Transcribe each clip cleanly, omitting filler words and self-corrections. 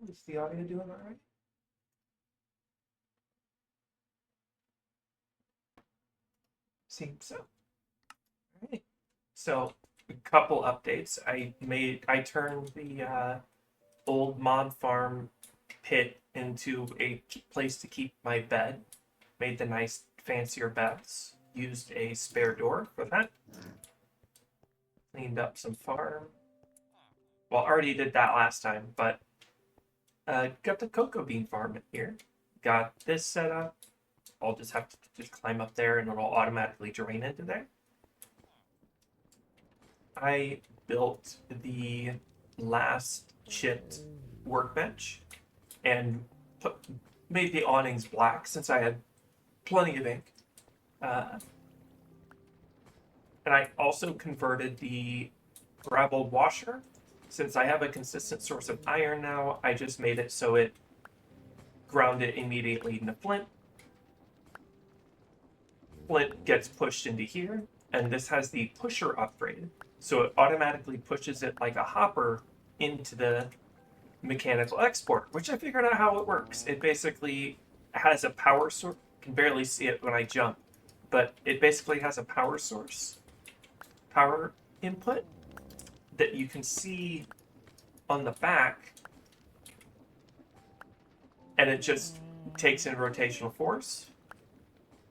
Is the audio doing all right? Seems so. All right. So, a couple updates. I turned the old mod farm pit into a place to keep my bed. Made the nice fancier beds. Used a spare door for that. Cleaned up some farm. Well, already did that last time, but got the cocoa bean farm in here. Got this set up. I'll just have to just climb up there and it'll automatically drain into there. I built the last chipped workbench and made the awnings black since I had plenty of ink. Uh, and I also converted the gravel washer. Since I have a consistent source of iron now, I just made it so it ground it immediately into flint. Flint gets pushed into here, and this has the pusher upgrade. So it automatically pushes it like a hopper into the mechanical export, which I figured out how it works. It basically has a power source. Can barely see it when I jump, but it basically has a power source, power input that you can see on the back, and it just takes in rotational force.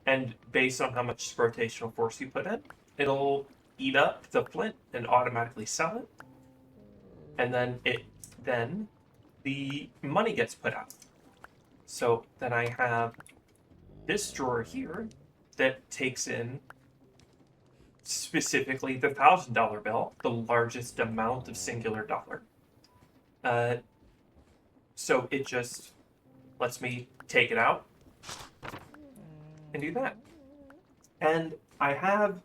And based on how much rotational force you put in, it'll eat up the flint and automatically sell it. And then the money gets put out. So then I have this drawer here that takes in specifically the $1,000 bill, the largest amount of singular dollar. So it just lets me take it out and do that. And I have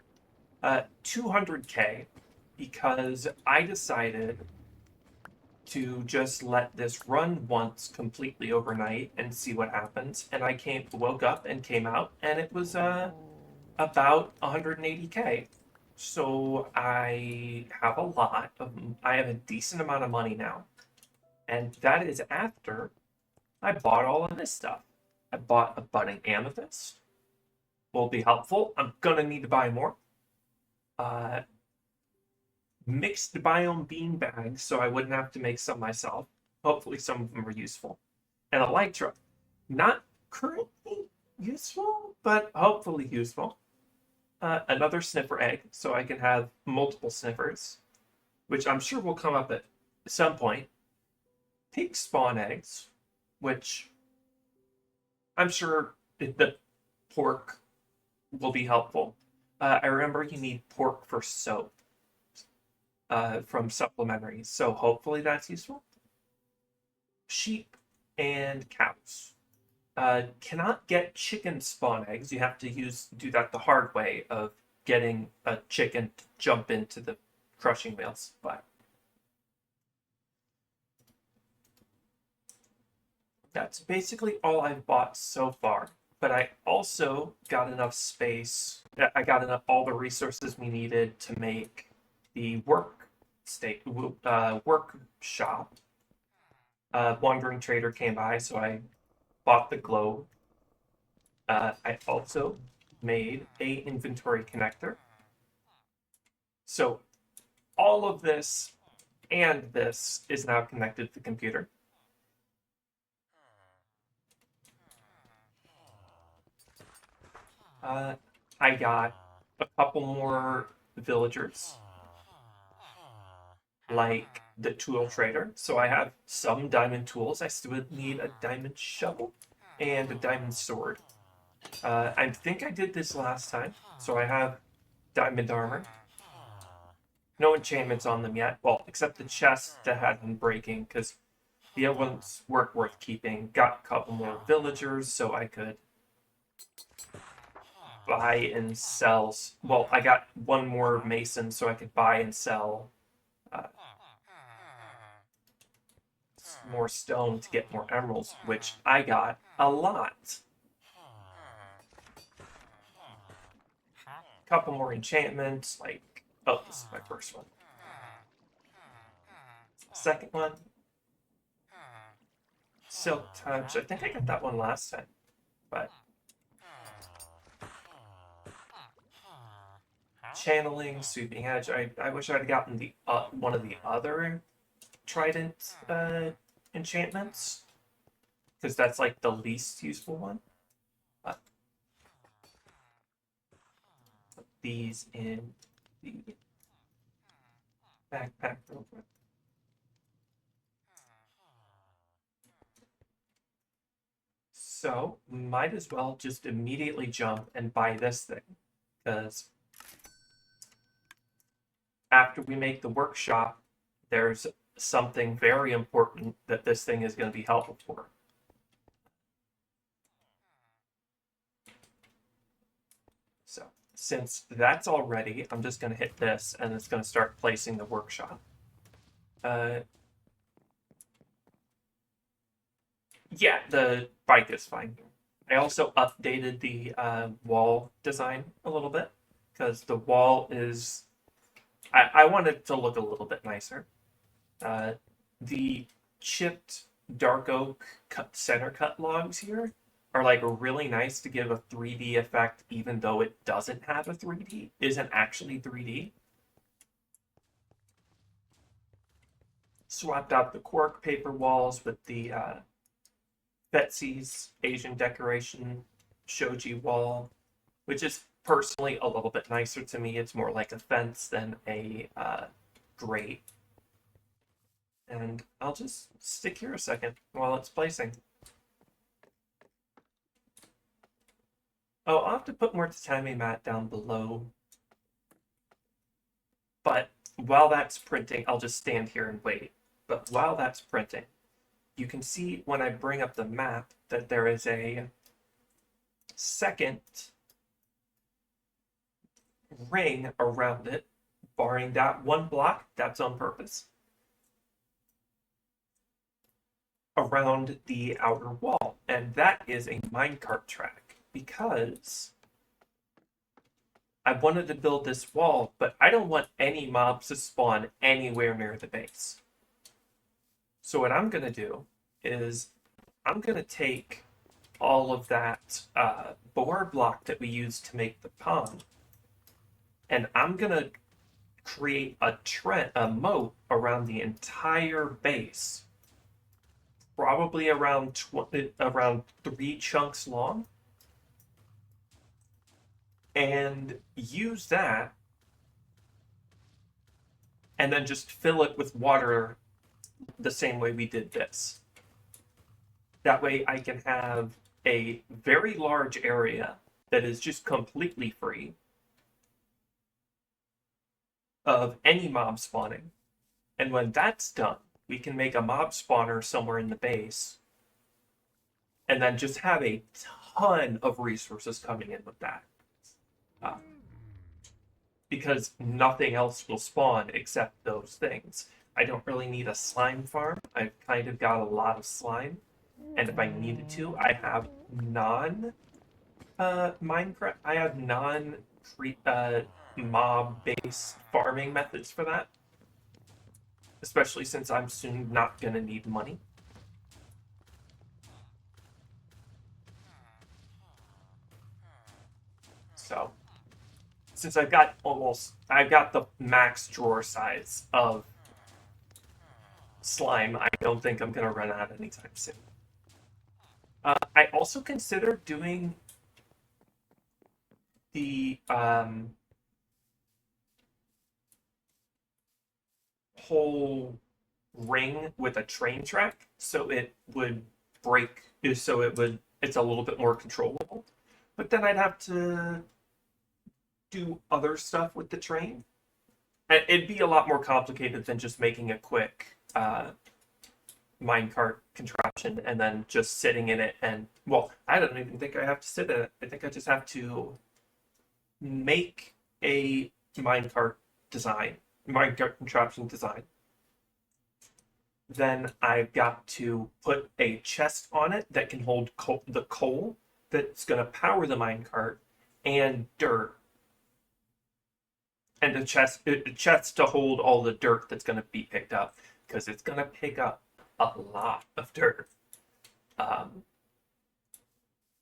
200K because I decided to just let this run once completely overnight and see what happens. And I woke up and came out, and it was about 180K. So I have I have a decent amount of money now. And that is after I bought all of this stuff. I bought a budding amethyst. Will be helpful. I'm gonna need to buy more. Mixed biome bean bags, so I wouldn't have to make some myself. Hopefully, some of them are useful. And elytra, not currently useful, but hopefully useful. Another sniffer egg, so I can have multiple sniffers, which I'm sure will come up at some point. Pig spawn eggs, which I'm sure the pork will be helpful. I remember you need pork for soap from supplementaries, so hopefully that's useful. Sheep and cows. Cannot get chicken spawn eggs. You have to do that the hard way of getting a chicken to jump into the crushing wheels. But that's basically all I've bought so far. But I also got enough space. I got all the resources we needed to make the workshop. Wandering trader came by, so I bought the globe. I also made a inventory connector. So all of this and this is now connected to the computer. I got a couple more villagers, like the tool trader. So I have some diamond tools. I still need a diamond shovel and a diamond sword. I think I did this last time, so I have diamond armor. No enchantments on them yet. Well, except the chest that had been breaking, because the other ones weren't worth keeping. Got a couple more villagers, so I could buy and sell. Well, I got one more mason, so I could buy and sell more stone to get more emeralds, which I got a lot. Couple more enchantments, like, oh, this is my first one. Second one, Silk Touch. I think I got that one last time, but Channeling, Sweeping Edge. I wish I'd gotten the one of the other Trident enchantments, because that's like the least useful one. Put these in the backpack real quick. So, might as well just immediately jump and buy this thing, because after we make the workshop, there's something very important that this thing is going to be helpful for. So, since that's all ready, I'm just going to hit this, and it's going to start placing the workshop. Yeah, the bike is fine. I also updated the wall design a little bit, because the wall is... I want it to look a little bit nicer. The chipped dark oak center cut logs here are like really nice to give a 3D effect, even though it doesn't have a 3D, isn't actually 3D. Swapped out the cork paper walls with the Betsy's Asian decoration shoji wall, which is personally a little bit nicer to me. It's more like a fence than a grate. And I'll just stick here a second while it's placing. Oh, I'll have to put more tatami mat down below. But while that's printing, I'll just stand here and wait. But while that's printing, you can see when I bring up the map that there is a second ring around it, barring that one block. That's on purpose. Around the outer wall, and that is a minecart track, because I wanted to build this wall, but I don't want any mobs to spawn anywhere near the base. So what I'm going to do is I'm going to take all of that board block that we used to make the pond, and I'm going to create a moat around the entire base, probably around 3 chunks long, and use that, and then just fill it with water the same way we did this. That way I can have a very large area that is just completely free of any mob spawning. And when that's done, we can make a mob spawner somewhere in the base, and then just have a ton of resources coming in with that. Because nothing else will spawn except those things. I don't really need a slime farm. I've kind of got a lot of slime, and if I needed to, I have Minecraft. I have mob-based farming methods for that, especially since I'm soon not gonna need money. So, since I've got the max drawer size of slime, I don't think I'm gonna run out anytime soon. I also considered doing the whole ring with a train track, so it would break, it's a little bit more controllable. But then I'd have to do other stuff with the train. And it'd be a lot more complicated than just making a quick minecart contraption and then just sitting in it. And, well, I don't even think I have to sit in it. I think I just have to make a minecart contraption design. Then I've got to put a chest on it that can hold the coal that's going to power the minecart, and dirt. And a chest to hold all the dirt that's going to be picked up, because it's going to pick up a lot of dirt. Um,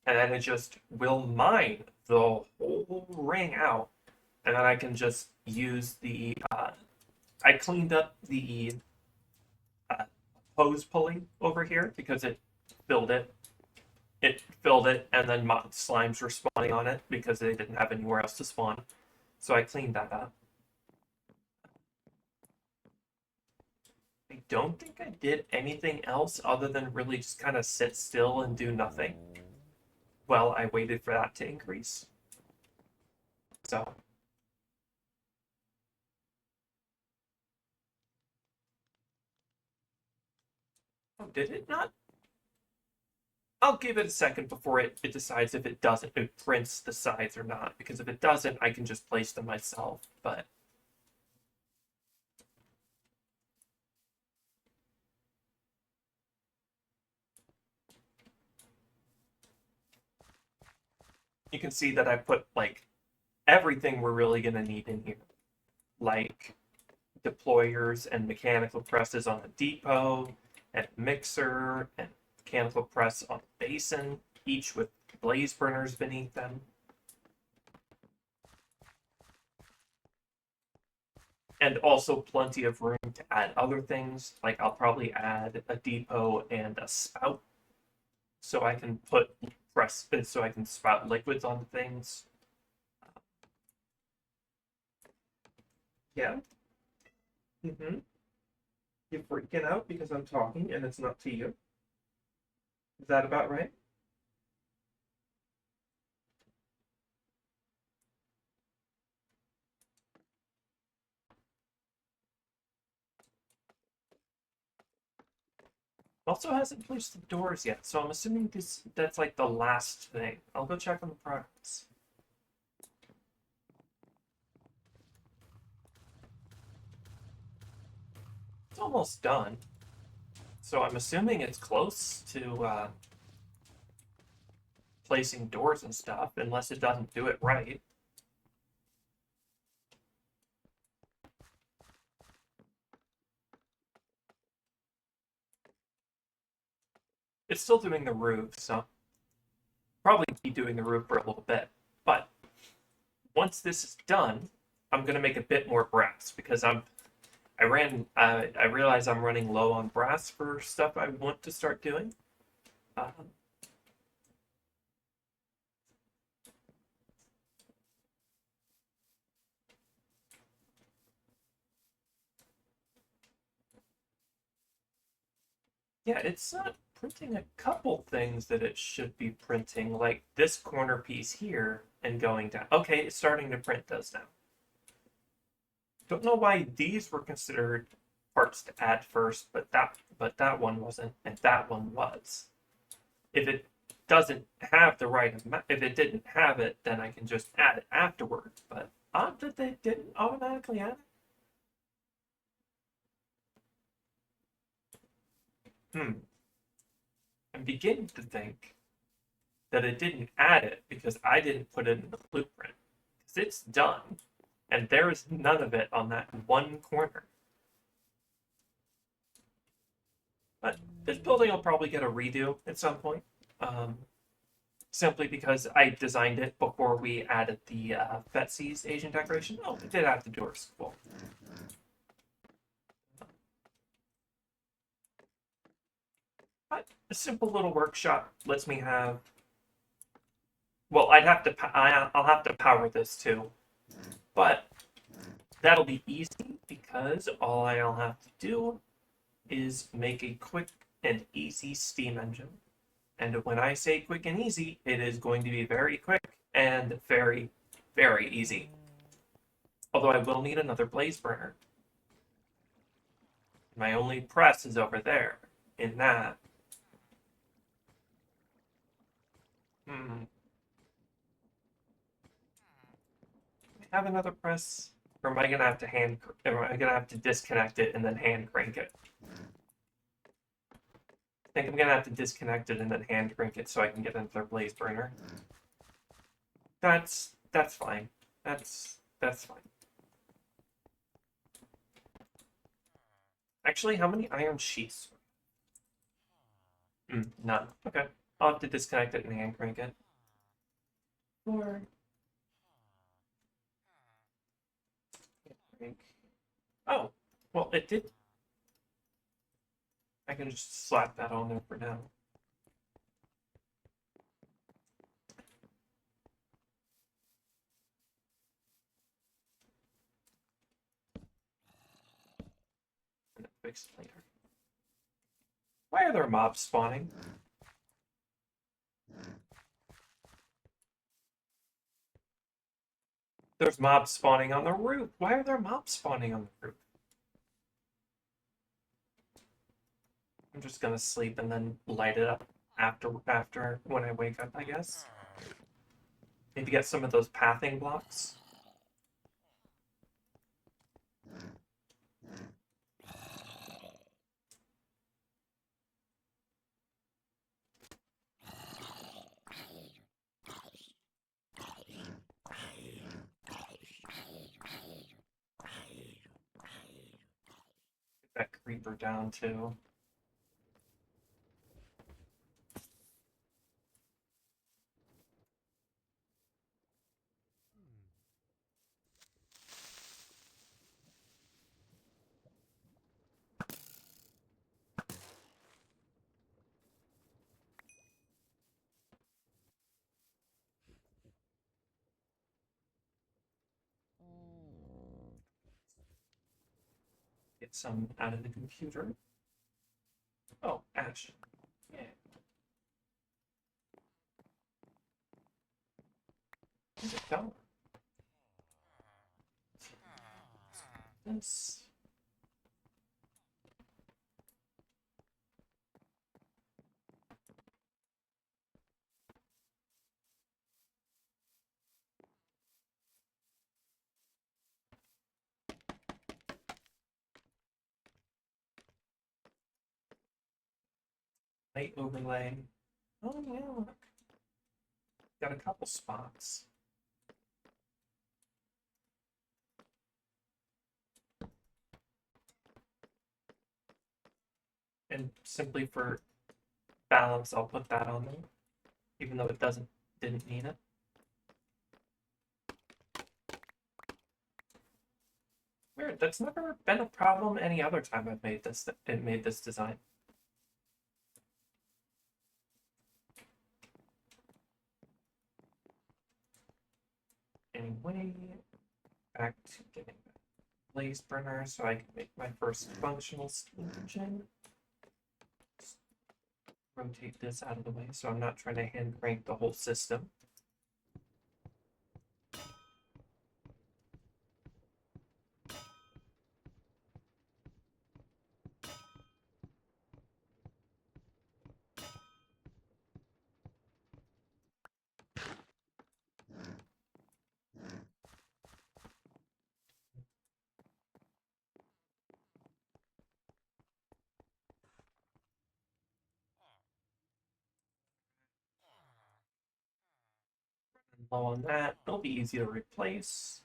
and then it just will mine the whole ring out. And then I can just use the, I cleaned up the hose pulley over here because filled it. It filled it, and then slimes were spawning on it because they didn't have anywhere else to spawn. So I cleaned that up. I don't think I did anything else other than really just kind of sit still and do nothing while I waited for that to increase. So. Oh, did it not? I'll give it a second before it decides if it doesn't, it prints the sides or not. Because if it doesn't, I can just place them myself. But you can see that I put like everything we're really gonna need in here, like deployers and mechanical presses on the depot, and mixer and mechanical press on the basin, each with blaze burners beneath them. And also plenty of room to add other things. Like I'll probably add a depot and a spout, so I can so I can spout liquids on things. Yeah. Mm-hmm. You're freaking out because I'm talking and it's not to you. Is that about right? Also hasn't placed the doors yet, so I'm assuming that's like the last thing. I'll go check on the progress. It's almost done. So I'm assuming it's close to placing doors and stuff, unless it doesn't do it right. It's still doing the roof, so probably be doing the roof for a little bit. But once this is done, I'm gonna make a bit more brass because I realize I'm running low on brass for stuff I want to start doing. Um, yeah, it's not printing a couple things that it should be printing, like this corner piece here and going down. Okay, it's starting to print those now. Don't know why these were considered parts to add first, but that one wasn't, and that one was. If it doesn't have the right amount, if it didn't have it, then I can just add it afterwards. But odd that they didn't automatically add it. I'm beginning to think that it didn't add it because I didn't put it in the blueprint. Because it's done, and there is none of it on that one corner. But this building will probably get a redo at some point. Simply because I designed it before we added the Betsy's Asian decoration. Oh, it did add the doors. Cool. But a simple little workshop lets me have. Well, I'll have to power this too, but that'll be easy because all I'll have to do is make a quick and easy steam engine. And when I say quick and easy, it is going to be very quick and very, very easy. Although I will need another blaze burner. My only press is over there in that. Hmm. I have another press? Or am I gonna have to disconnect it and then hand crank it? I think I'm gonna have to disconnect it and then hand crank it so I can get another blaze burner. That's fine. That's fine. Actually, how many iron sheets? None. Okay. I'll have to disconnect it and hand crank it. Or crank. Oh, well, it did. I can just slap that on there for now. And then fix it later. Why are there mobs spawning? There's mobs spawning on the roof. Why are there mobs spawning on the roof? I'm just gonna sleep and then light it up after when I wake up, I guess. Maybe get some of those pathing blocks. Get that creeper down too. Get some out of the computer. Oh, ash. Yeah. Where's it going? This. Light overlay. Oh yeah, look. Got a couple spots. And simply for balance, I'll put that on there, even though it didn't need it. Weird. That's never been a problem any other time I've made this design. Anyway, back to getting that blaze burner so I can make my first functional steam engine. Just rotate this out of the way so I'm not trying to hand crank the whole system. Low on that. It'll be easy to replace.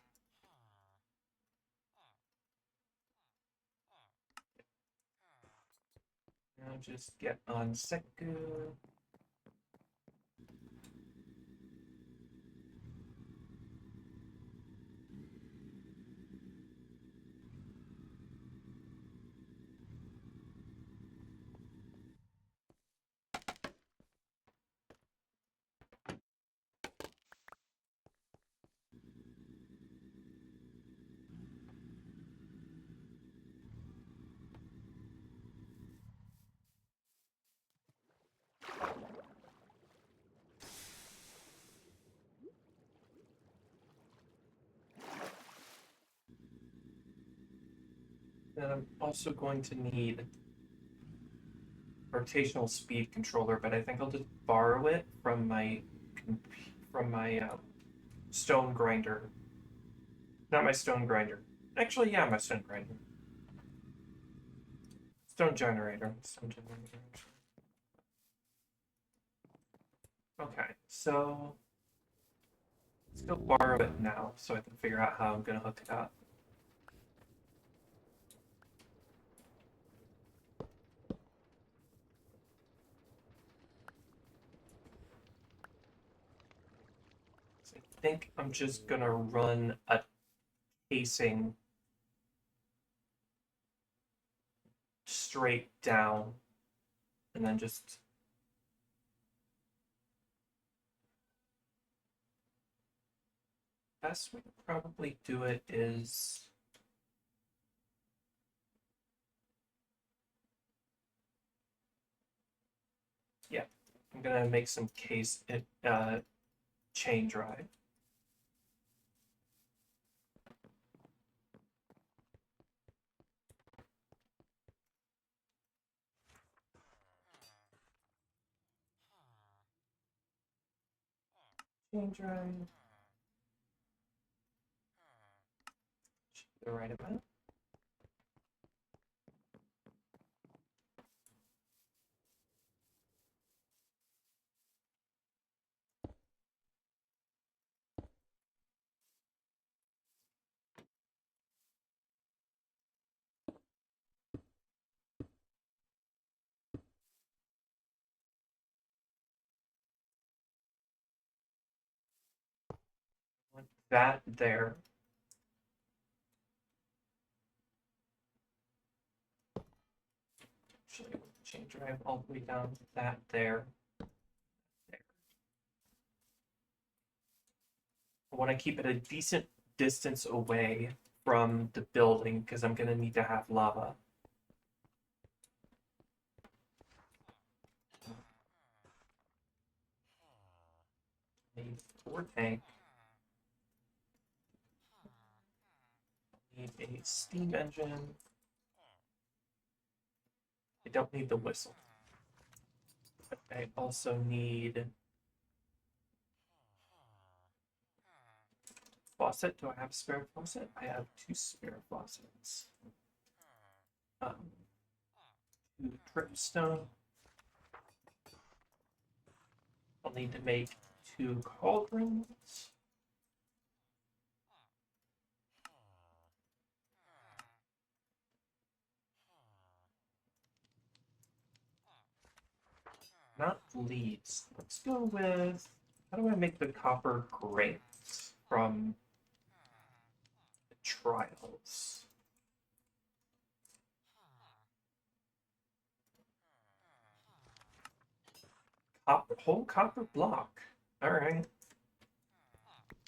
Now just get on Seku. Then I'm also going to need rotational speed controller, but I think I'll just borrow it from my stone grinder. Not my stone grinder. Actually, yeah, my stone grinder. Stone generator. Stone generator. Okay, so let's go borrow it now so I can figure out how I'm gonna hook it up. I think I'm just gonna run a casing straight down and then just best way to probably do it is yeah, I'm gonna make some chain drive. Chain drive. The right amount. Want that there. Actually, chain drive all the way down to that there. There. I want to keep it a decent distance away from the building because I'm gonna need to have lava. Need 4 tank. Need a steam engine. I don't need the whistle. But I also need faucet. Do I have a spare faucet? I have 2 spare faucets. 2 dripstone. I'll need to make 2 cauldrons. Not leads. Let's go with, how do I make the copper grate from the trials? Whole copper block. All right.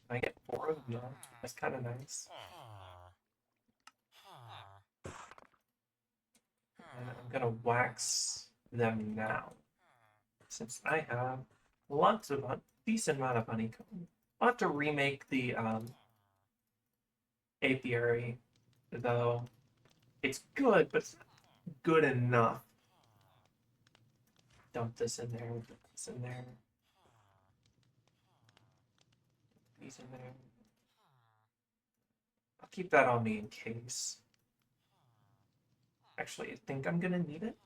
I get 4 of them. That's kind of nice. And I'm gonna wax them now, since I have lots of decent amount of honeycomb. I'll have to remake the apiary, though. It's good, but it's not good enough. Dump this in there. Dump this in there. These in there. I'll keep that on me in case. Actually, I think I'm gonna need it.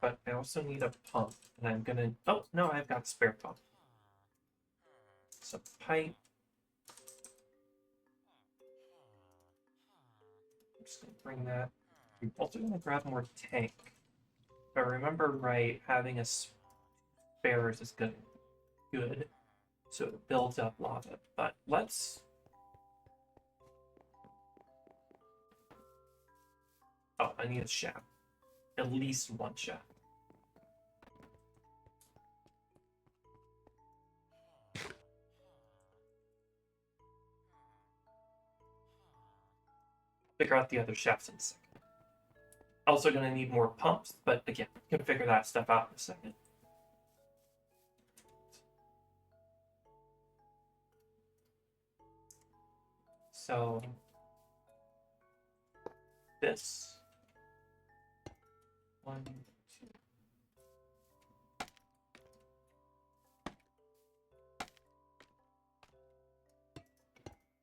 But I also need a pump. And I'm gonna... Oh, no, I've got a spare pump. So pipe. I'm just gonna bring that. I'm also gonna grab more tank. If I remember right, having a spares is good. Good. So it builds up lava. But let's... Oh, I need a shaft. At least 1 shaft. Figure out the other shafts in a second. Also gonna need more pumps, but again, can figure that stuff out in a second. So this 1,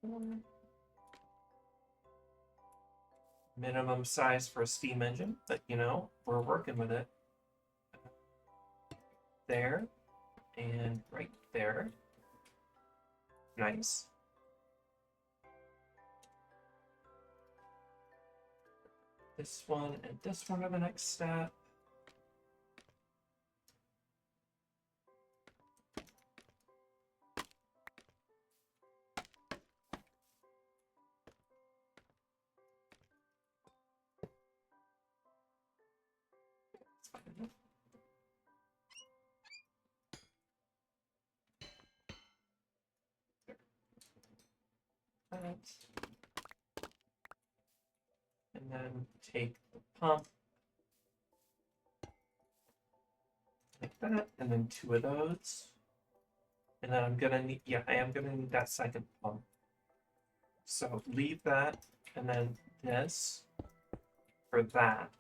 2. Minimum size for a steam engine, but you know, we're working with it. There and right there. Nice. This one and this one are the next step. That. And then take the pump like that, and then 2 of those. And then I'm gonna need, yeah, I am gonna need that second pump. So leave that, and then this for that.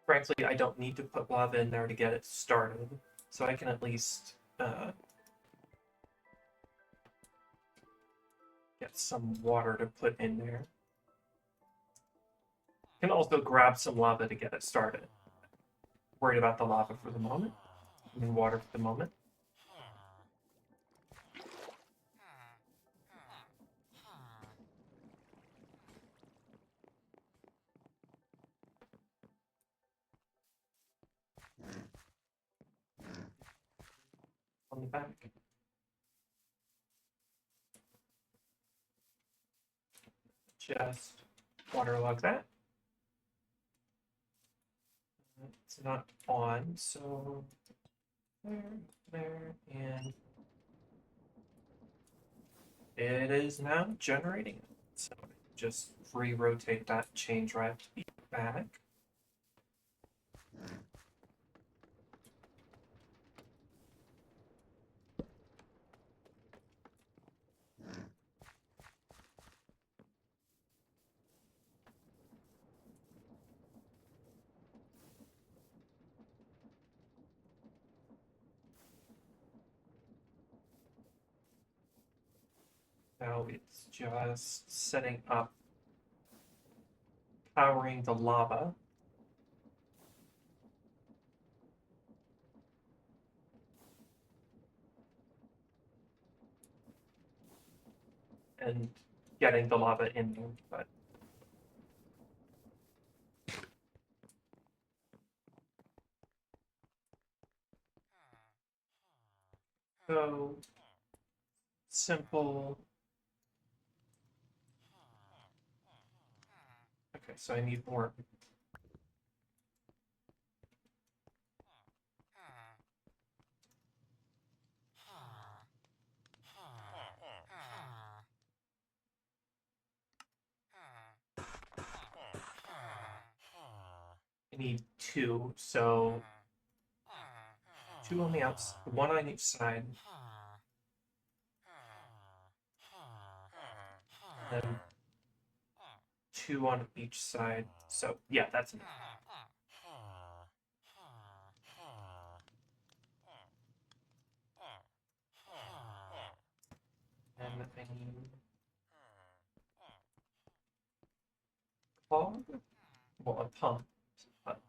Frankly, I don't need to put lava in there to get it started, so I can at least get some water to put in there. Can also grab some lava to get it started. Worried about the lava for the moment. I mean, water for the moment. On the back. Just waterlog that. It's not on, so there, and it is now generating. So just re-rotate that chain drive to be back. Now it's just setting up, powering the lava. And getting the lava in there, but so simple. Okay, so I need more. I need 2, so 2 on the outside, 1 on each side. And then 2 on each side. So yeah, that's enough. And I need cog, well, a pump, but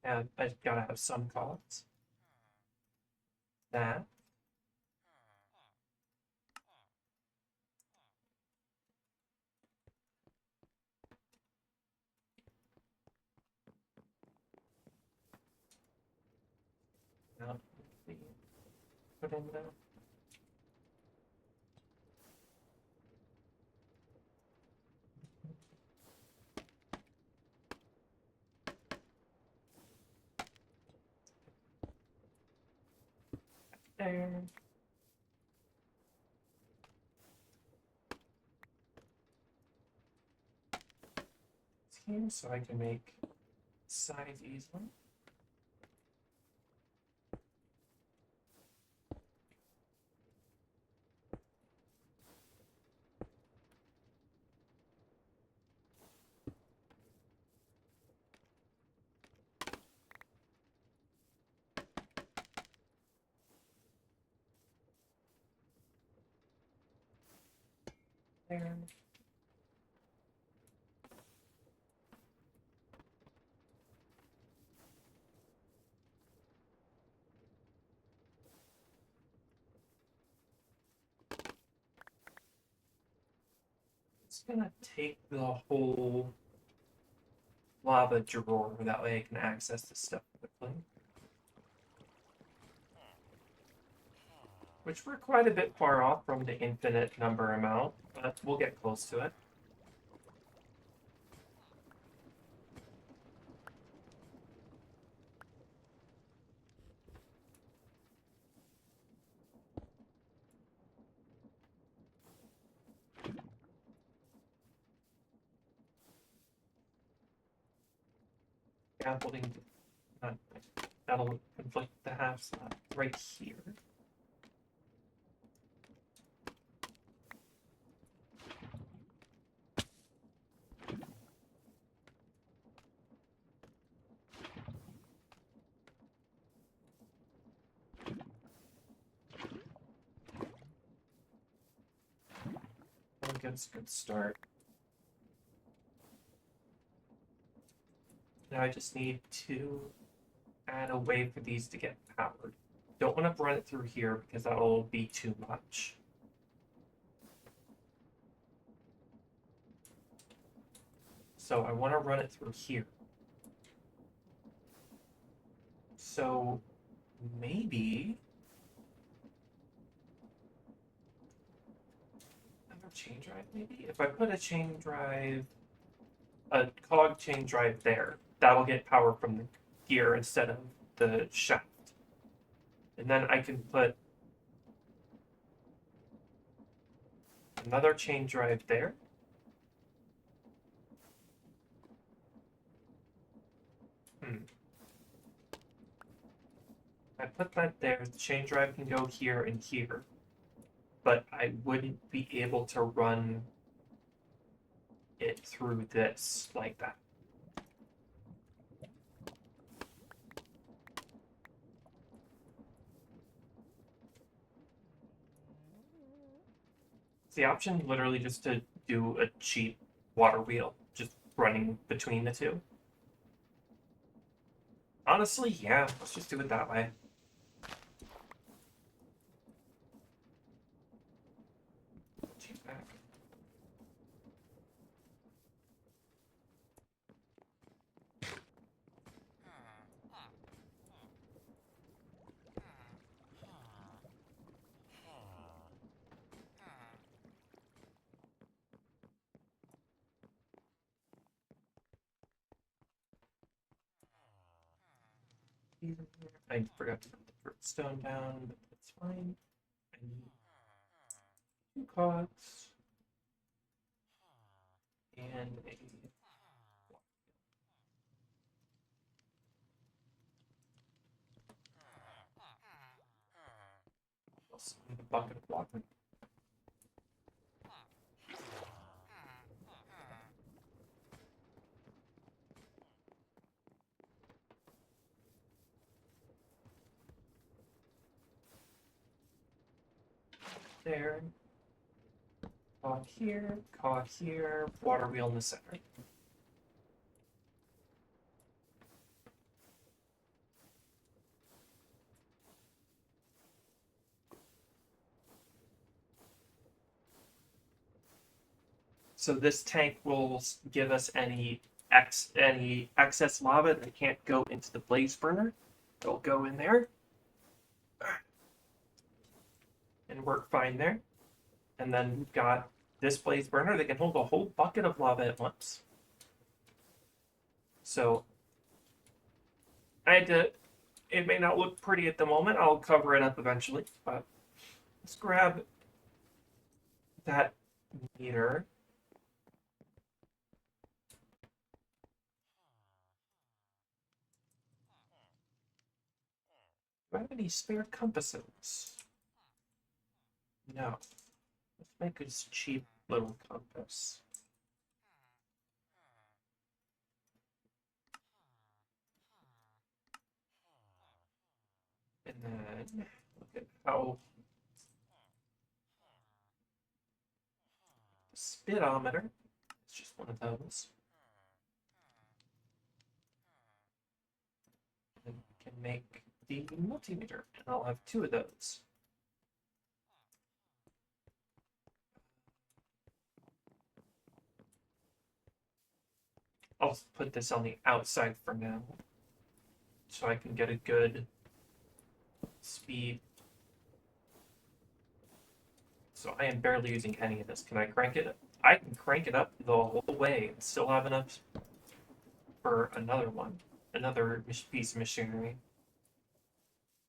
and I gotta have some cogs. That. Now, put in there. There. Here, so I can make size easily. There. It's gonna take the whole lava drawer. That way I can access this stuff quickly. Which we're quite a bit far off from the infinite number amount, but we'll get close to it. Scaffolding, that'll conflict the half slab right here. That gives a good start. Now I just need to add a way for these to get powered. Don't want to run it through here because that'll be too much. So I want to run it through here. So maybe another chain drive, maybe? If I put a chain drive, a cog chain drive there, that'll get power from the gear instead of the shaft. And then I can put another chain drive there. I put that there, the chain drive can go here and here, but I wouldn't be able to run it through this like that. It's the option literally just to do a cheap water wheel, just running between the two. Honestly, yeah, let's just do it that way. Cheap back. I forgot to put the first stone down, but that's fine. I need 2 cogs and a also need a bucket of water. There. Cog here, water wheel in the center. So this tank will give us any excess lava that can't go into the blaze burner. It'll go in there and work fine there. And then we've got this blaze burner that can hold a whole bucket of lava at once. So I had to, it may not look pretty at the moment. I'll cover it up eventually, but let's grab that meter. Do I have any spare compasses? No. Let's make this cheap little compass. And then look at how the speedometer, it's just one of those. And we can make the multimeter, and I'll have 2 of those. I'll put this on the outside for now, so I can get a good speed. So I am barely using any of this. Can I crank it? I can crank it up the whole way and still have enough for another one, another piece of machinery.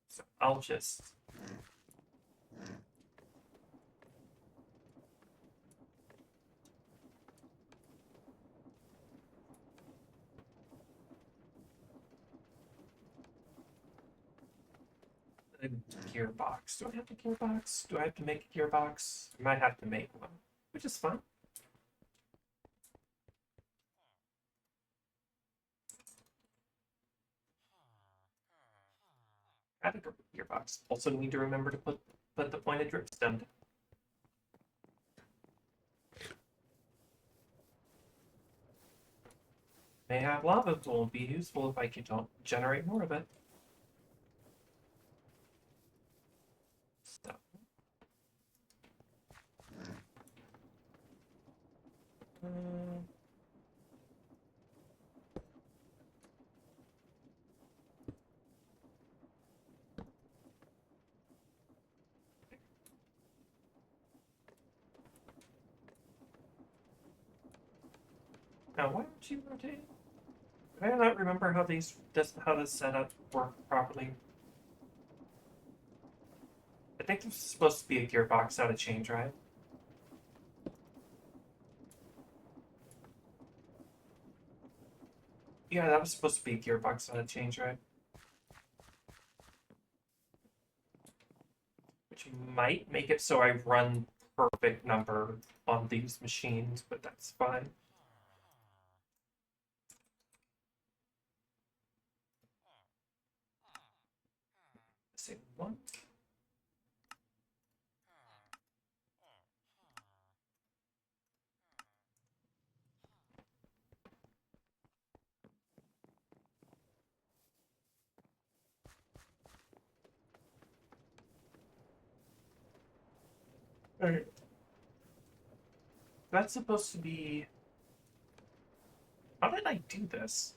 So I'll just a gearbox. Do I have a gearbox? Do I have to make a gearbox? I might have to make one, which is fine. Add a gearbox. Also need to remember to put the pointed dripstone down. May have lava, but will be useful if I can generate more of it. So. Now, why aren't you rotating? Do I not remember how this setup worked properly? I think this is supposed to be a gearbox, not a chain drive. Yeah, that was supposed to be a gearbox, not a chain drive. Which might make it so I run perfect number on these machines, but that's fine. Same one. Alright. That's supposed to be... How did I do this?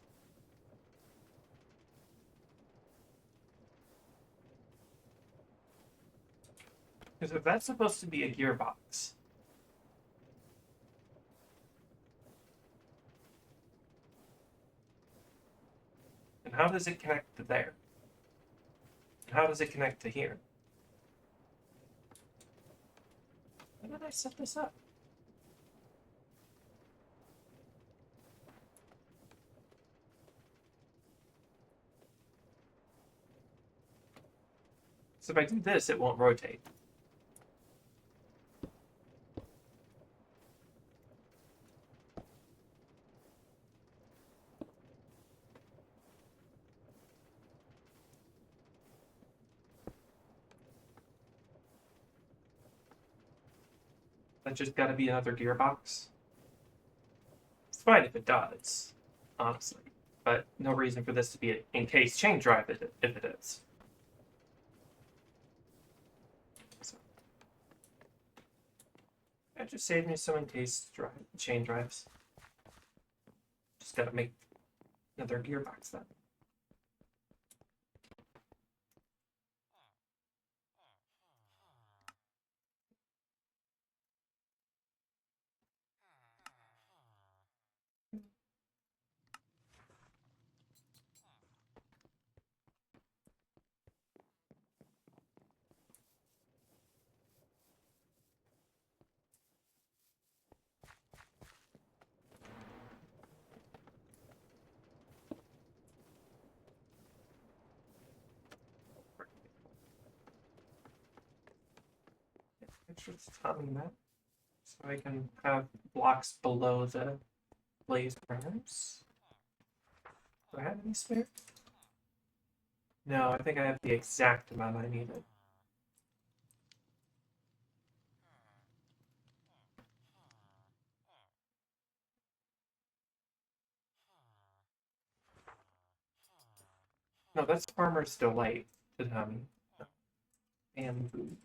Because if that's supposed to be a gearbox... And how does it connect to there? And how does it connect to here? How did I set this up? So if I do this, it won't rotate. That's just gotta be another gearbox. It's fine if it does, honestly. But no reason for this to be an encased chain drive if it is. So, that just saved me some encased chain drives. Just gotta make another gearbox then. Just on that, so I can have blocks below the blaze burners. Do I have any spare? No, I think I have the exact amount I needed. No, that's Farmer's Delight to Tommy. Bamboo.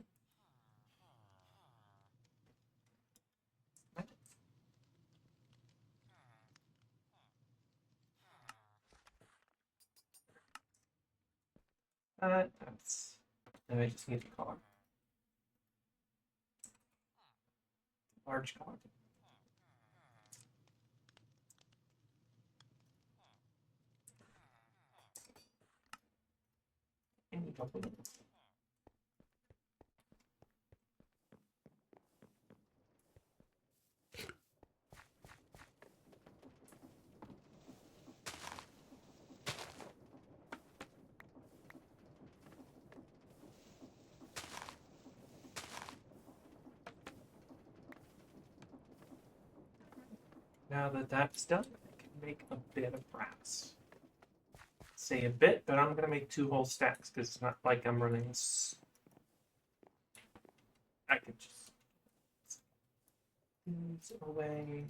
That's... And I just need a cog. Large cog. Any couple of them. Now that that's done, I can make a bit of brass. Say a bit, but I'm gonna make 2 whole stacks because it's not like I'm running this. I can just these away.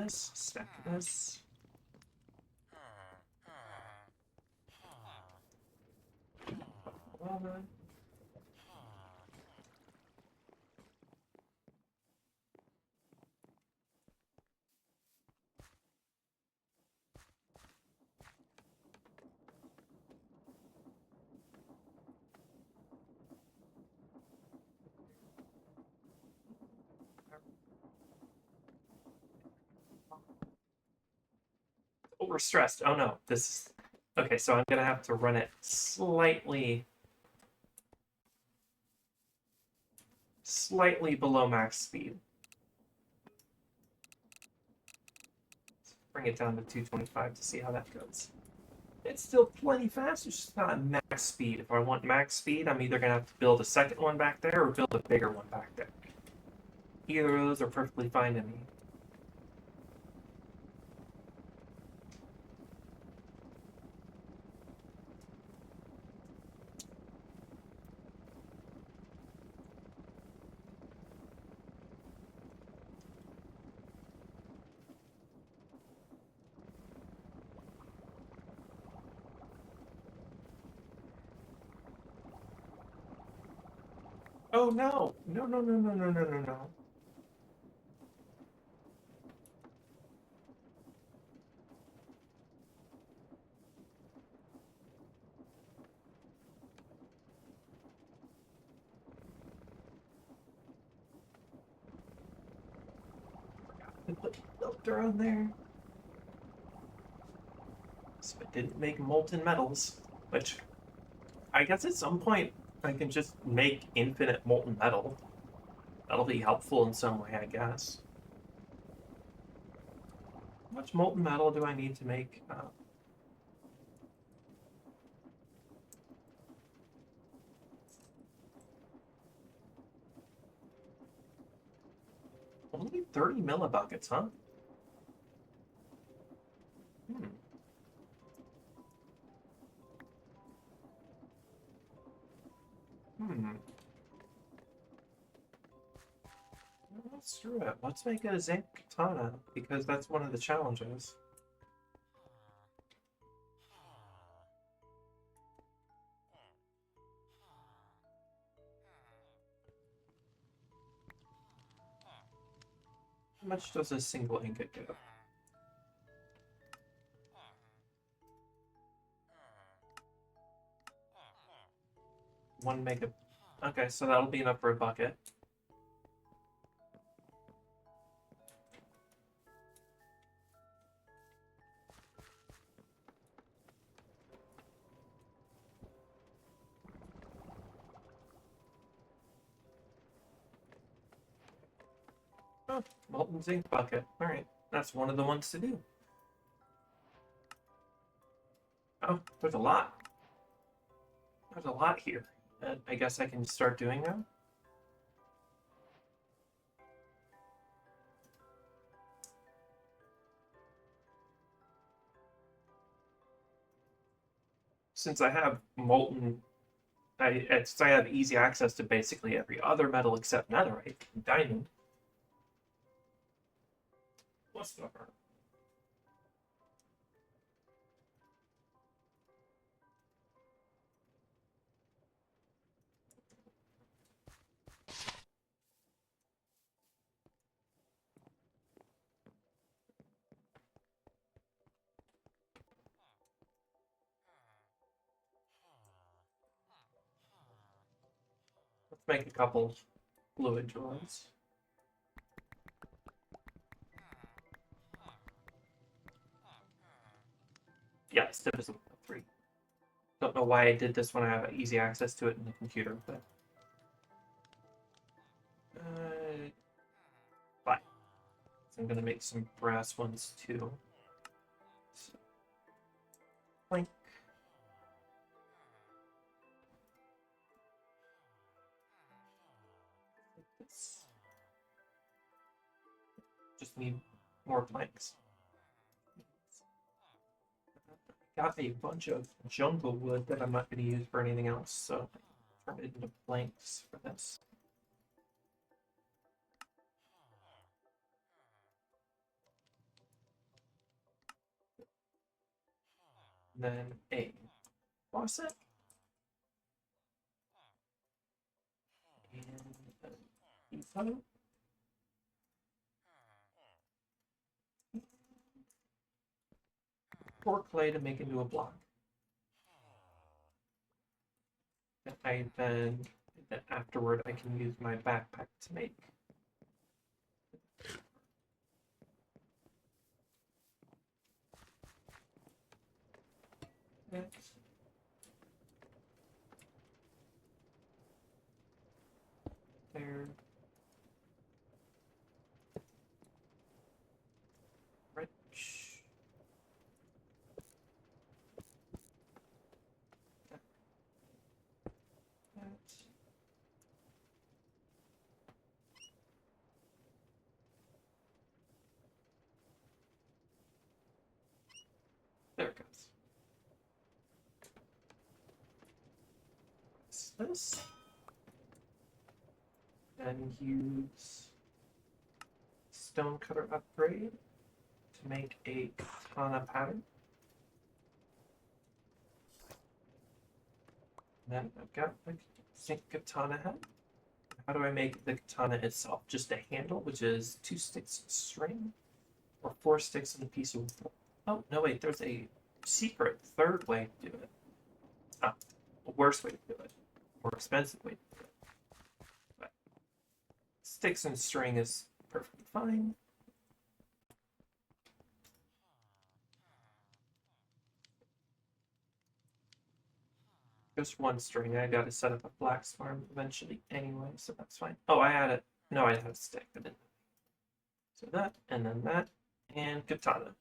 Stack this. Lava. Overstressed. Oh no, this is okay. So I'm gonna have to run it slightly below max speed. Let's bring it down to 225 to see how that goes. It's still plenty fast. It's just not max speed. If I want max speed, I'm either gonna have to build a second one back there or build a bigger one back there. Either of those are perfectly fine to me. Oh no! No, no, no, no, no, no, no, no. I put filter on there. So it didn't make molten metals, which I guess at some point I can just make infinite molten metal. That'll be helpful in some way, I guess. How much molten metal do I need to make? Only 30 millibuckets, huh? Hmm. Hmm. Let's screw it. Let's make a zinc katana, because that's one of the challenges. How much does a single ingot do? One mega. Okay, so that'll be enough for a bucket. Oh, molten zinc bucket. All right, that's one of the ones to do. Oh, there's a lot. There's a lot here. I guess I can start doing now. Since I have molten, I have easy access to basically every other metal except netherite and diamond. What's the harm? make a couple fluid drawers. Yeah, it's divisible by 3. Don't know why I did this when I have easy access to it in the computer, but 5. So I'm gonna make some brass ones too. So, plank. Like this. Just need more planks. Got a bunch of jungle wood that I'm not going to use for anything else, so I turn it into planks for this. And then a faucet. And a funnel. Pour clay to make into a block. And then afterward I can use my backpack to make. Next. There. Wrench. That. There it goes. This. And use stonecutter upgrade to make a katana pattern. Then I've got the katana head. How do I make the katana itself? Just a handle, which is 2 sticks of string, or 4 sticks and a piece of wood. Oh, no, wait, there's a secret third way to do it. Ah, a worse way to do it. More expensive way to do it. But sticks and string is perfectly fine. Just 1 string. I gotta set up a flax farm eventually anyway, so that's fine. Oh, I had it. No, I had a stick. I didn't. So that, and then that, and katana.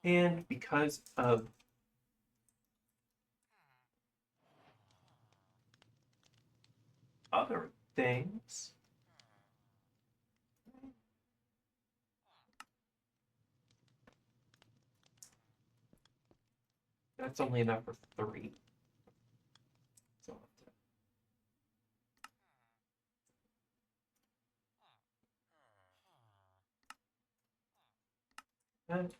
And because of other things, that's only enough for 3. So and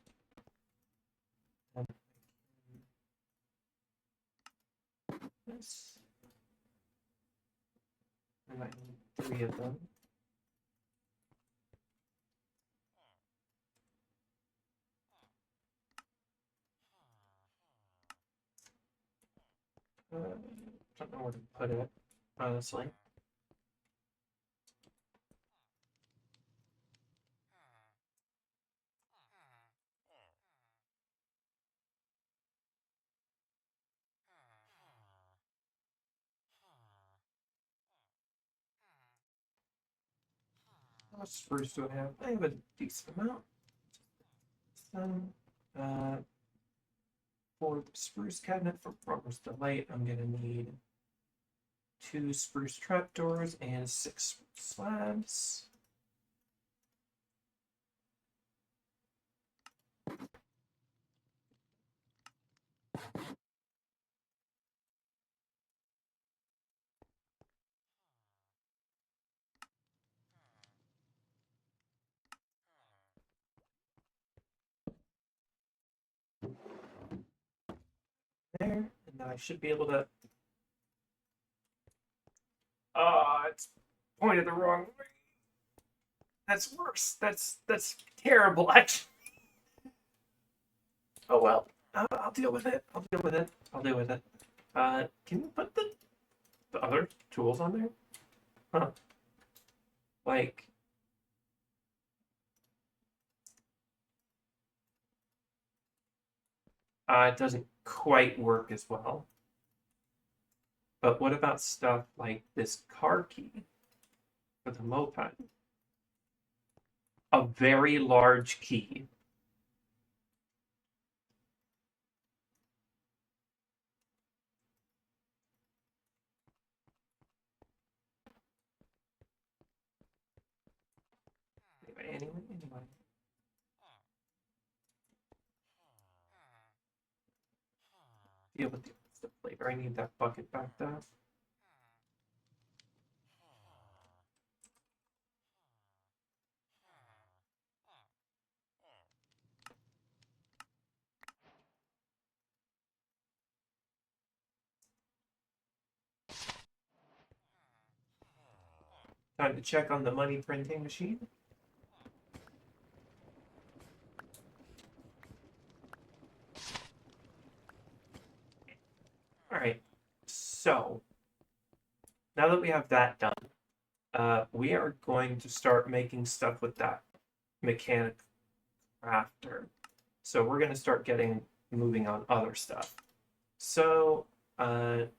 this. And I need 3 of them. Don't know where to put it, honestly. How much spruce do I have? I have a decent amount. Some, for the spruce cabinet for Farmer's Delight, I'm gonna need 2 spruce trapdoors and 6 slabs. There, and then I should be able to. It's pointed the wrong way. That's worse. That's terrible, actually. Oh well. I'll deal with it. I'll deal with it. Can you put the the other tools on there? Huh. Like, it doesn't quite work as well. But what about stuff like this car key for the moped? A very large key. Anyway. Deal with the flavor. I need that bucket back there. Time to check on the money printing machine. All right, so now that we have that done, we are going to start making stuff with that mechanic crafter. So we're going to start moving on other stuff. So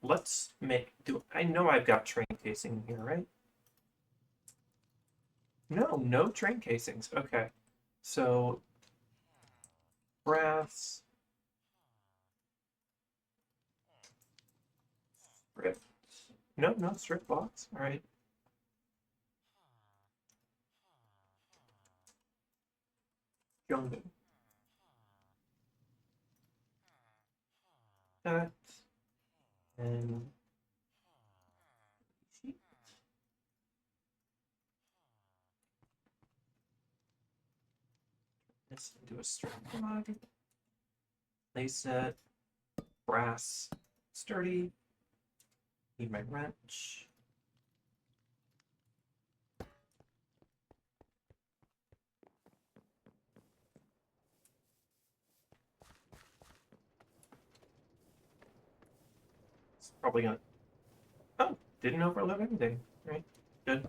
let's make. I know I've got train casing here, right? No train casings. Okay, so brass. Strip. No strip blocks. All right. Jungle. That. And sheet. This into a strip block. Place it. Brass. Sturdy. Need my wrench. It's probably gonna. Oh, didn't overload anything. Right, good.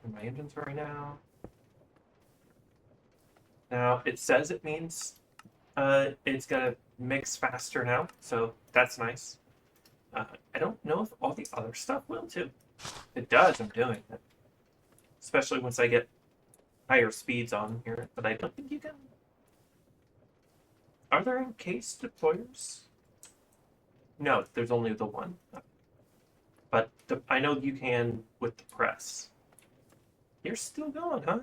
In my inventory now. Now it says it means it's gonna mix faster now, so that's nice. I don't know if all the other stuff will too. If it does, I'm doing it. Especially once I get higher speeds on here, but I don't think you can. Are there encased deployers? No, there's only the one. But I know you can with the press. You're still going, huh?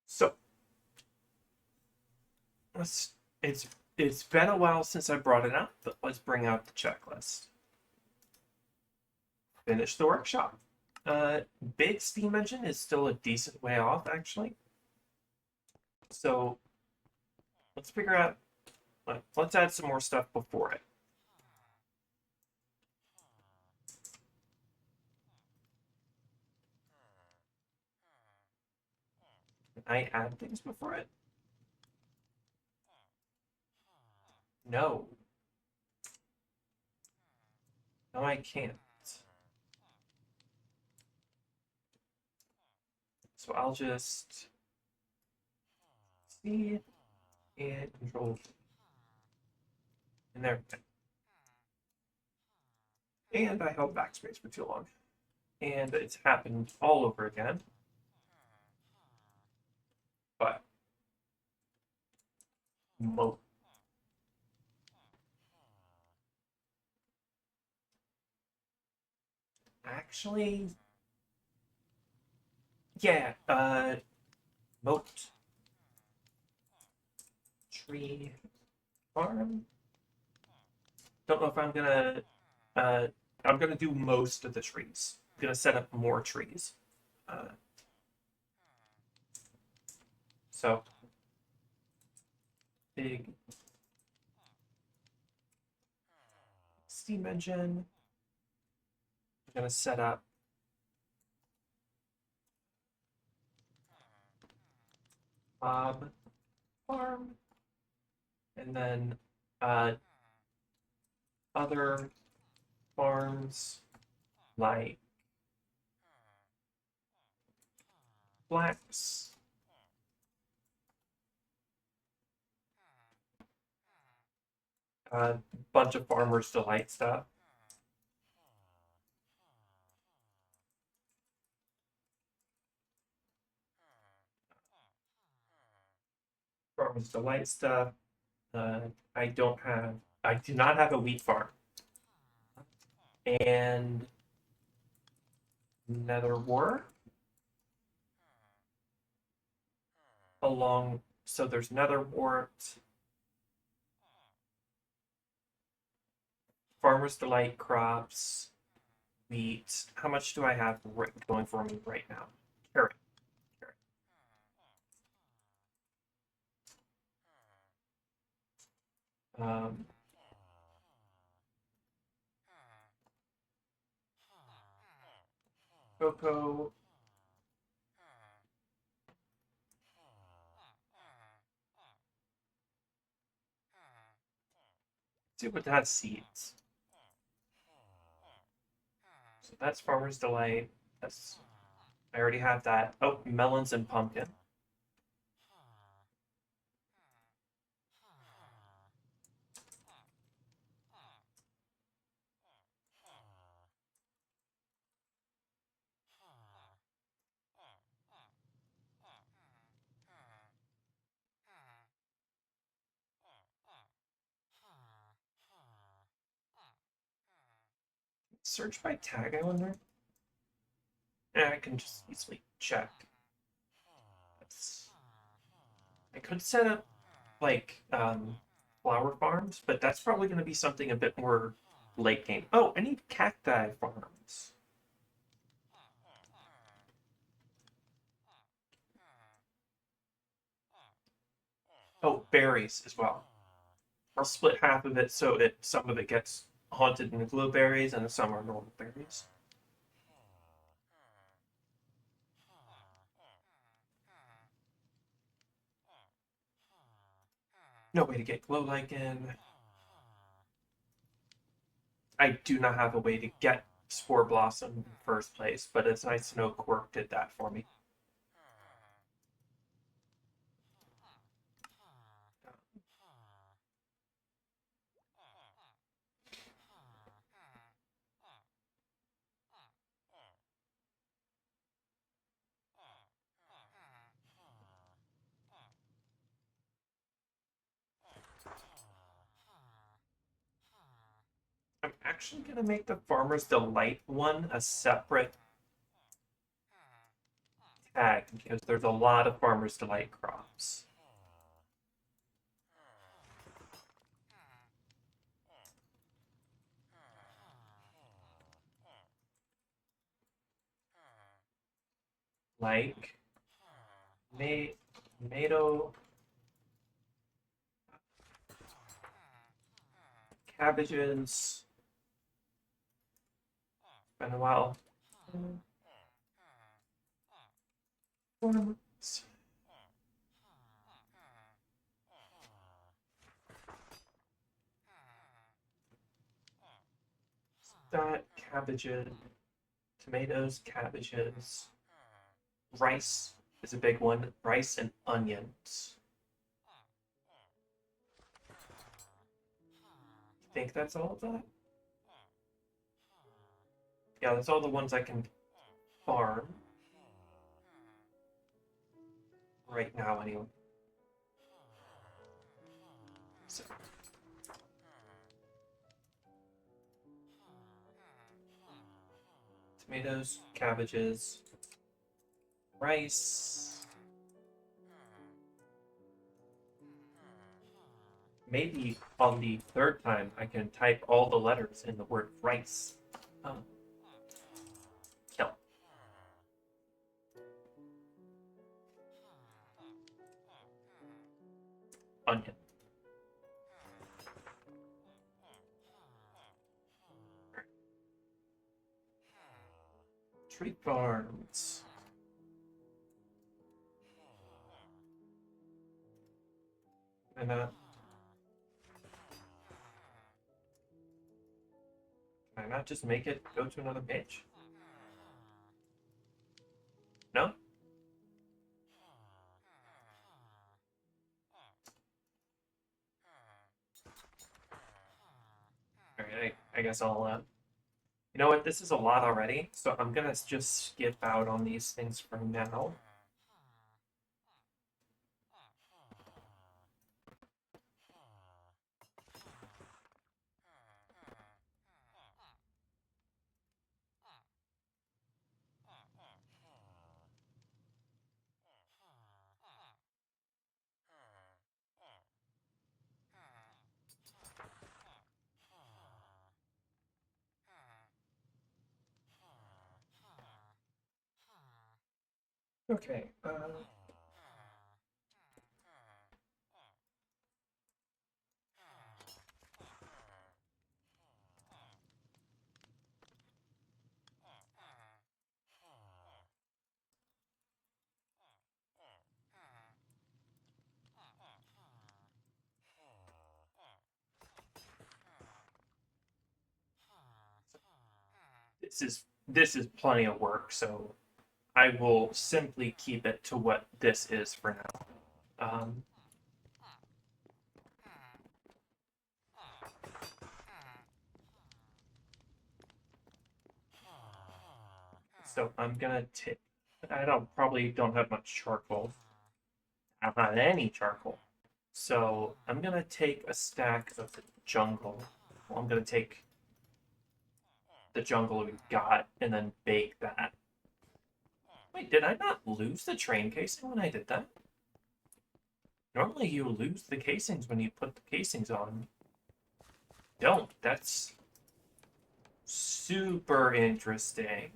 So it's been a while since I brought it up, but let's bring out the checklist. Finish the workshop. Big steam engine is still a decent way off, actually. So let's figure out. Let's add some more stuff before it. Can I add things before it? No. No, I can't. So I'll just C and Control. And there. And I held backspace for too long. And it's happened all over again. But actually, yeah, moat tree farm. Don't know if I'm gonna do most of the trees. I'm gonna set up more trees. Uh, so big steam engine. I'm gonna set up Bob Farm, and then uh, other farms like Flax, a bunch of Farmers Delight stuff. Farmers Delight stuff. Uh, I don't have, I do not have a wheat farm. And Nether War along, so there's Nether Wart, Farmers Delight crops, wheat. How much do I have going for me right now? Carrot. Carrot. Um, cocoa. See what has seeds. So that's Farmer's Delight. That's I already have that. Oh, melons and pumpkin. Search by tag, I wonder. Yeah, I can just easily check. That's... I could set up like flower farms, but that's probably going to be something a bit more late game. Oh, I need cacti farms. Oh, berries as well. I'll split half of it so some of it gets haunted in blueberries and some are normal berries. No way to get glow lichen. I do not have a way to get Spore Blossom in the first place, but it's nice to know Quirk did that for me. I'm actually going to make the Farmer's Delight one a separate tag because there's a lot of Farmer's Delight crops. Like tomato, cabbages. Been a while. That cabbages, tomatoes, cabbages, rice is a big one. Rice and onions. I think that's all of that. Yeah, that's all the ones I can farm right now, anyway. So, tomatoes, cabbages, rice. Maybe on the third time I can type all the letters in the word rice. Kelp. Onion. Tree farms. not? Can I not just make it go to another page? No? Alright, I guess I'll, you know what, this is a lot already, so I'm gonna just skip out on these things for now. Okay, this is plenty of work, so I will simply keep it to what this is for now. So I'm gonna take. I probably don't have much charcoal. I don't have any charcoal. So I'm gonna take a stack of the jungle. Well, I'm gonna take the jungle we've got and then bake that. Wait, did I not lose the train casing when I did that? Normally you lose the casings when you put the casings on. Don't. That's super interesting.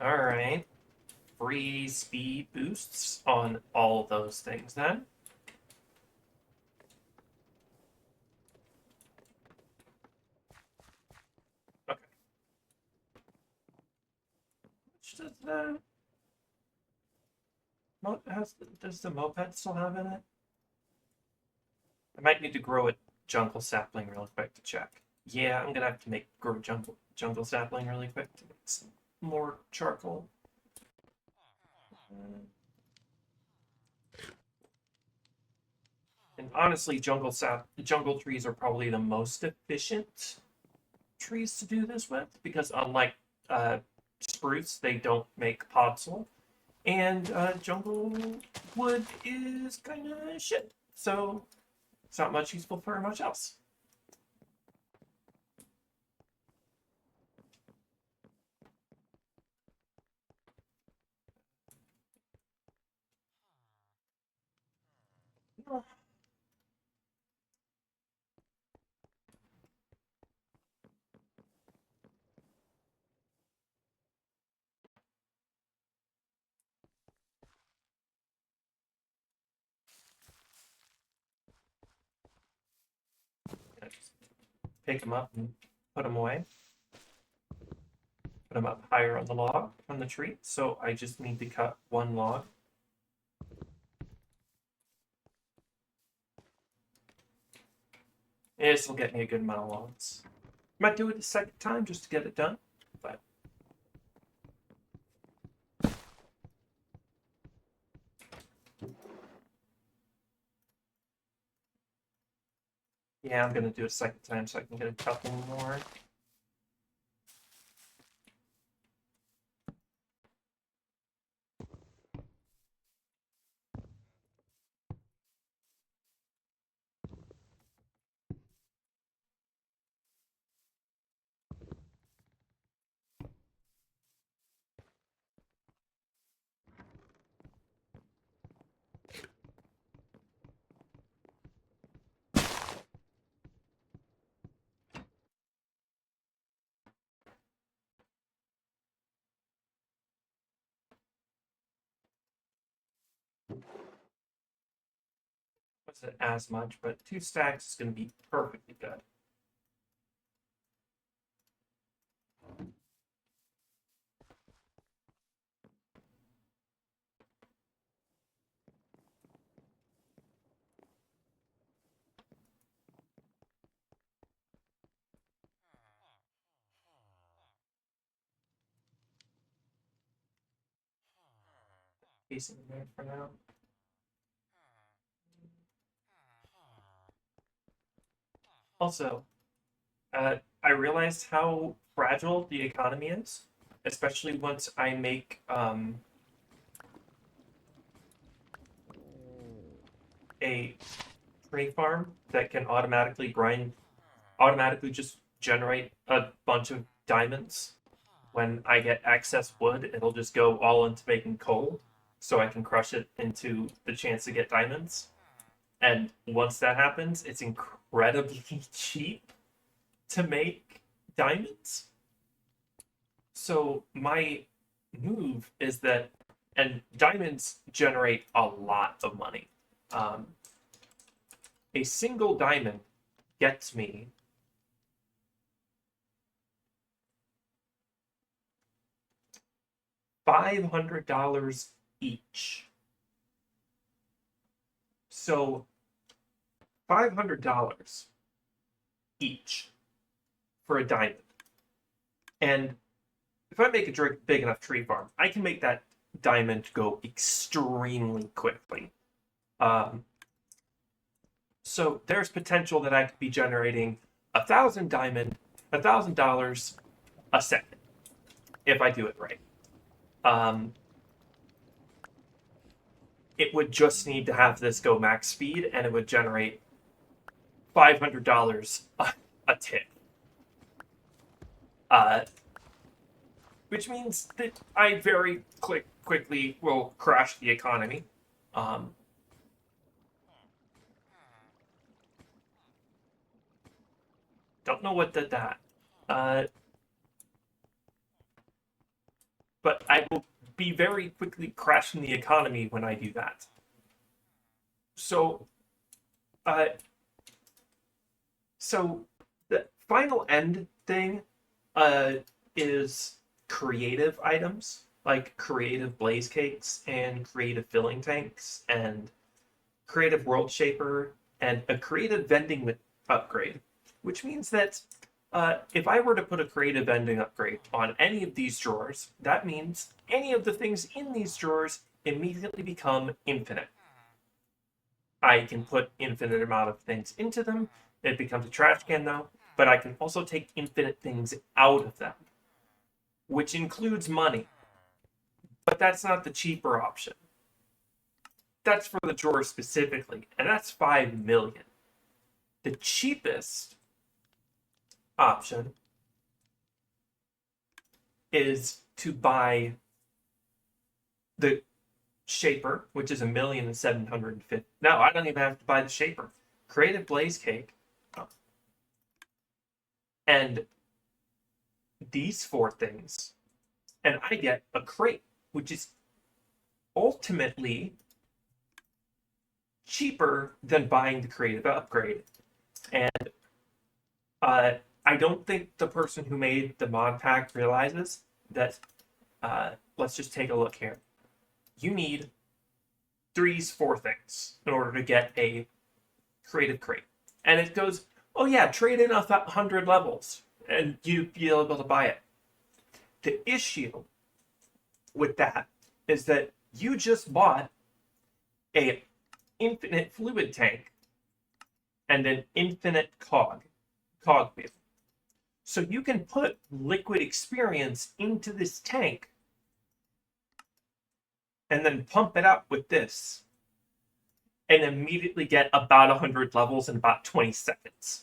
Alright. Free speed boosts on all of those things then. Okay. Which does the does the moped still have in it? I might need to grow a jungle sapling real quick to check. Yeah, I'm gonna have to grow jungle sapling really quick to get some more charcoal. And honestly, jungle trees are probably the most efficient trees to do this with because unlike spruce, they don't make podzol, and jungle wood is kind of shit. So it's not much useful for much else. Just pick them up and put them away. Put them up higher on the log, on the tree. So I just need to cut one log. This will get me a good amount of logs. Might do it a second time just to get it done, but yeah, I'm gonna do it a second time so I can get a couple more. Wasn't as much, but 2 stacks is gonna be perfectly good. Casing in there for now. Also, I realized how fragile the economy is, especially once I make a tree farm that can automatically just generate a bunch of diamonds. When I get excess wood, it'll just go all into making coal, so I can crush it into the chance to get diamonds. And once that happens, it's incredibly cheap to make diamonds. So my move is that, and diamonds generate a lot of money. Um, a single diamond gets me $500 each. So $500 each for a diamond. And if I make a big enough tree farm, I can make that diamond go extremely quickly. So there's potential that I could be generating $1,000 a second if I do it right. It would just need to have this go max speed, and it would generate $500 a tick. Which means that I very quickly will crash the economy. Don't know what did that. But I will be very quickly crashing the economy when I do that. So, uh, so the final end thing, is creative items like creative blaze cakes and creative filling tanks and creative world shaper and a creative vending upgrade, which means that if I were to put a creative vending upgrade on any of these drawers, that means any of the things in these drawers immediately become infinite. I can put infinite amount of things into them. It becomes a trash can now, but I can also take infinite things out of them, which includes money. But that's not the cheaper option. That's for the drawer specifically, and that's 5 million. The cheapest option is to buy the shaper, which is 1,750,000. No, I don't even have to buy the shaper. Creative blaze cake. Oh. And these 4 things. And I get a crate, which is ultimately cheaper than buying the creative upgrade. And I don't think the person who made the mod pack realizes that, let's just take a look here. You need 4 things in order to get a creative crate. And it goes, oh yeah, trade in 100 levels and you'd be able to buy it. The issue with that is that you just bought a infinite fluid tank and an infinite cog wheel. So you can put liquid experience into this tank and then pump it up with this and immediately get about 100 levels in about 20 seconds.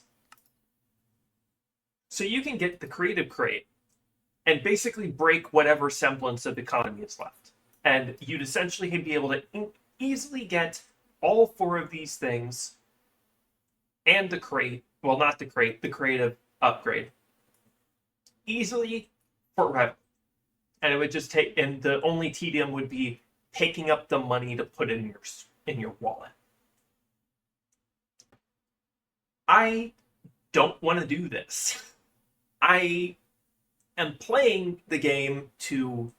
So you can get the creative crate and basically break whatever semblance of economy is left. And you'd essentially be able to easily get all 4 of these things and the crate, well, not the crate, the creative upgrade, easily forever. And it would just take, and the only tedium would be taking up the money to put in your wallet. I don't want to do this. I am playing the game to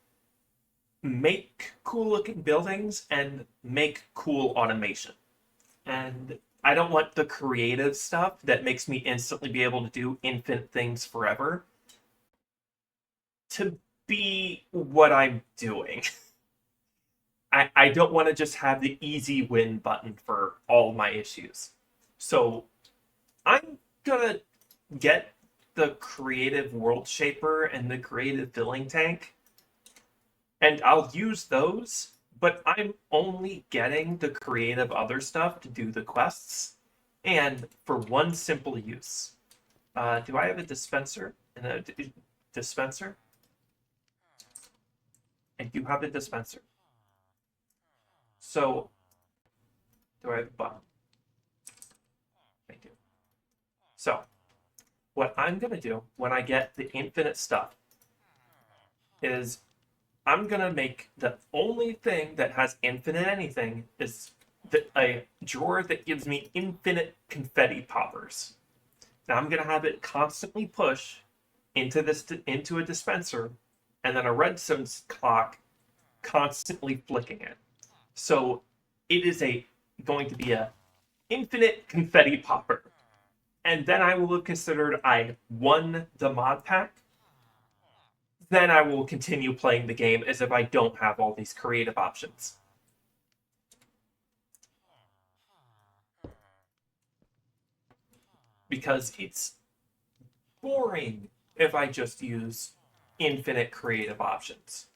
make cool looking buildings and make cool automation. And I don't want the creative stuff that makes me instantly be able to do infinite things forever to be what I'm doing. I don't want to just have the easy win button for all my issues. So I'm gonna get the creative world shaper and the creative filling tank, and I'll use those, but I'm only getting the creative other stuff to do the quests, and for one simple use. Do I have a dispenser? And a dispenser? I do have a dispenser. So, do I have a button? I do. So, what I'm gonna do when I get the infinite stuff is I'm gonna make the only thing that has infinite anything is a drawer that gives me infinite confetti poppers. Now I'm gonna have it constantly push into a dispenser, and then a redstone clock constantly flicking it. So it is going to be a infinite confetti popper, and then I will have considered I won the mod pack. Then I will continue playing the game as if I don't have all these creative options. Because it's boring if I just use infinite creative options.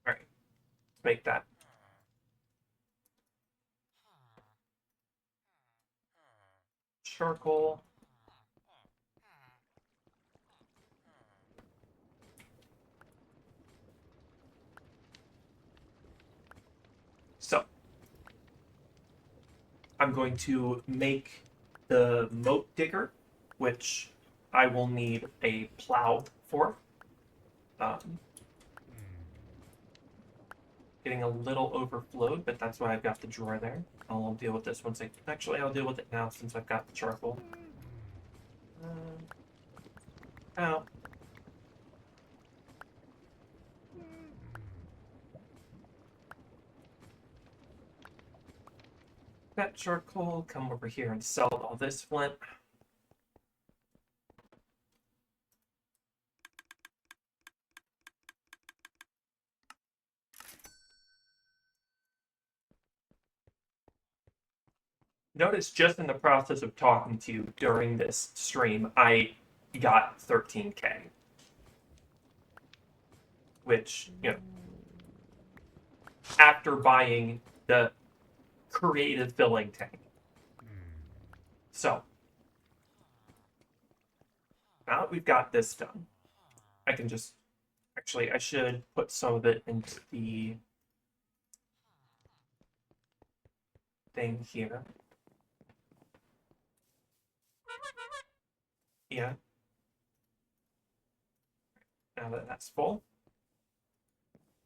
All right, make that. Charcoal. So, I'm going to make the moat digger, which I will need a plow for. Um, Getting a little overflowed, but that's why I've got the drawer there. I'll deal with this once actually, I'll deal with it now since I've got the charcoal. Ow. That charcoal, come over here and sell all this flint. Notice just in the process of talking to you during this stream, I got 13K. Which, after buying the creative filling tank. So, now that we've got this done, I can just, actually, I should put some of it into the thing here. Yeah. Now that that's full,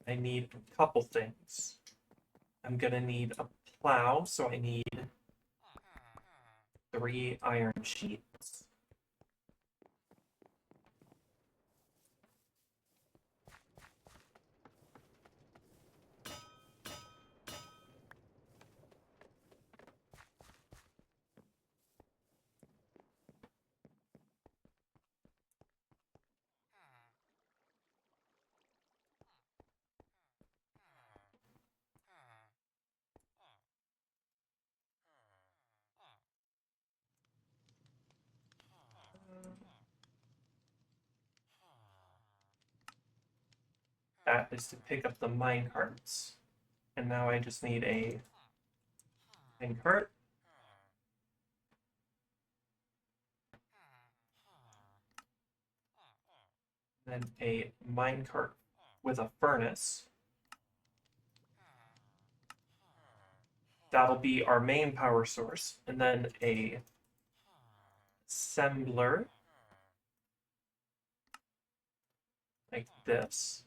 I need a couple things. I'm gonna need a plow, so I need 3 iron sheets. That is to pick up the mine carts. And now I just need a mine cart. Then a mine cart with a furnace. That'll be our main power source. And then a assembler like this.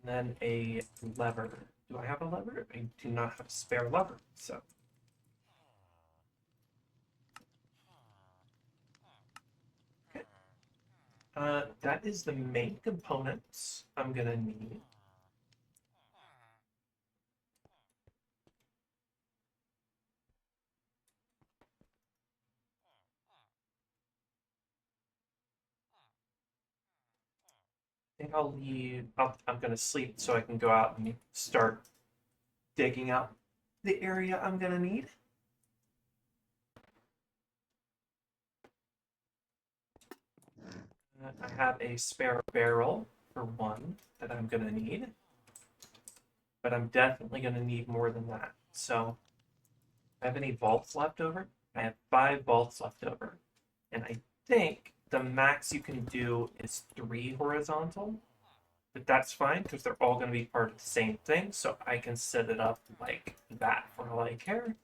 And then a lever. Do I have a lever? I do not have a spare lever, so. Okay. That is the main components I'm gonna need. think I'll leave. I'm gonna sleep so I can go out and start digging out the area I'm gonna need. I have a spare barrel for one that I'm gonna need, but I'm definitely gonna need more than that. So, I have any vaults left over? I have 5 vaults left over, and I think the max you can do is 3 horizontal. But that's fine because they're all going to be part of the same thing, so I can set it up like that for all I care.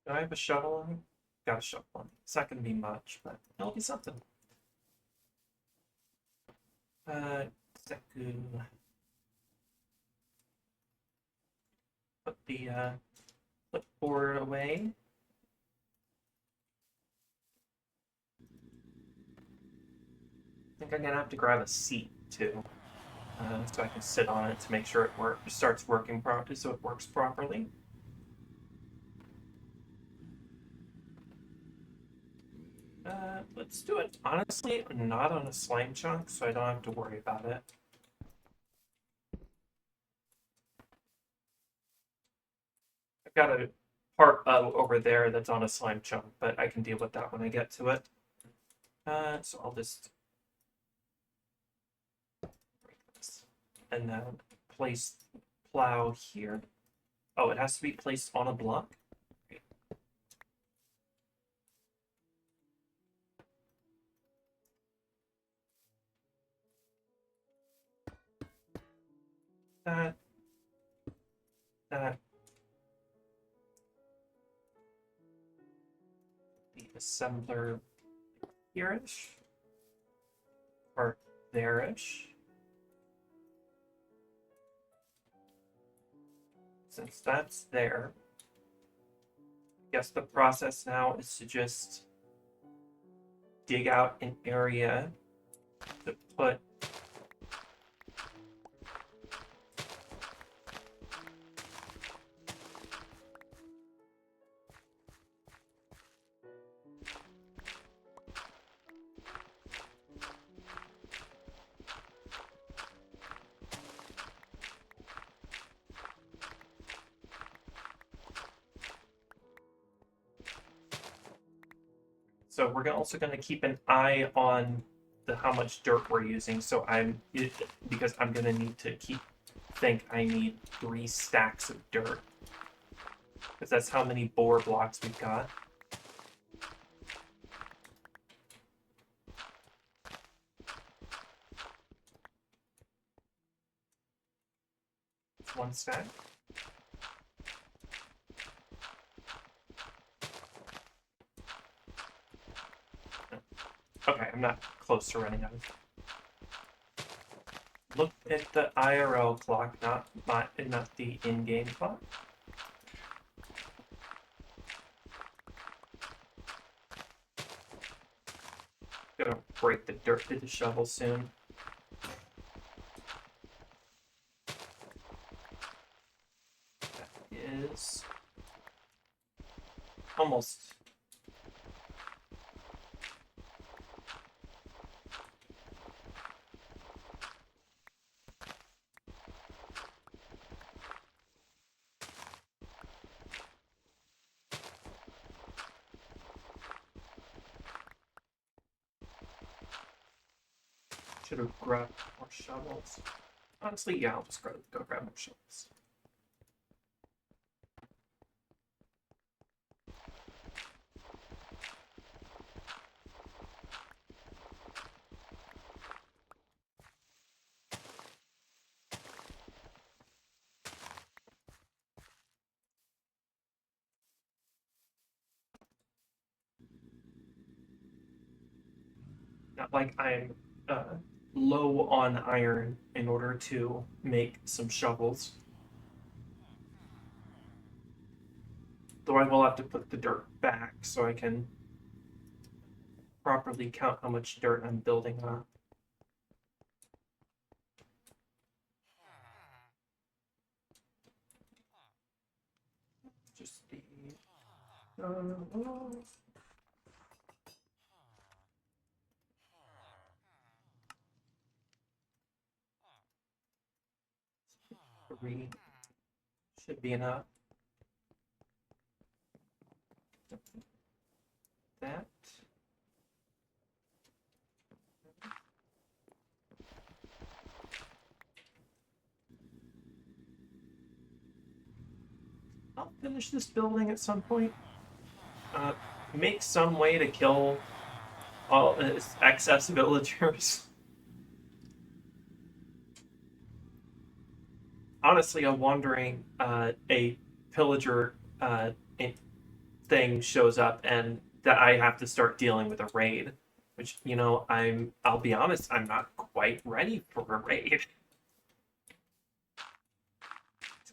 Do I have a shovel on me? Got a shovel on me. It's not going to be much, but it'll be something. Seku. Put the clipboard away. I think I'm going to have to grab a seat too. So I can sit on it to make sure it starts working properly, so it works properly. Let's do it. Honestly, I'm not on a slime chunk, so I don't have to worry about it. I've got a part over there that's on a slime chunk, but I can deal with that when I get to it. So I'll just break this and then place plow here. Oh, it has to be placed on a block. That, that. The assembler here-ish. Or there-ish. Since that's there, I guess the process now is to just dig out an area to put So we're also going to keep an eye on how much dirt we're using. So because I'm going to need to think I need 3 stacks of dirt. Because that's how many bore blocks we've got. It's 1 stack. Okay, I'm not close to running out. Look at the IRL clock, not the in-game clock. Gonna break the dirt with the shovel soon. That is almost. Should have grabbed more shovels. Honestly, yeah, I'll just go grab more shovels. Not like I'm low on iron in order to make some shovels. Though I will have to put the dirt back so I can properly count how much dirt I'm building on. Three should be enough. That. I'll finish this building at some point. Make some way to kill all excess villagers. Honestly, I'm wondering a pillager thing shows up and that I have to start dealing with a raid. Which, I'll be honest, I'm not quite ready for a raid.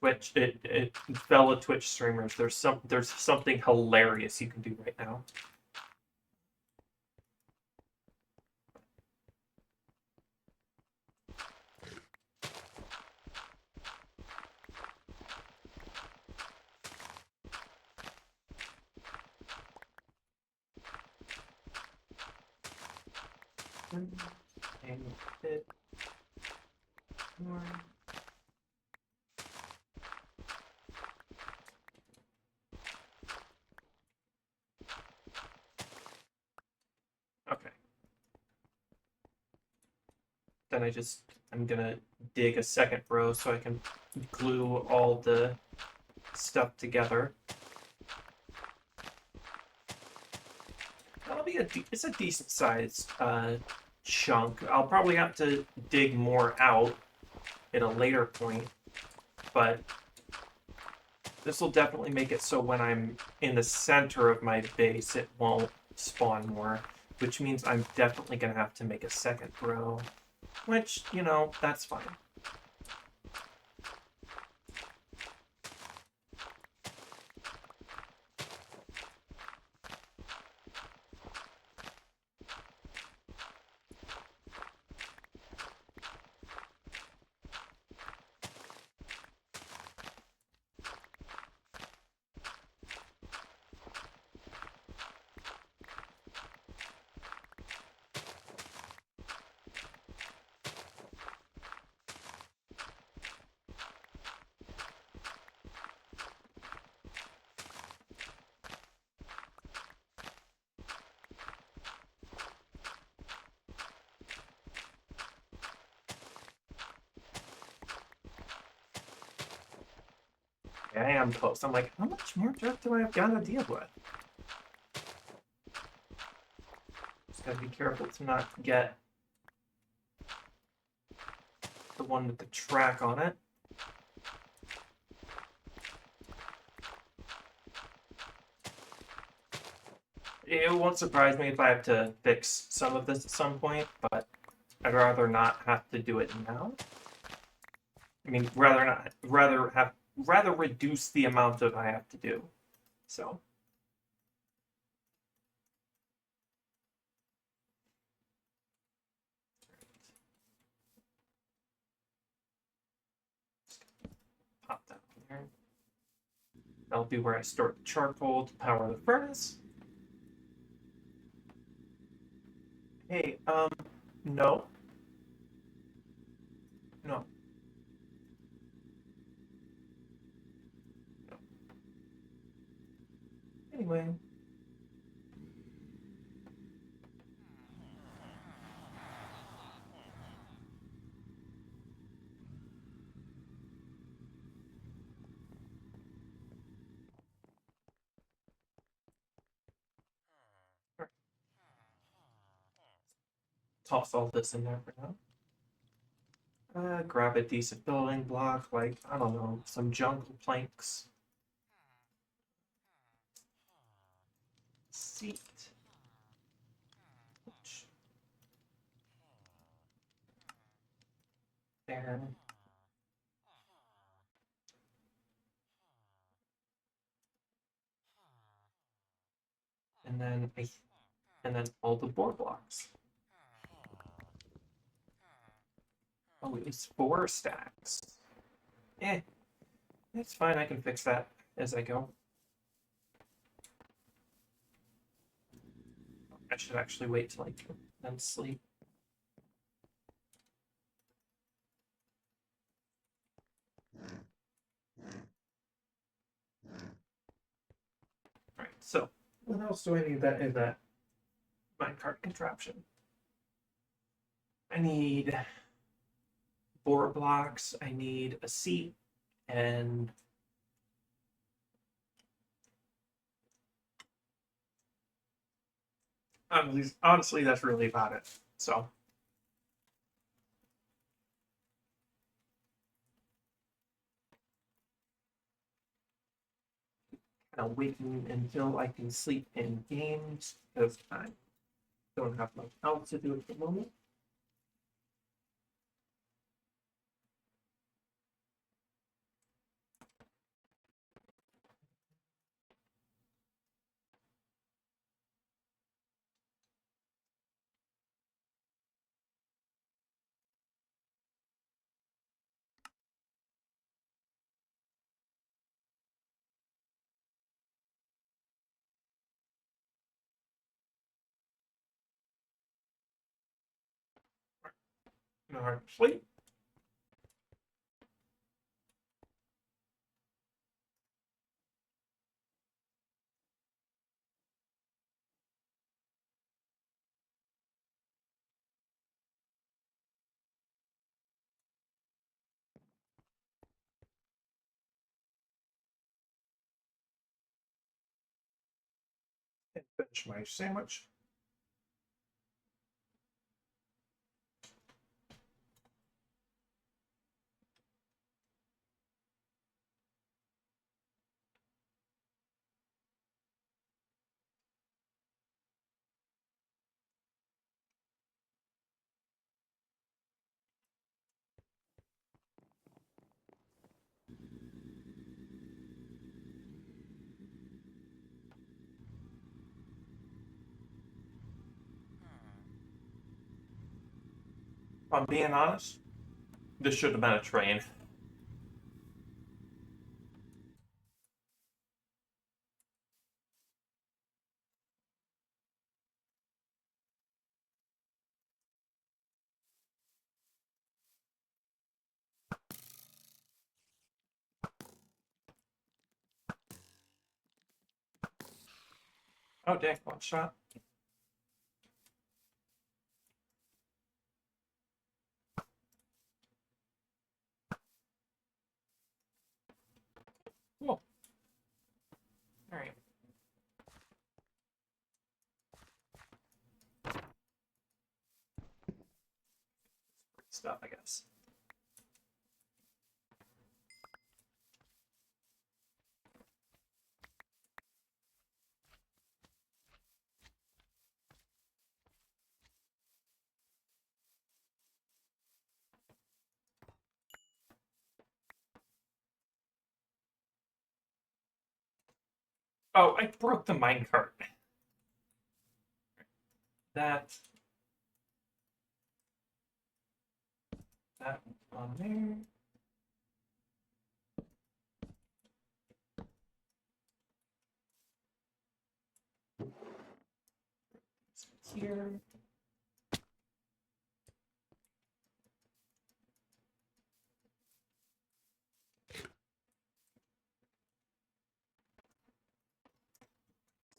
Twitch, fellow Twitch streamers, there's something hilarious you can do right now. And a bit more. Okay. Then I'm gonna dig a second row so I can glue all the stuff together. That'll be it's a decent sized chunk. I'll probably have to dig more out at a later point, but this will definitely make it so when I'm in the center of my base, it won't spawn more, which means I'm definitely gonna have to make a second row, which, that's fine. Yeah, I am close. I'm like, how much more dirt do I have got to deal with? Just gotta be careful to not get the one with the track on it. It won't surprise me if I have to fix some of this at some point, but I'd rather not have to do it now. I mean, rather reduce the amount of I have to do. So. Pop that in there. That'll be where I store the charcoal to power the furnace. Hey, no. No. No. Anyway. Toss all this in there for now. Grab a decent building block, like, I don't know, some jungle planks. Seat. There. And then all the board blocks. Oh, it's 4 stacks. It's fine. I can fix that as I go. I should actually wait till I can then sleep. Alright, so what else do I need that in that minecart contraption? I need board blocks, I need a seat, and honestly, that's really about it. So kind of waiting until I can sleep in games because I don't have much else to do at the moment. No hard to sleep. And finish my sandwich. If I'm being honest, this should have been a train. Oh dang, one shot. Cool. Alright. Stuff, I guess. Oh, I broke the minecart. That that on there. Here.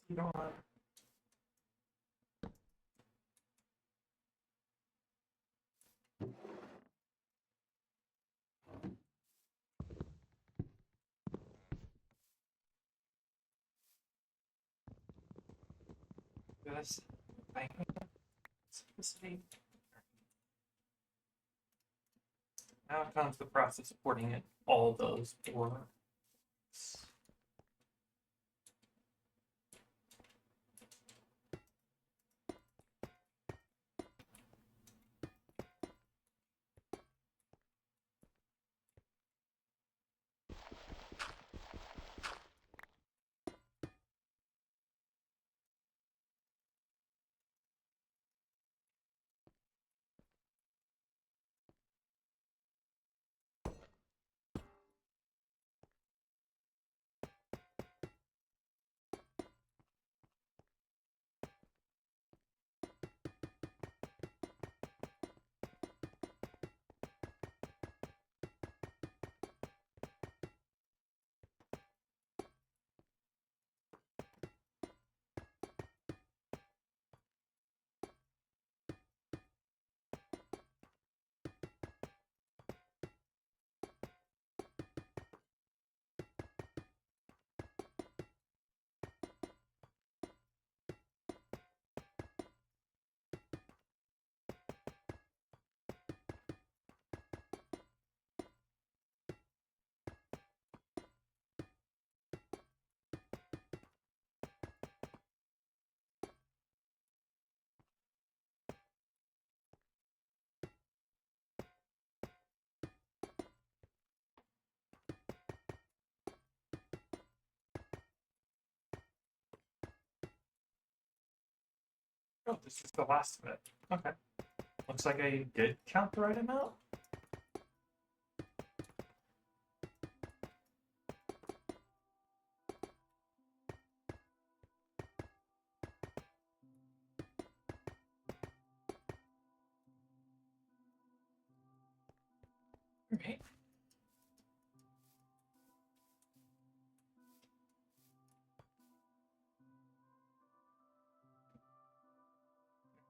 You know what? This I simplicity. Now comes the process of porting in all those boards. Oh, this is the last of it. Okay. Looks like I did count the right amount. Okay.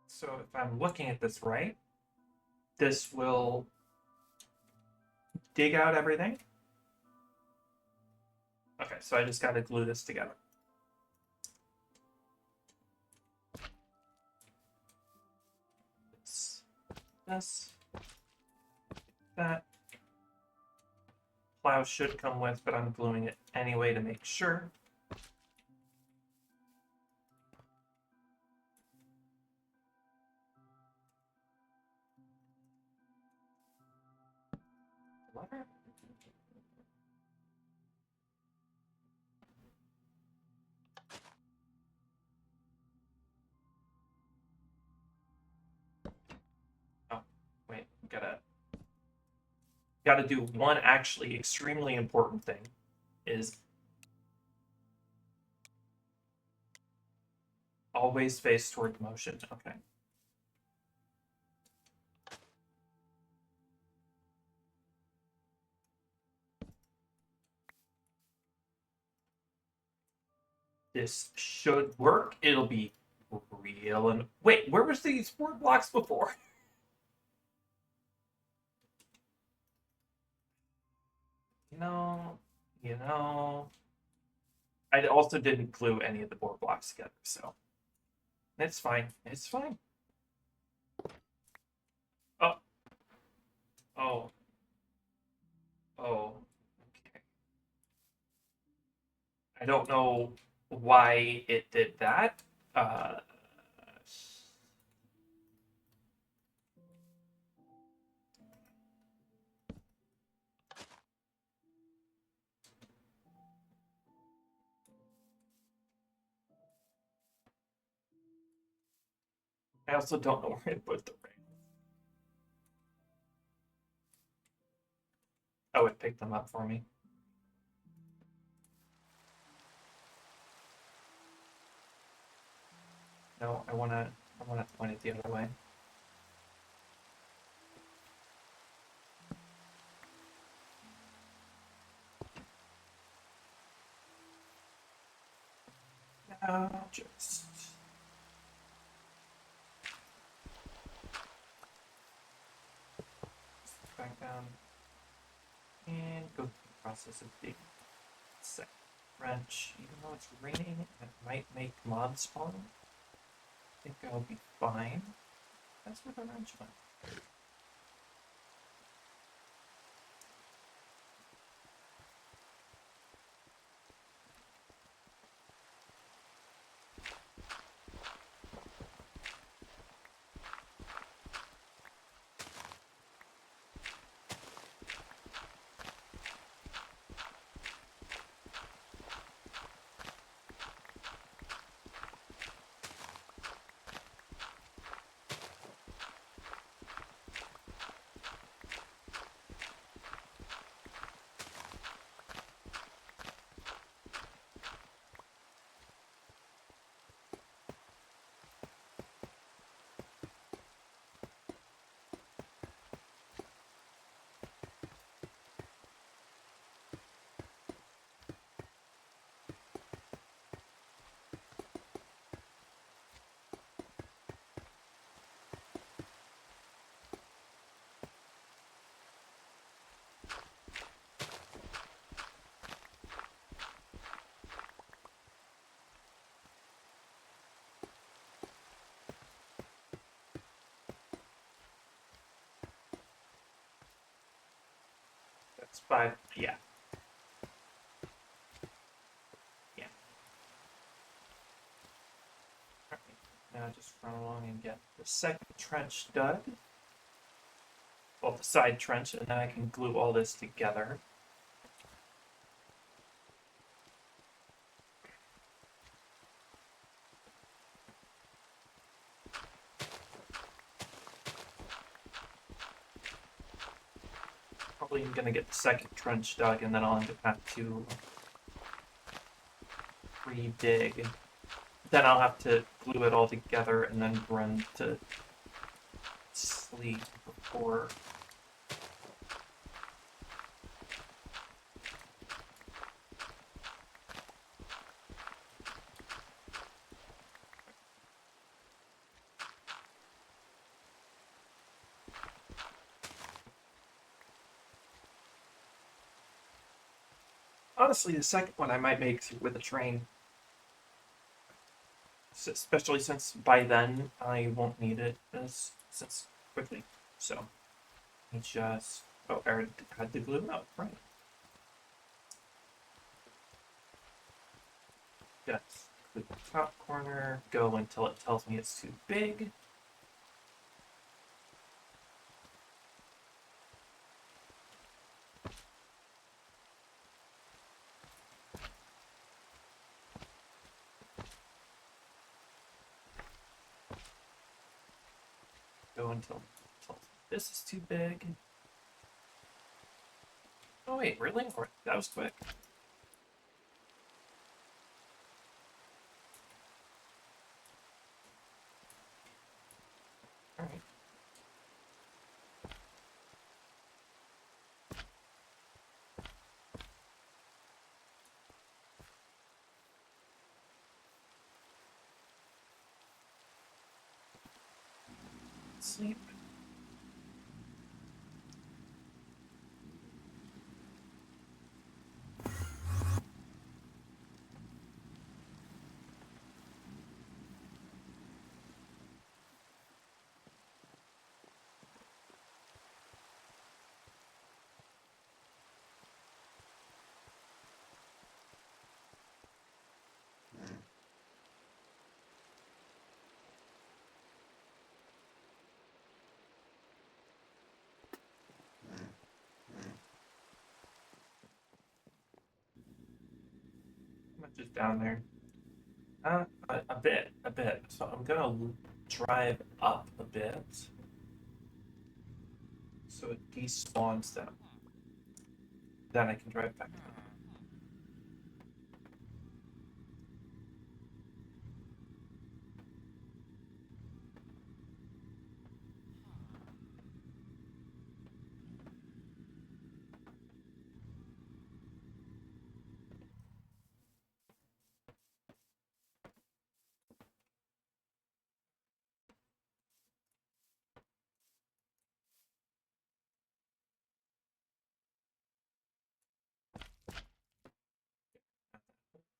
So if I'm looking at this right, this will dig out everything. Okay, so I just got to glue this together. This, that. Plow should come with, but I'm gluing it anyway to make sure. Lever? Oh, wait, gotta do one actually extremely important thing is always face toward the motion. Okay. This should work. It'll be real and wait, where was these word blocks before? You know, you know. I also didn't glue any of the board blocks together, so it's fine. It's fine. Oh, oh, oh. Okay. I don't know why it did that. Uh, I also don't know where to put the ring. Oh, it picked them up for me. No, I wanna point it the other way. Now just back down and go through the process of digging. Second wrench, even though it's raining, it might make mod spawn. I think I'll be fine. That's where the wrench went. That's 5. Yeah. Yeah. All right. Now just run along and get the second trench dug. Well, the side trench, and then I can glue all this together. probably gonna get the second trench dug, and then I'll have to re-dig. Then I'll have to glue it all together and then run to sleep before. Honestly, the second one I might make with a train. Especially since by then I won't need it as quickly. So I just I already had to glue it up, right? Just glue the top corner, go until it tells me it's too big. Go until this is too big. Oh wait, really? That was quick. Alright. Sleep. How much is down there? A bit. So I'm gonna drive up a bit, so it despawns them. Then I can drive back down.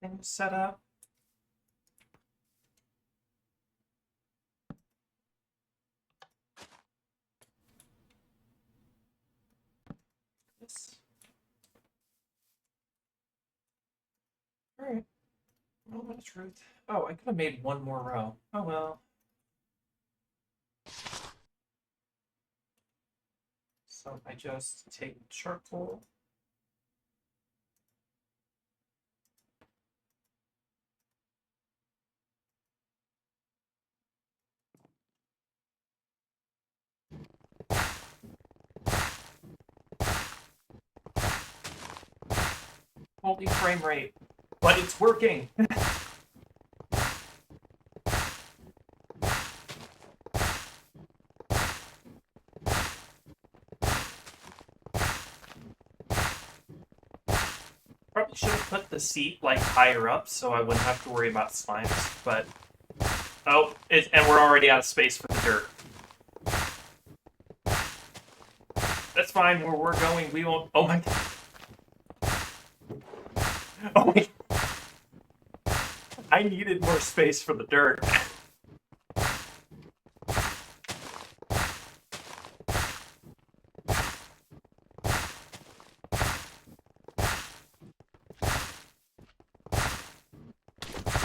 Thing set up. This. Alright. Moment of truth. Oh, I could have made one more row. Oh well. So I just take charcoal. Holy frame rate. But it's working! Probably should have put the seat like higher up so I wouldn't have to worry about slimes, but oh, and we're already out of space for the dirt. That's fine. Where we're going, we won't. Oh my god. Oh my. I needed more space for the dirt.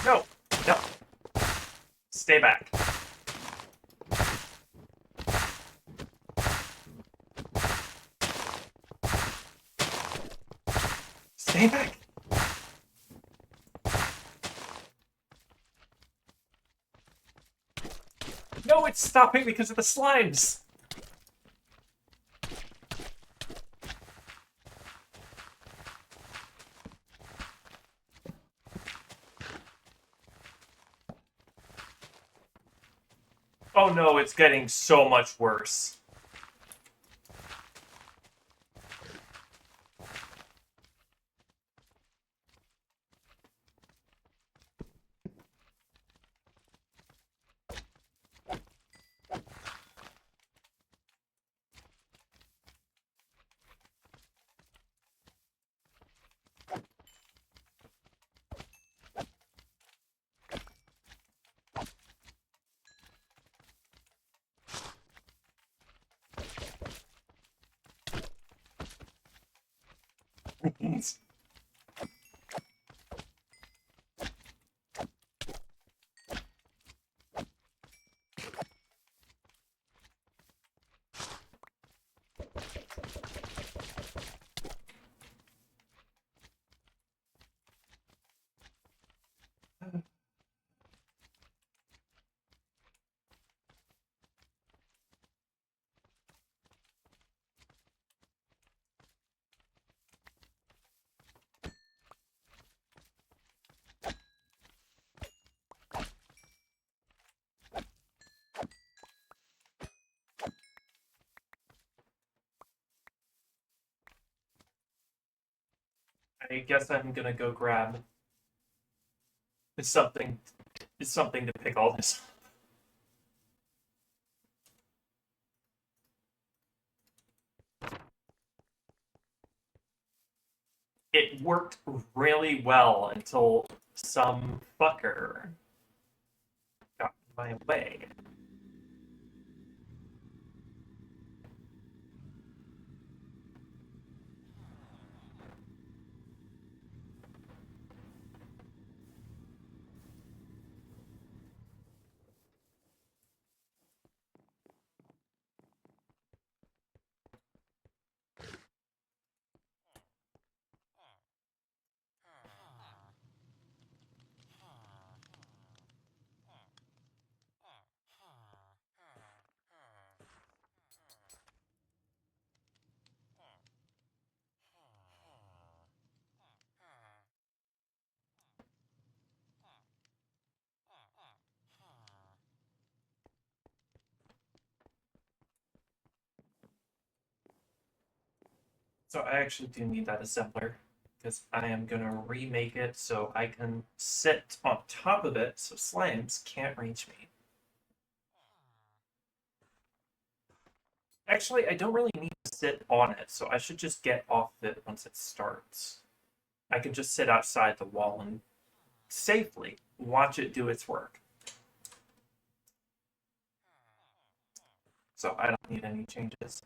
No. No. Stay back. Stay back. No, it's stopping because of the slimes. Oh no, it's getting so much worse. I guess I'm gonna go grab something. Something to pick all this. It worked really well until some fucker got in my way. So I actually do need that assembler because I am gonna remake it so I can sit on top of it so slimes can't reach me. Actually, I don't really need to sit on it, so I should just get off it once it starts. I can just sit outside the wall and safely watch it do its work. So I don't need any changes.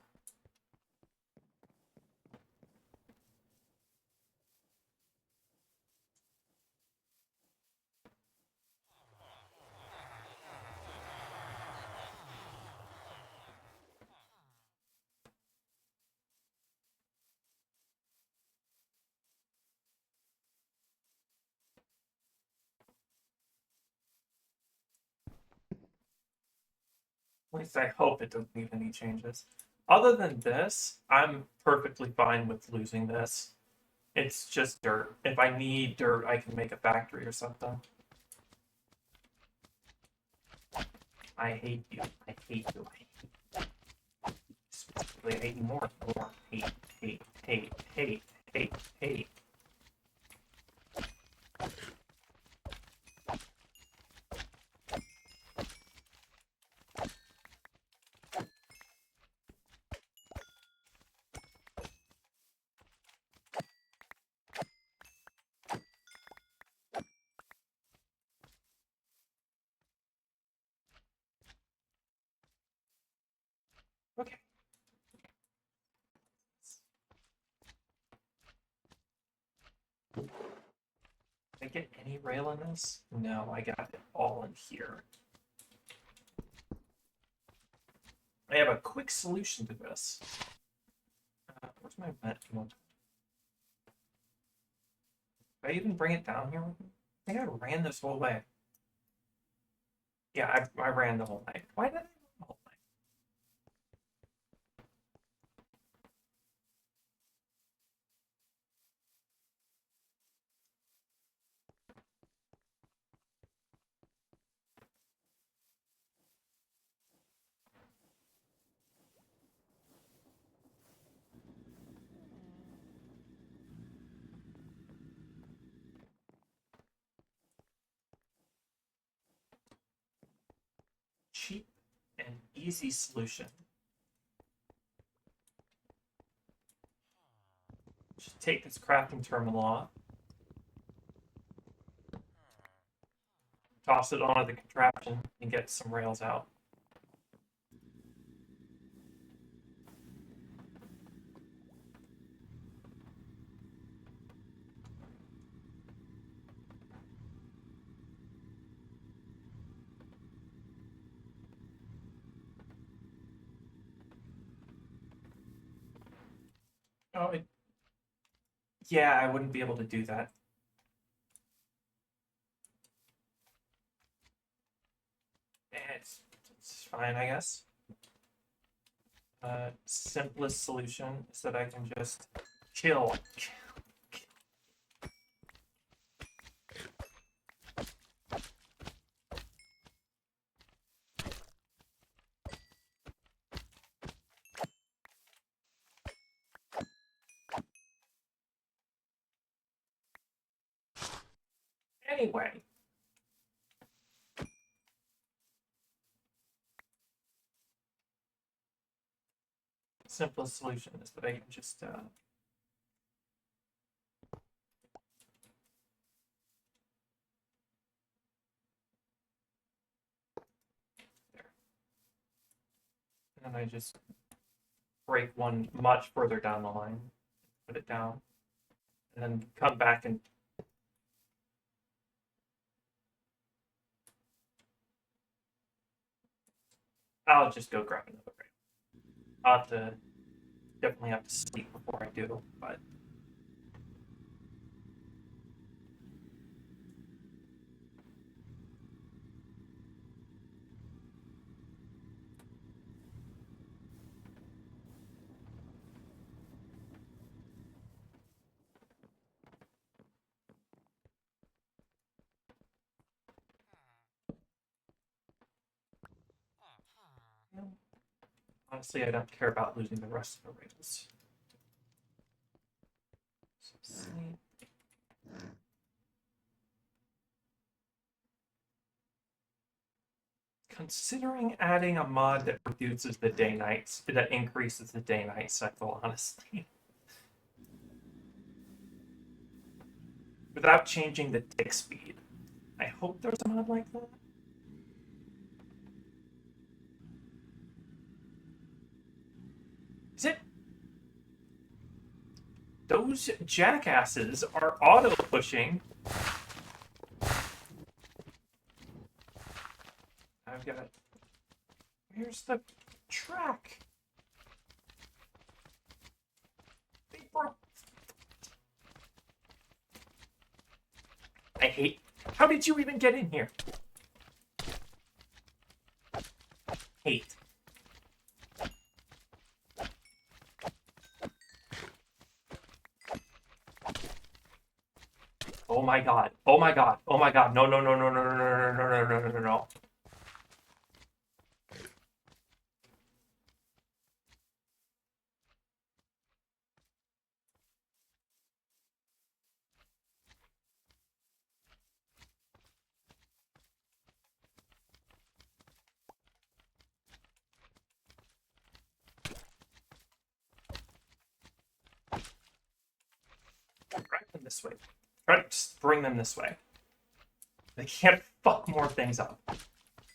At least I hope it doesn't need any changes. Other than this, I'm perfectly fine with losing this. It's just dirt. If I need dirt, I can make a factory or something. I hate you. I hate you. I hate you. Specifically, I hate you more. More. Hate, hate, hate, hate, hate, hate. Okay. Did I get any rail in this? No, I got it all in here. I have a quick solution to this. Where's my vet? Did I even bring it down here with me? I think I ran this whole way. Yeah, I ran the whole way. Why did I run the whole way? an easy solution. Just take this crafting terminal off. Toss it onto the contraption and get some rails out. Oh, yeah, I wouldn't be able to do that. It's fine, I guess. Simplest solution is that I can just kill. Anyway. Simplest solution is that I can just there. And then I just break one much further down the line, put it down, and then come back and I'll just go grab another rail. I'll have to definitely have to sleep before I do, but honestly, I don't care about losing the rest of the rails. So sleep. Considering adding a mod that reduces the day-night, that increases the day-night cycle, honestly. Without changing the tick speed. I hope there's a mod like that. Is it? Those jackasses are auto-pushing. I've got... Where's the track? They broke... I hate... How did you even get in here? Hate. Oh my god. Oh my god. Oh my god. No, no, no, no, no, no, no, no, no, no, no, no, no. Drive them this way. Try to just bring them this way. They can't fuck more things up. I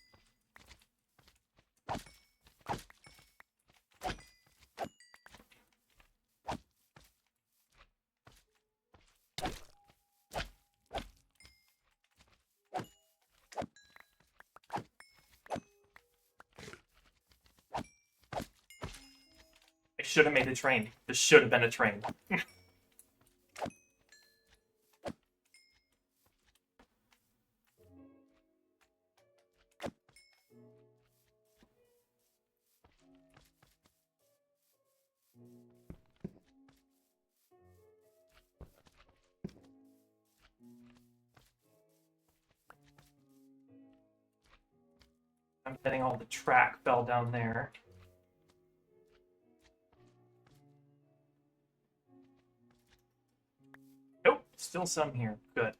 should have made a train. This should have been a train. I'm betting all the track fell down there. Nope, still some here. Good.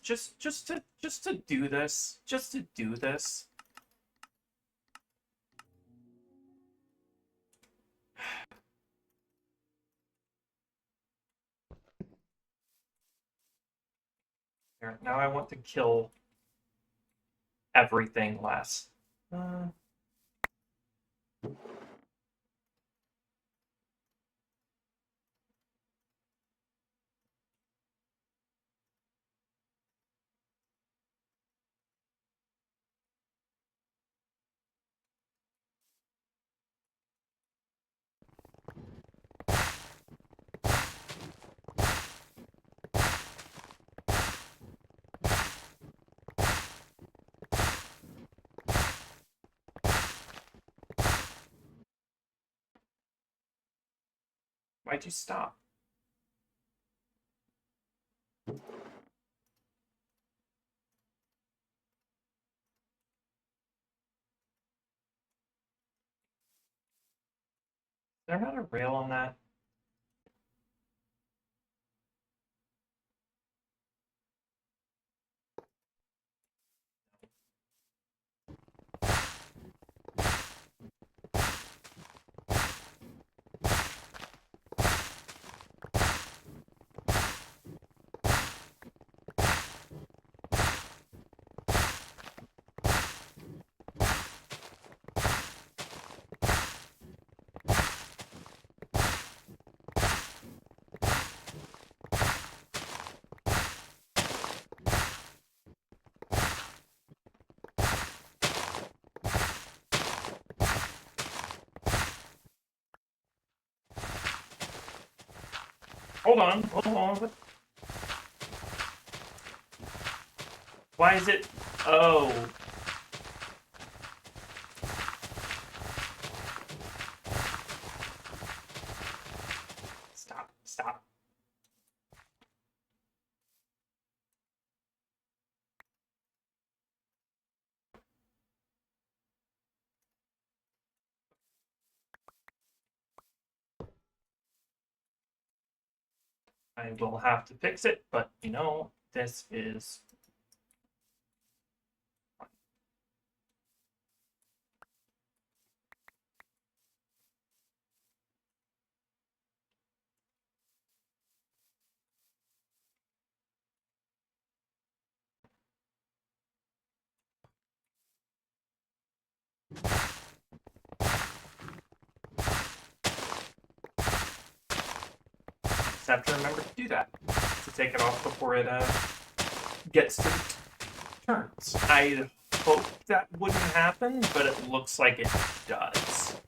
Just to do this, just to do this. There, now I want to kill everything less. Why'd you stop? Is there not a rail on that? Hold on, hold on. Why is it? Oh. Stop, stop. I will have to fix it, but this is. Just have to remember to do that. To take it off before it gets to the turns. I hope that wouldn't happen, but it looks like it does.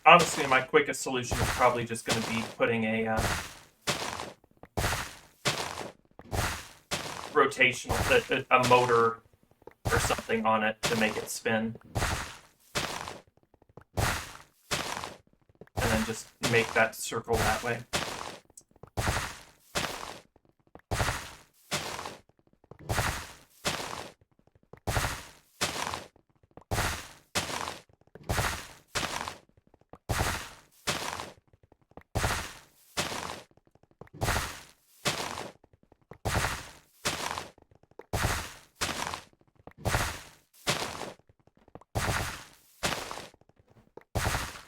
Honestly, my quickest solution is probably just going to be putting a rotational, a motor or something on it to make it spin. And then just make that circle that way.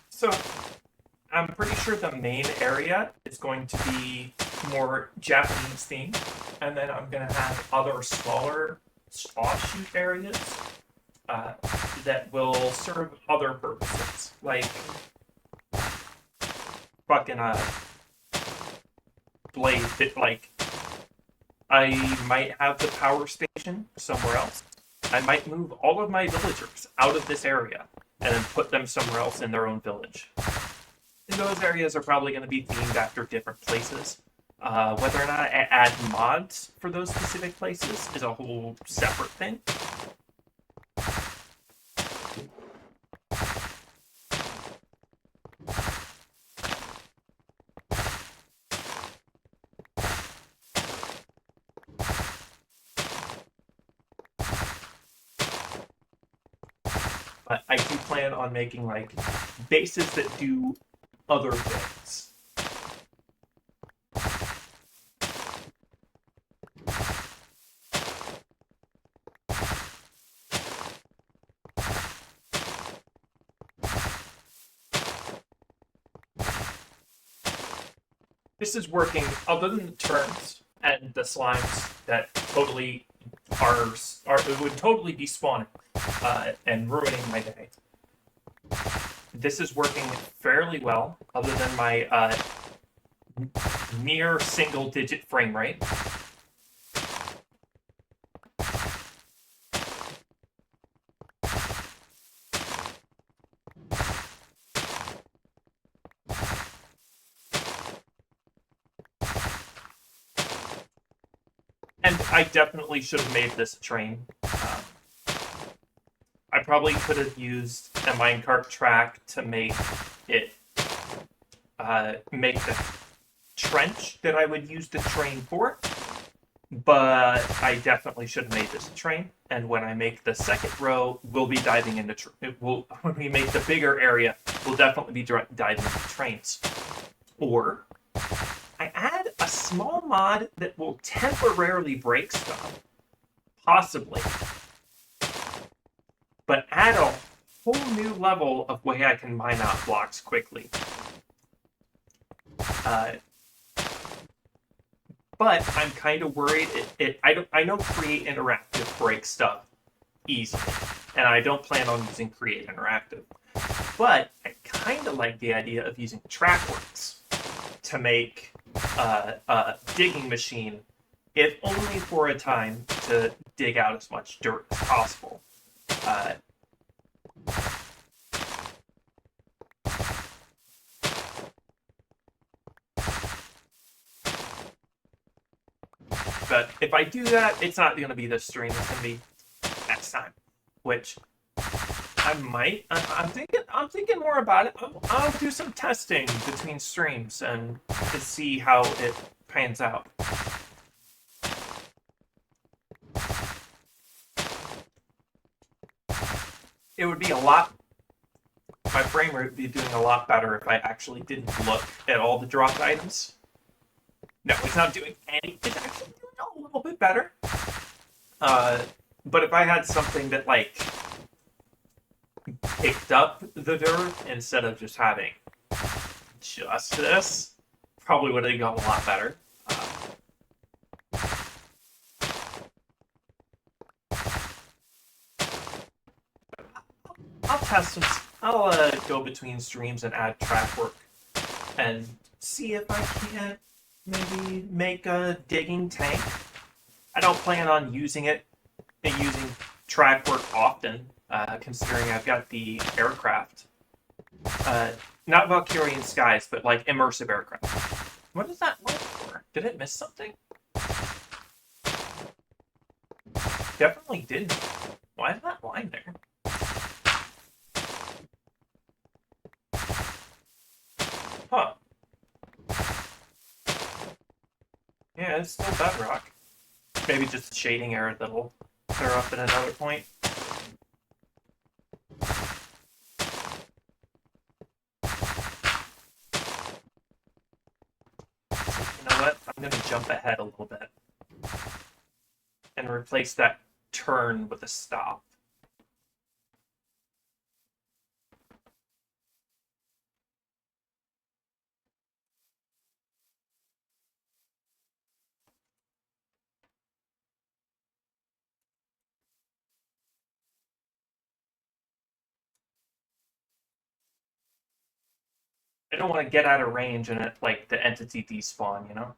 So I'm pretty sure the main area is going to be more Japanese themed, and then I'm going to have other smaller offshoot areas that will serve other purposes, like fucking blade. Like I might have the power station somewhere else. I might move all of my villagers out of this area and then put them somewhere else in their own village. And those areas are probably going to be themed after different places. Whether or not I add mods for those specific places is a whole separate thing. but I do plan on making like bases that do other things. This is working other than the turns and the slimes that totally are it would totally be spawning and ruining my day. This is working fairly well, other than my near single-digit frame rate. And I definitely should have made this a train. I probably could have used a minecart track to make it make the trench that I would use the train for. But I definitely should have made this a train. And when I make the second row, we'll be diving into when we make the bigger area, we'll definitely be diving into trains. Or I add a small mod that will temporarily break stuff, possibly, but add a whole new level of way I can mine out blocks quickly. But I'm kind of worried. I know Create Interactive breaks stuff easily, and I don't plan on using Create Interactive. But I kind of like the idea of using Trackworks to make a digging machine, if only for a time, to dig out as much dirt as possible. But if I do that, it's not going to be this stream. It's going to be next time, which I might. I'm thinking more about it. I'll do some testing between streams and to see how it pans out. It would be a lot. My frame rate would be doing a lot better if I actually didn't look at all the dropped items. No, it's not doing any. It's actually doing a little bit better. But if I had something that like picked up the dirt instead of just having just this, probably would have gone a lot better. I'll test some. I'll go between streams and add track work and see if I can't maybe make a digging tank. I don't plan on using track work often, considering I've got the aircraft. Not Valkyrian Skies, but like immersive aircraft. What does that look for? Did it miss something? Definitely didn't. Why is that line there? Huh. Yeah, it's still bedrock. Maybe just a shading error that'll clear up at another point. You know what? I'm gonna jump ahead a little bit and replace that turn with a stop. I don't want to get out of range and it like the entity despawn, you know?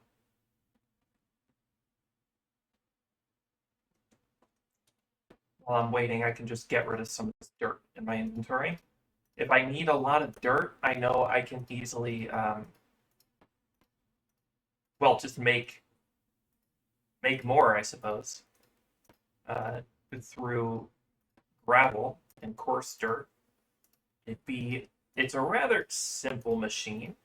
While I'm waiting, I can just get rid of some of this dirt in my inventory. If I need a lot of dirt, I know I can easily, well, just make more, I suppose, through gravel and coarse dirt. It's a rather simple machine.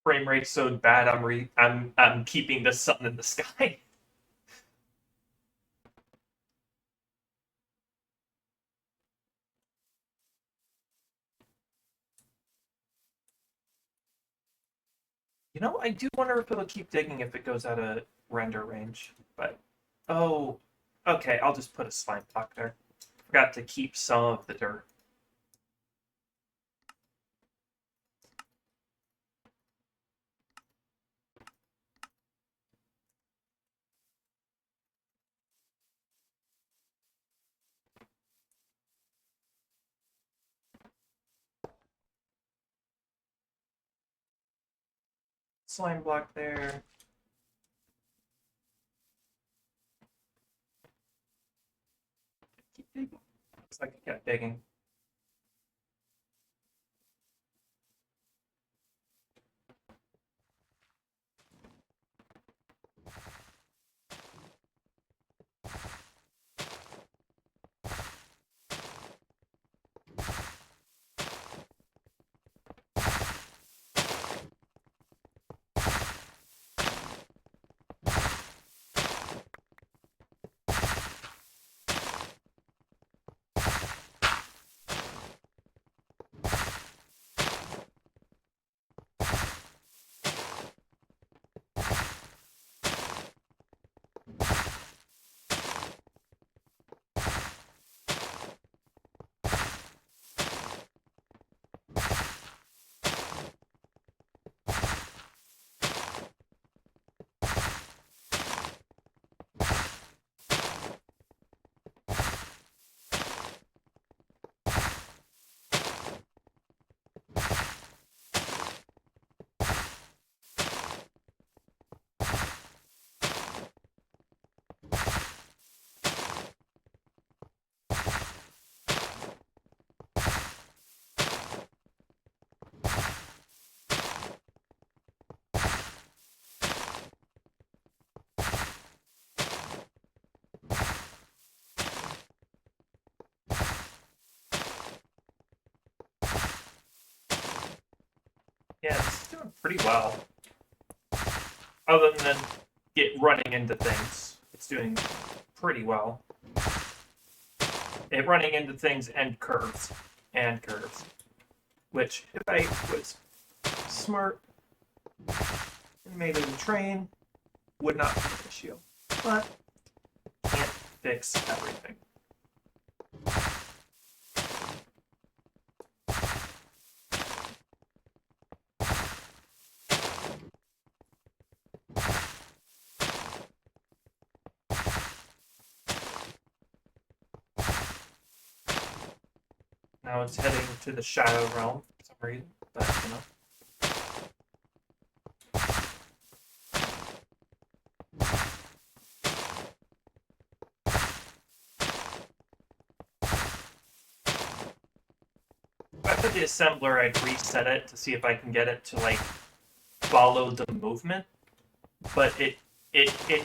frame rate so bad I'm keeping the sun in the sky. You know, I do wonder if it'll keep digging if it goes out of render range. But oh, okay, I'll just put a slime block there. Forgot to keep some of the dirt. Slime block there. Keep digging. Looks like it kept digging. Yeah, it's doing pretty well. Other than get running into things, it's doing pretty well. It running into things and curves, which if I was smart and made it a train, would not be an issue. But can't fix everything. Now it's heading to the Shadow Realm for some reason, but you know. If I put the assembler, I'd reset it to see if I can get it to like follow the movement, but it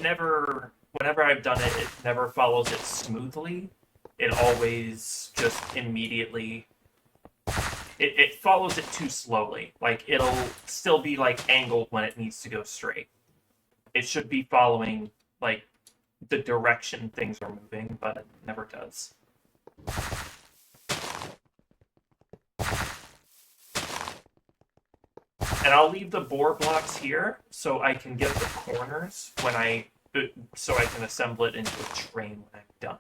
never. Whenever I've done it, it never follows it smoothly. It always just immediately it follows it too slowly. Like it'll still be like angled when it needs to go straight. It should be following like the direction things are moving, but it never does. And I'll leave the bore blocks here so I can get the corners when so I can assemble it into a train when I'm done.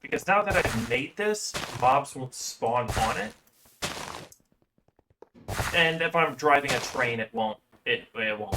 Because now that I've made this, mobs won't spawn on it. And if I'm driving a train, it won't. It won't.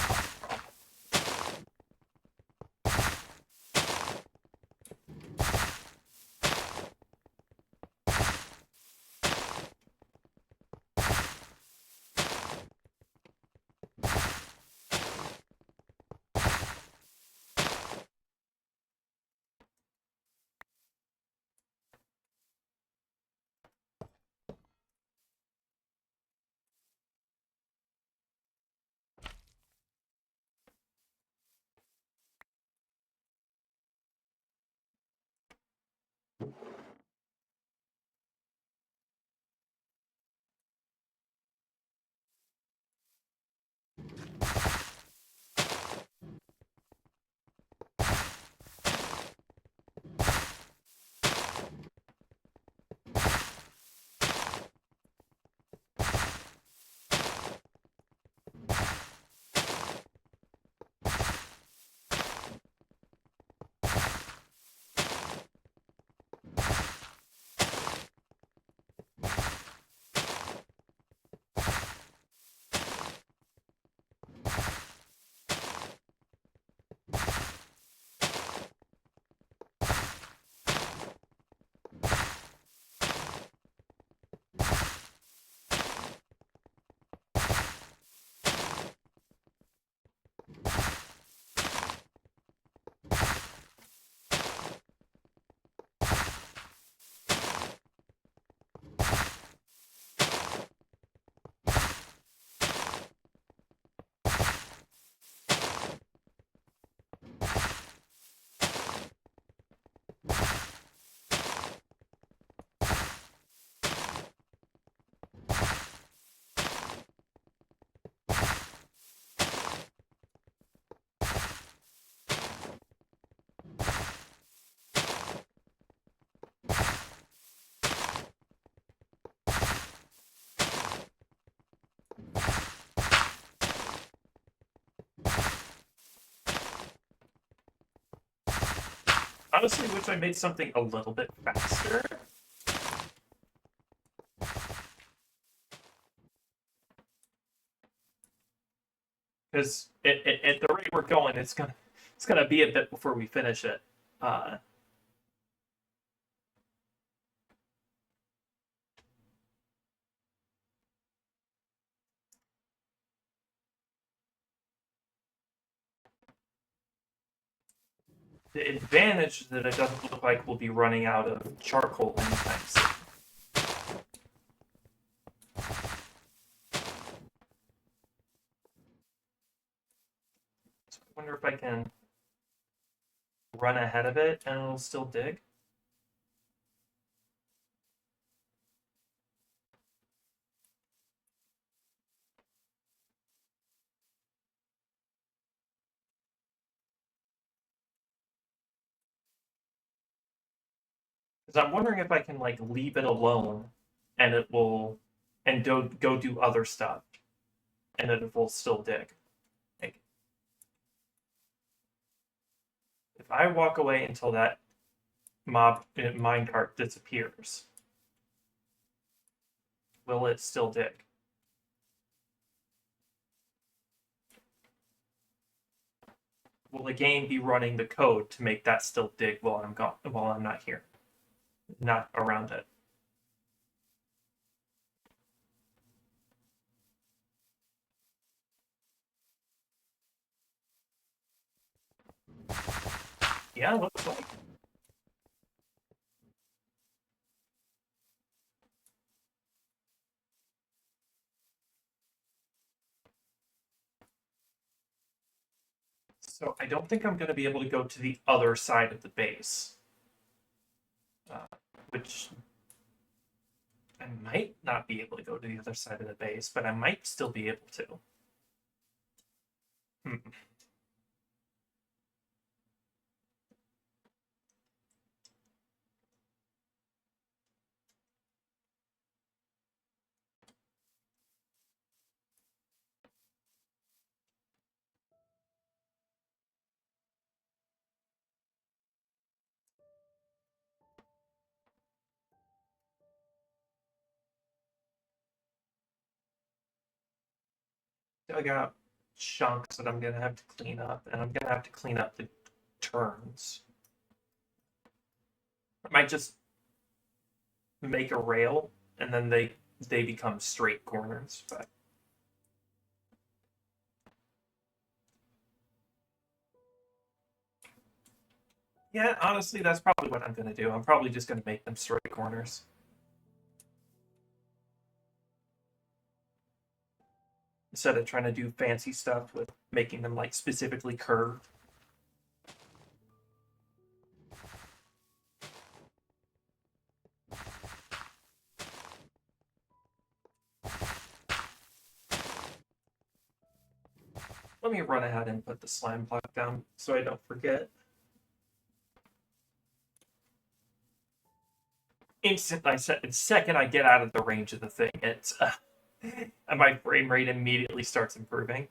honestly wish I made something a little bit faster. Because at the rate we're going, it's gonna be a bit before we finish it. Uh, the advantage is that it doesn't look like we'll be running out of charcoal anytime soon. So I wonder if I can run ahead of it and it'll still dig. Because I'm wondering if I can like leave it alone and it will and go do other stuff and it will still dig. Like, if I walk away until that minecart disappears, will it still dig? Will the game be running the code to make that still dig while I'm gone, while I'm not here, not around it? Yeah, looks like. So I don't think I'm going to be able to go to the other side of the base, which I might not be able to go to the other side of the base, but I might still be able to. Hmm. I got chunks that I'm going to have to clean up, and I'm going to have to clean up the turns. I might just make a rail, and then they become straight corners, but yeah, honestly, that's probably what I'm going to do. I'm probably just going to make them straight corners. Instead of trying to do fancy stuff with making them like specifically curved. Let me run ahead and put the slime block down so I don't forget. Second I get out of the range of the thing, it's and my frame rate immediately starts improving.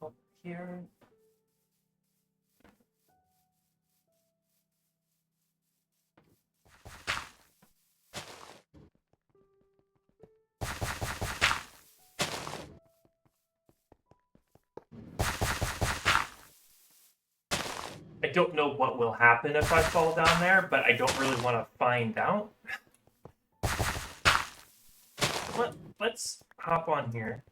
Over here. I don't know what will happen if I fall down there, but I don't really want to find out. let's hop on here.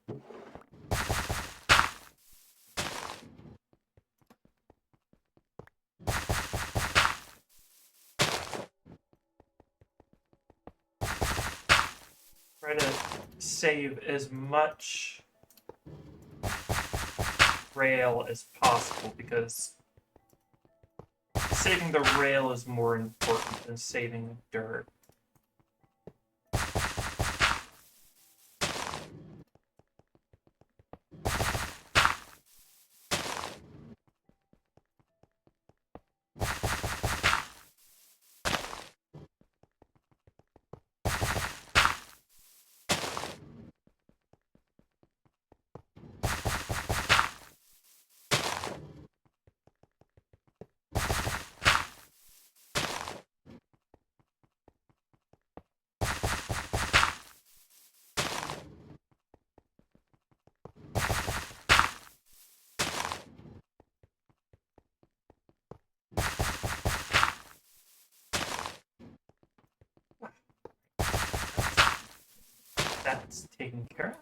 Try to save as much rail as possible, because saving the rail is more important than saving dirt. That's taken care of.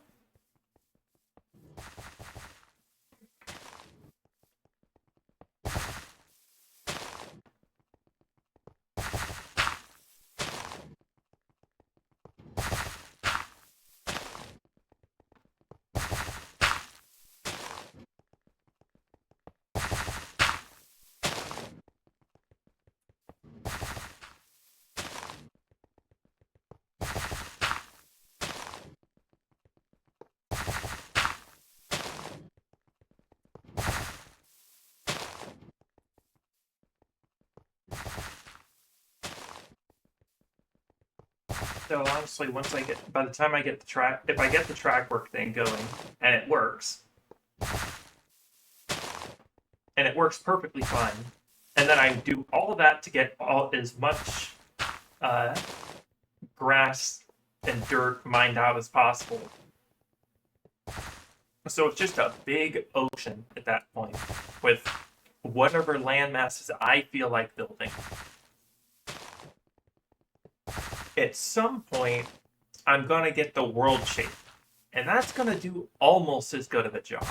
So honestly, by the time I get the track, if I get the track work thing going, and it works perfectly fine, and then I do all of that to get as much uh, grass and dirt mined out as possible. So it's just a big ocean at that point, with whatever land masses I feel like building. At some point, I'm gonna get the world shape, and that's gonna do almost as good of a job.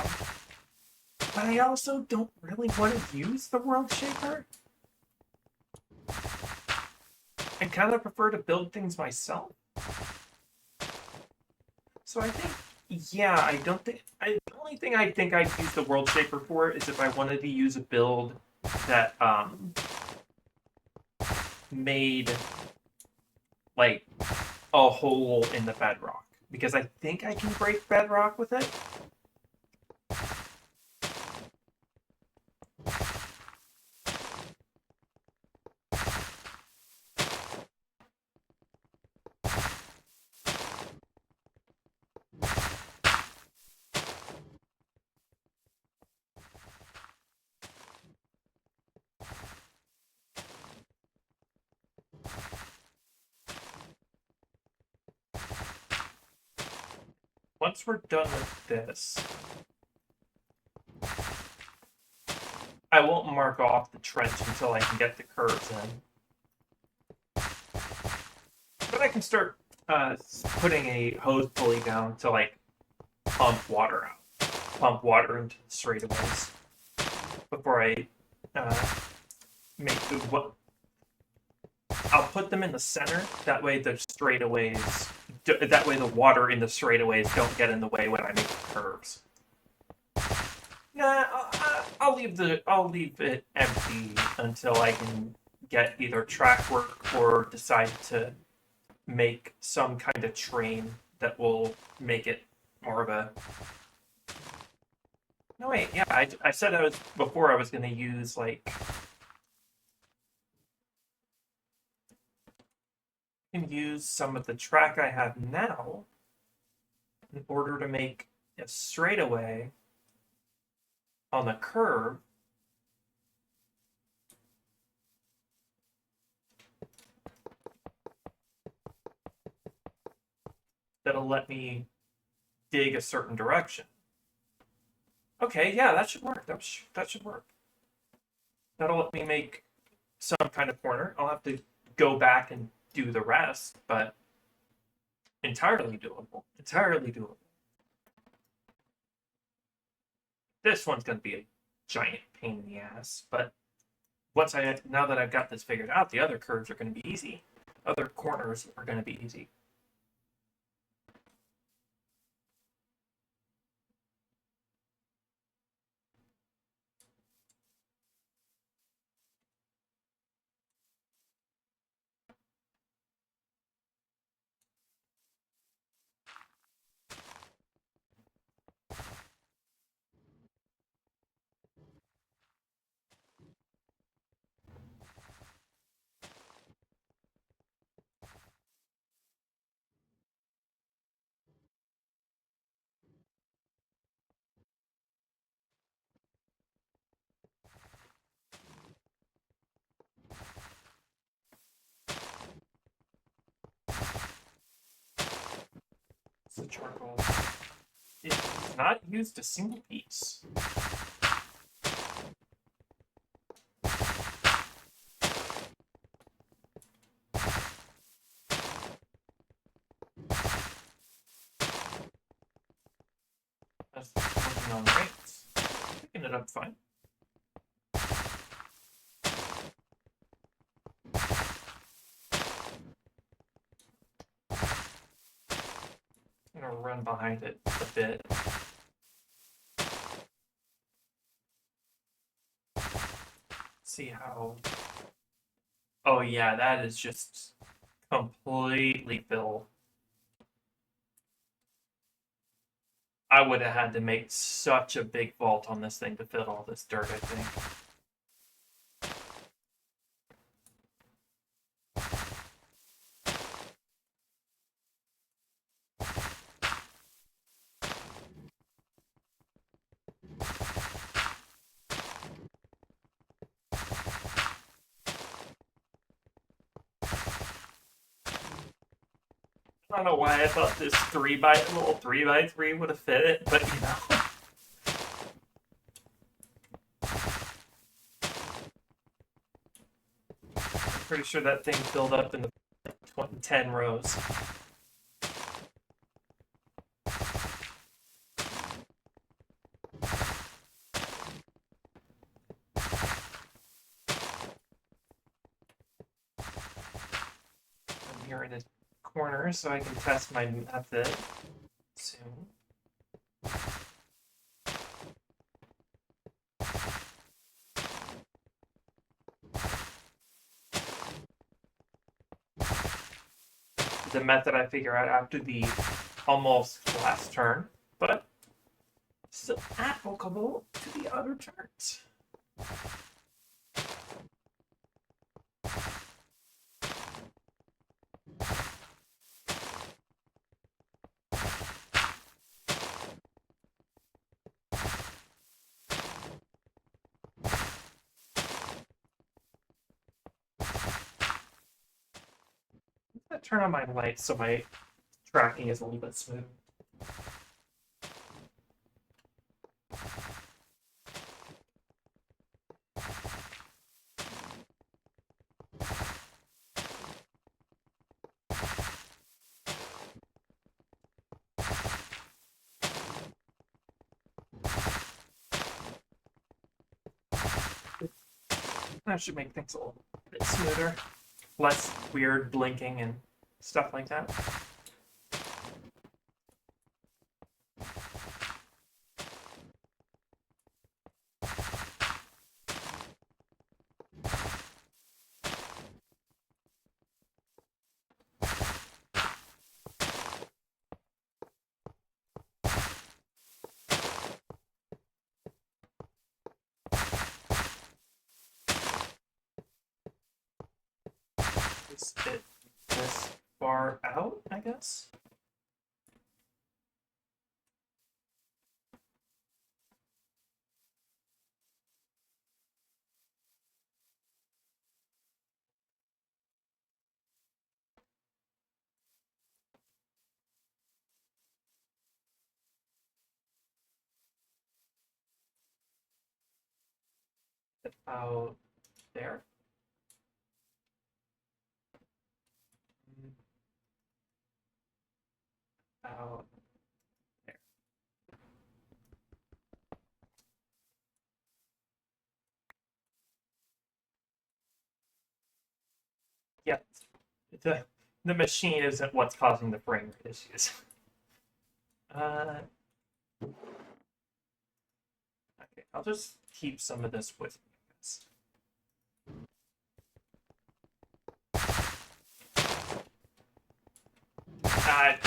But I also don't really want to use the world shaper. I kind of prefer to build things myself. So I think, yeah, the only thing I think I'd use the world shaper for is if I wanted to use a build that made like a hole in the bedrock, because I think I can break bedrock with it. Once we're done with this, I won't mark off the trench until I can get the curves in. But I can start putting a hose pulley down to like pump water into the straightaways before I make the. I'll put them in the center. That way the straightaways. That way the water in the straightaways don't get in the way when I make the curves. Nah, I'll leave it empty until I can get either track work or decide to make some kind of train that will make it more of a. No wait, yeah, I said I was going to use like. Can use some of the track I have now in order to make a straightaway on the curve. That'll let me dig a certain direction. Okay, yeah, that should work. That should work. That'll let me make some kind of corner. I'll have to go back and do the rest, but entirely doable. Entirely doable. This one's going to be a giant pain in the ass, but now that I've got this figured out, the other curves are going to be easy. Other corners are going to be easy. The charcoal. It's not used a single piece. That's working on rates. Picking it up fine. I'm gonna run behind it a bit. See how. Oh yeah, that is just completely filled. I would have had to make such a big vault on this thing to fit all this dirt, I think. I don't know why I thought this little 3x3 would have fit it, but you know. I'm pretty sure that thing filled up in the 10 rows. I'm here in a corner so I can test my method soon. The method I figure out after the almost last turn, but still applicable to the other turns. I'm gonna turn on my lights so my tracking is a little bit smooth. That should make things a little bit smoother. Less weird blinking and stuff like that. Just fit this far out, I guess. Out there. about there? Yeah, the machine isn't what's causing the frame rate issues. Uh, okay, I'll just keep some of this with me, I guess.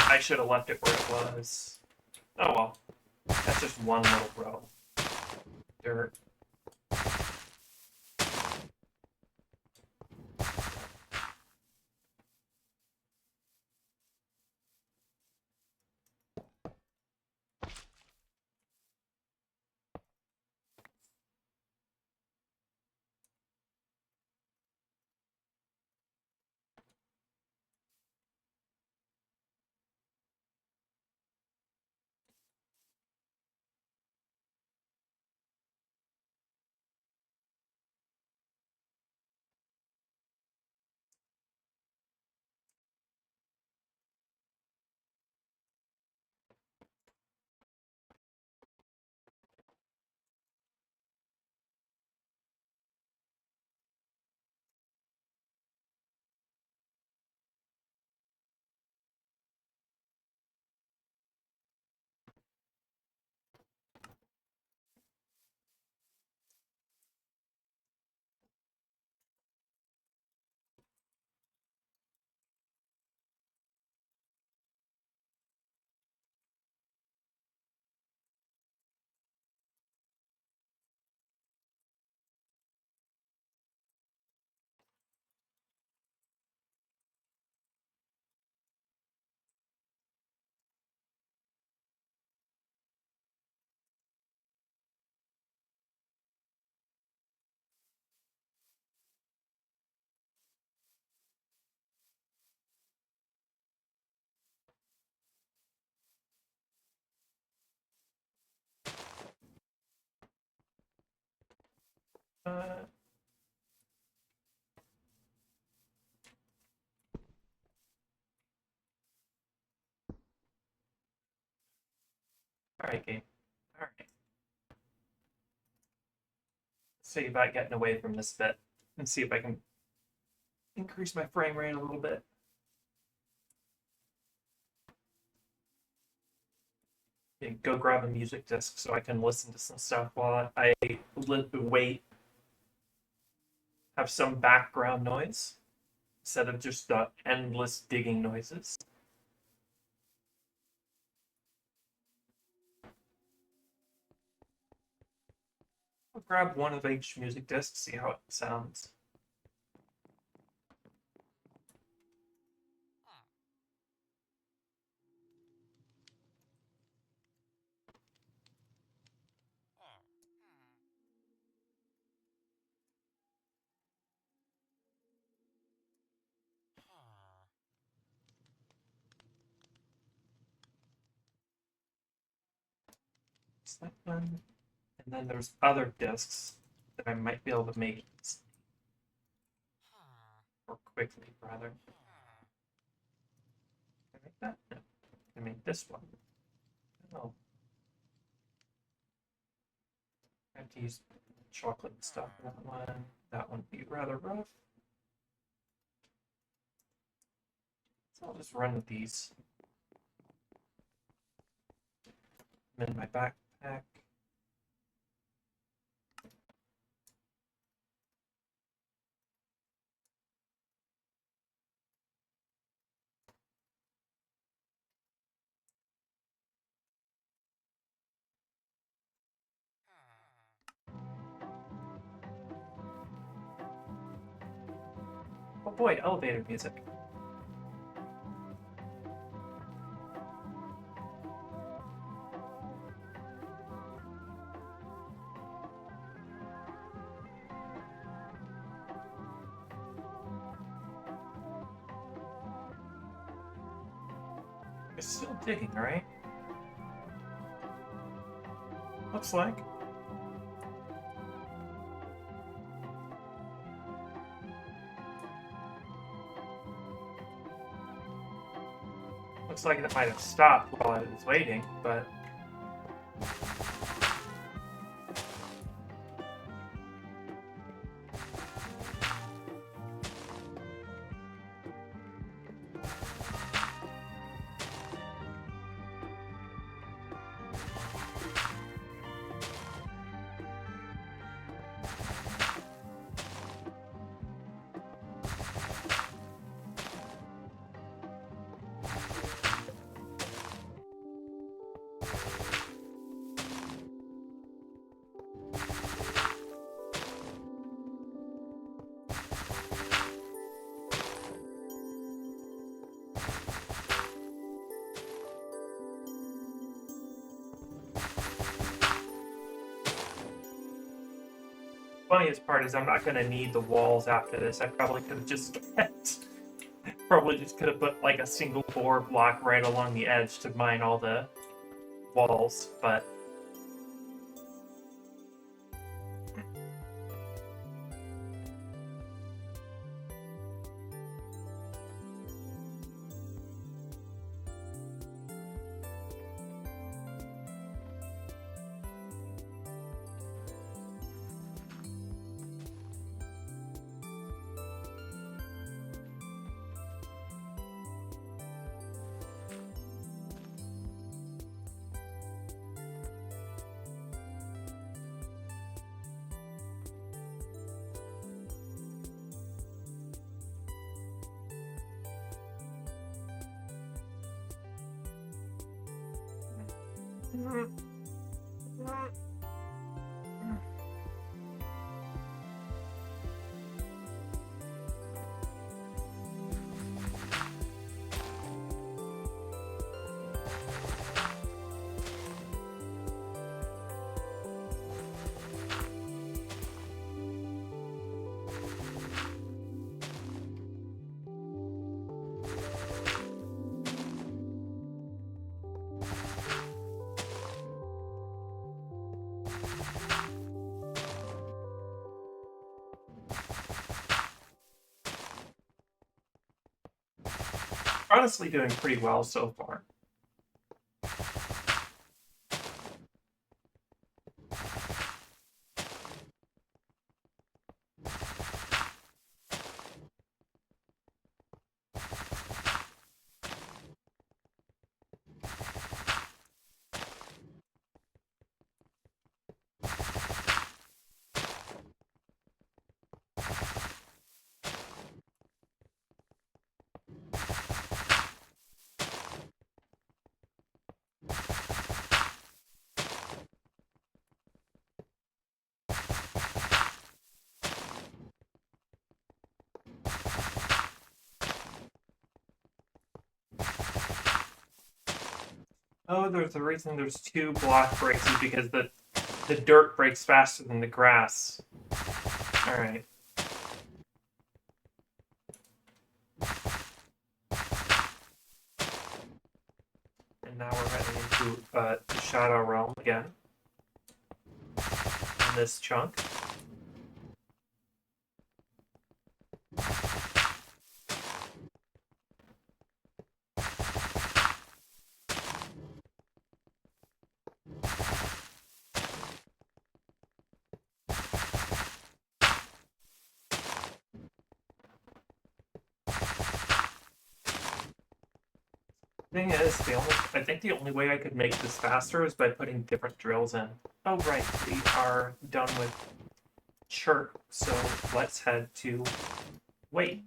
I should have left it where it was. Oh well, that's just one little row. Dirt. Uh, all right, game. All right. See about getting away from this bit and see if I can increase my frame rate a little bit. Yeah, go grab a music disc so I can listen to some stuff while I wait, have some background noise instead of just endless digging noises. I'll grab one of each music disc, see how it sounds. It's that one. And then there's other discs that I might be able to make more quickly, rather. Can I make that? No. Can I make this one? No. I have to use chocolate stuff for that one. That one would be rather rough. So I'll just run with these. I'm in my backpack. Oh boy, elevator music. It's still digging, right? Looks like. Looks like it might have stopped while I was waiting, but... Funniest part is I'm not going to need the walls after this. I probably could have just kept... Probably just could have put like a single boar block right along the edge to mine all the walls, but... Honestly doing pretty well so far. Oh, there's a reason there's 2 block breaks is because the dirt breaks faster than the grass. Alright. And now we're heading into the Shadow Realm again. In this chunk. Thing is, I think the only way I could make this faster is by putting different drills in. Oh right, we are done with chirp, so let's head to wait.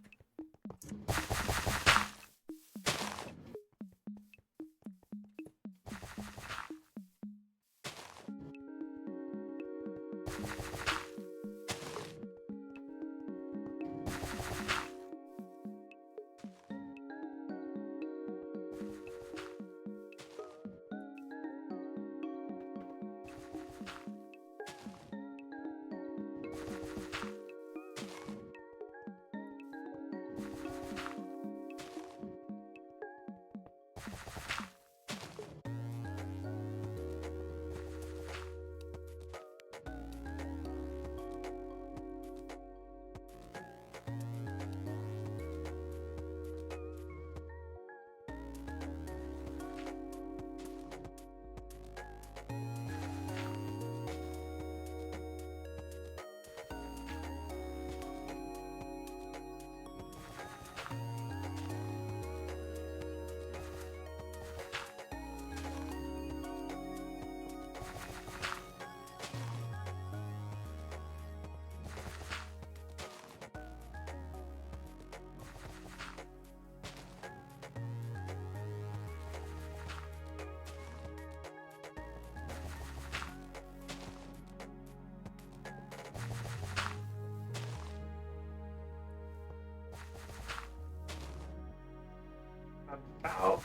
about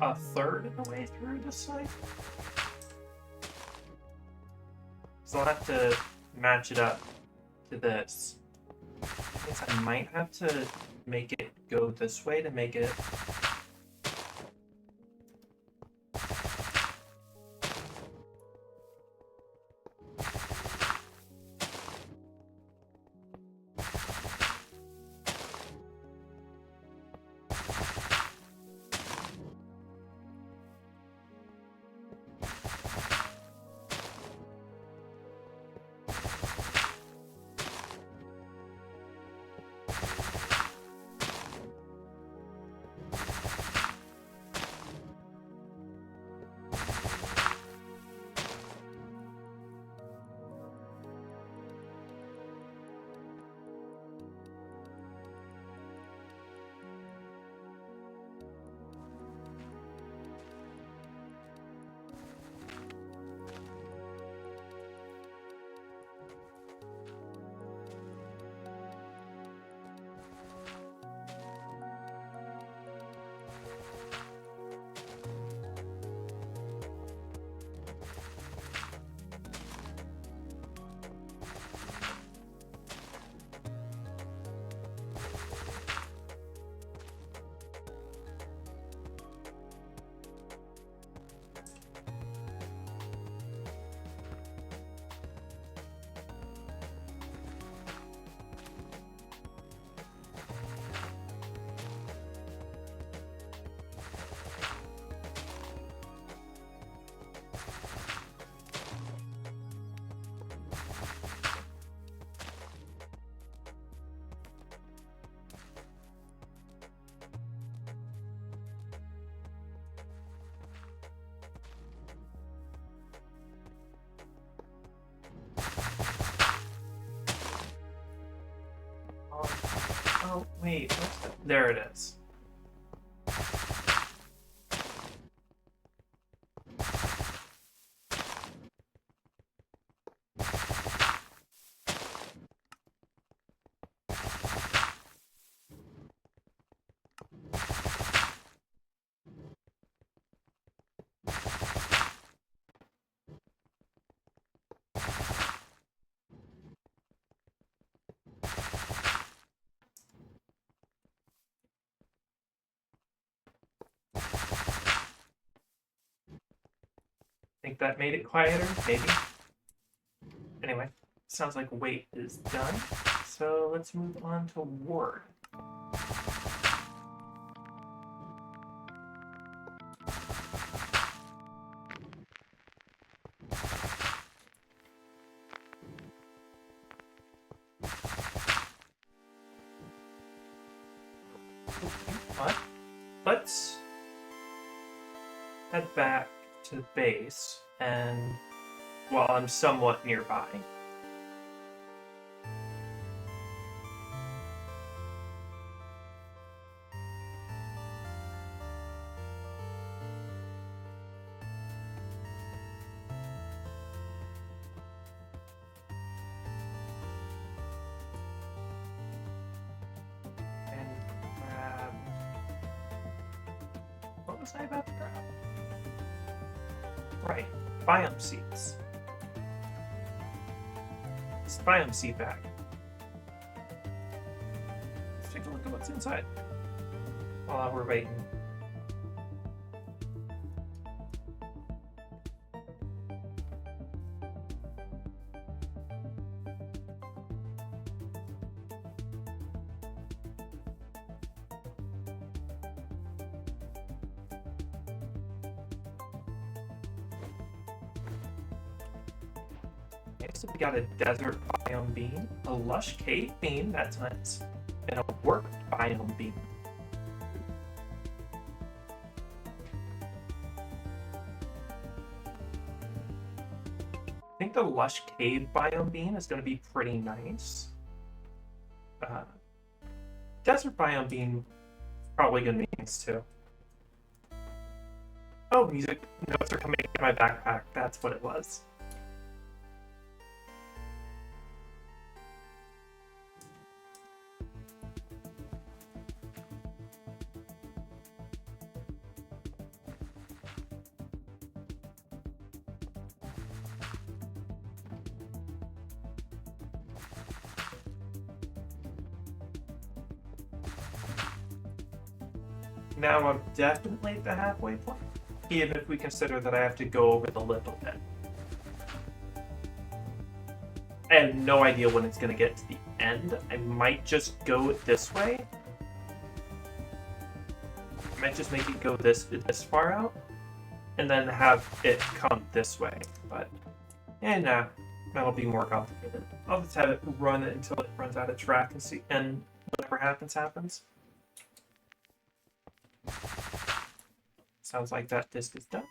a third of the way through this side. So I'll have to match it up to this. I guess I might have to make it go this way to make it. Oh, wait, what's that? There it is. Think that made it quieter? Maybe. Anyway, sounds like wait is done. So let's move on to ward. What? Let's head back to the base, and while I'm somewhat nearby. And grab. What was I about to grab? Right, biome seeds. It's biome seed bag. Let's take a look at what's inside while we're waiting. So we got a desert biome bean, a lush cave bean, that's nice, and a worked biome bean. I think the lush cave biome bean is going to be pretty nice. Desert biome bean is probably going to be nice too. Oh, music notes are coming in my backpack. That's what it was. now I'm definitely at the halfway point, even if we consider that I have to go over the little bit. I have no idea when it's going to get to the end. I might just go this way. I might just make it go this far out, and then have it come this way. But, nah, that'll be more complicated. I'll just have it run until it runs out of track and see, and whatever happens, happens. Sounds like that disc is done.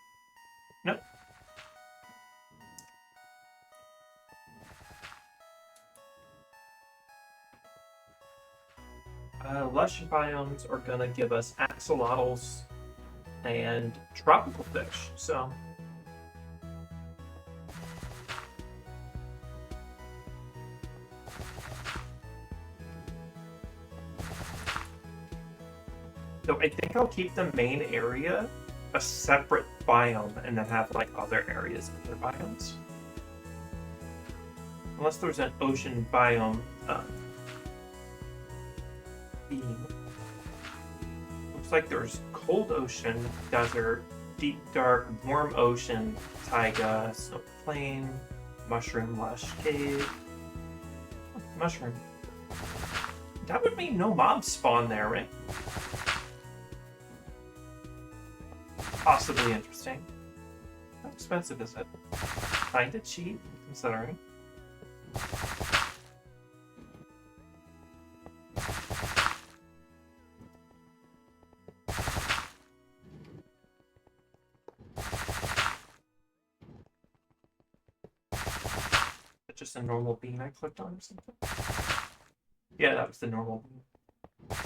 Nope. Lush biomes are gonna give us axolotls and tropical fish, so. So I think I'll keep the main area a separate biome and then have like other areas in their biomes. Unless there's an ocean biome theme. Looks like there's cold ocean, desert, deep dark, warm ocean, taiga, snow plain, mushroom lush cave. Oh, mushroom. That would mean no mobs spawn there, right? Possibly interesting. How expensive is it? Kinda cheap, considering. Just a normal bean I clicked on or something? Yeah, that was the normal bean.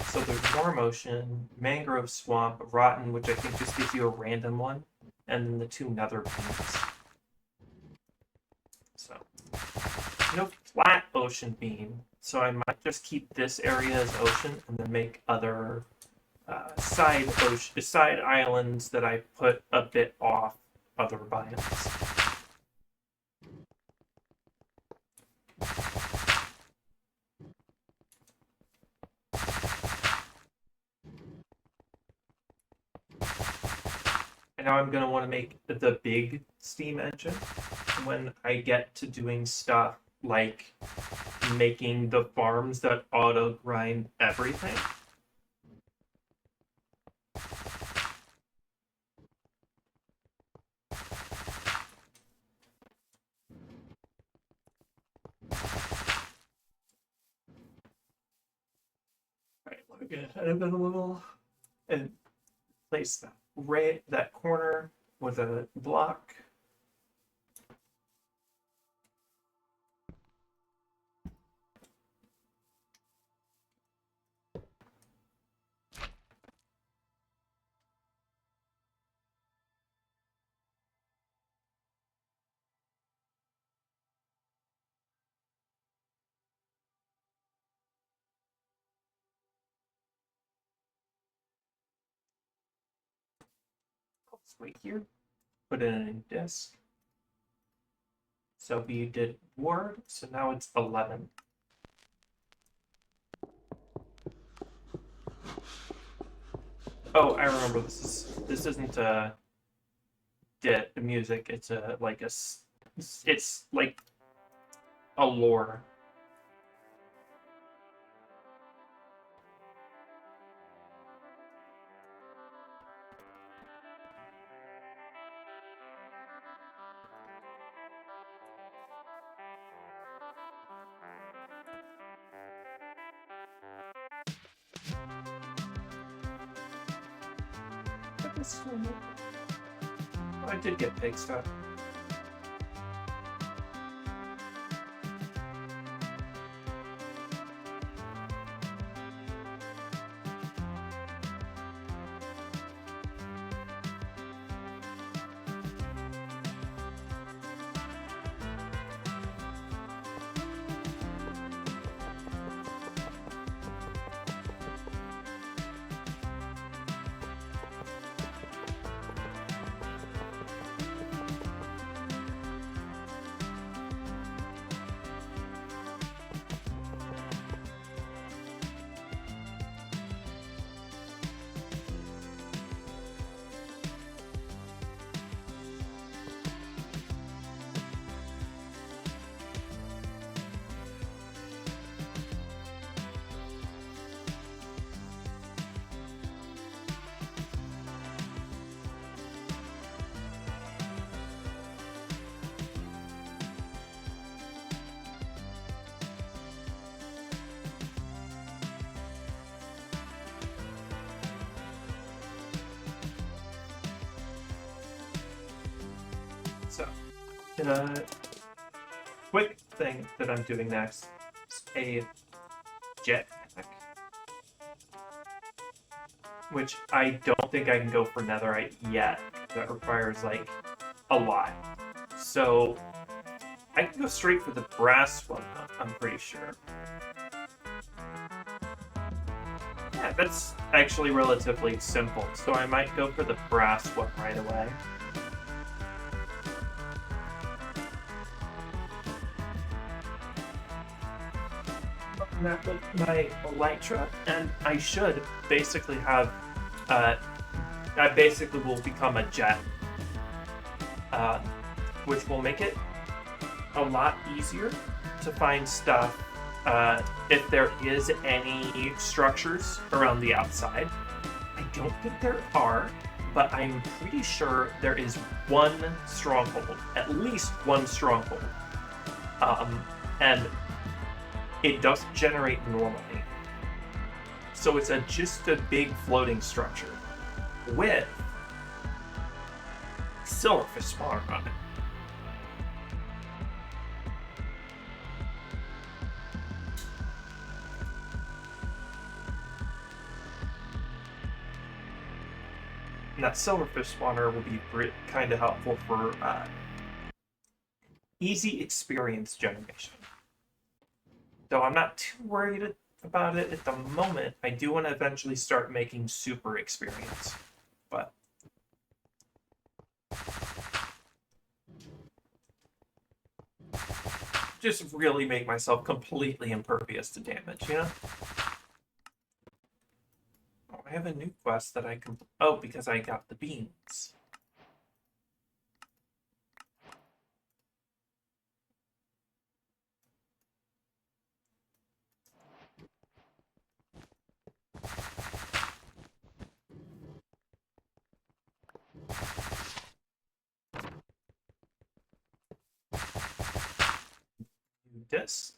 So there's warm ocean, mangrove swamp, rotten, which I think just gives you a random one, and then the two nether beans. So, no flat ocean bean, so I might just keep this area as ocean and then make other side islands that I put a bit off other biomes. And now I'm going to want to make the big steam engine when I get to doing stuff like making the farms that auto grind everything. Alright, let me get ahead of it a little and place that corner with a block. Let's wait here. Put in a new disk. So we did ward, so now it's 11. Oh, I remember this isn't the music. It's it's like a lore. I did get pig stuff. The quick thing that I'm doing next is a jetpack, which I don't think I can go for netherite yet. That requires like a lot. So I can go straight for the brass one, I'm pretty sure. Yeah, that's actually relatively simple, so I might go for the brass one right away. And that was my elytra, and I should basically have, I basically will become a jet, which will make it a lot easier to find stuff if there is any structures around the outside. I don't think there are, but I'm pretty sure there is one stronghold, at least one stronghold. And it doesn't generate normally. So it's just a big floating structure with silverfish spawner on it. And that silverfish spawner will be kind of helpful for easy experience generation. Though I'm not too worried about it at the moment. I do want to eventually start making super experience. But just really make myself completely impervious to damage, you know? Oh, I have a new quest that I can... Oh, because I got the beans. Disc.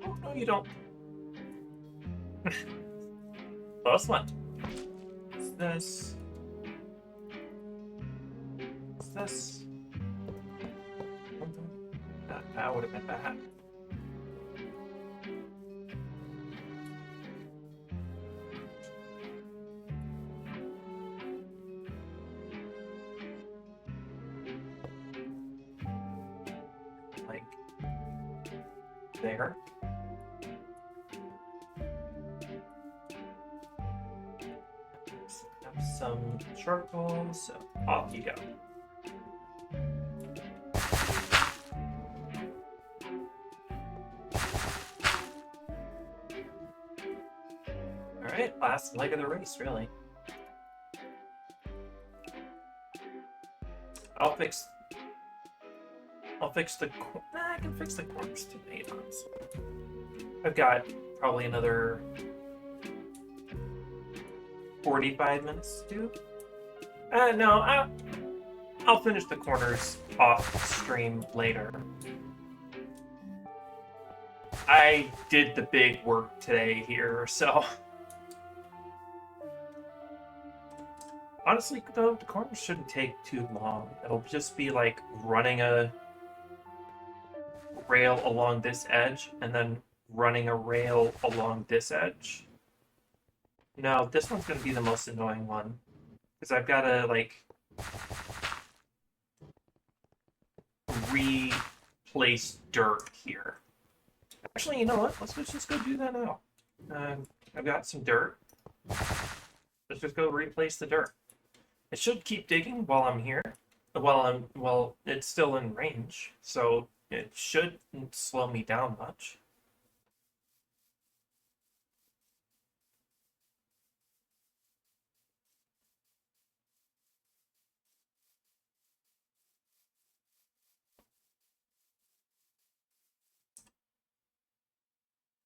Oh, no, you don't. Close one. What's this? What's this? That would have been bad. Like there. Have some charcoal, so off you go. Alright, last leg of the race, really. I'll fix the I can fix the corpse tomatoes. I've got probably another 45 minutes to do. No, I'll finish the corners off stream later. I did the big work today here, so... Honestly, though, the corners shouldn't take too long. It'll just be like running a rail along this edge, and then running a rail along this edge. No, this one's going to be the most annoying one. Because I've got to, like, replace dirt here. Actually, you know what? Let's just go do that now. I've got some dirt. Let's just go replace the dirt. It should keep digging while I'm here. Well, it's still in range, so it shouldn't slow me down much.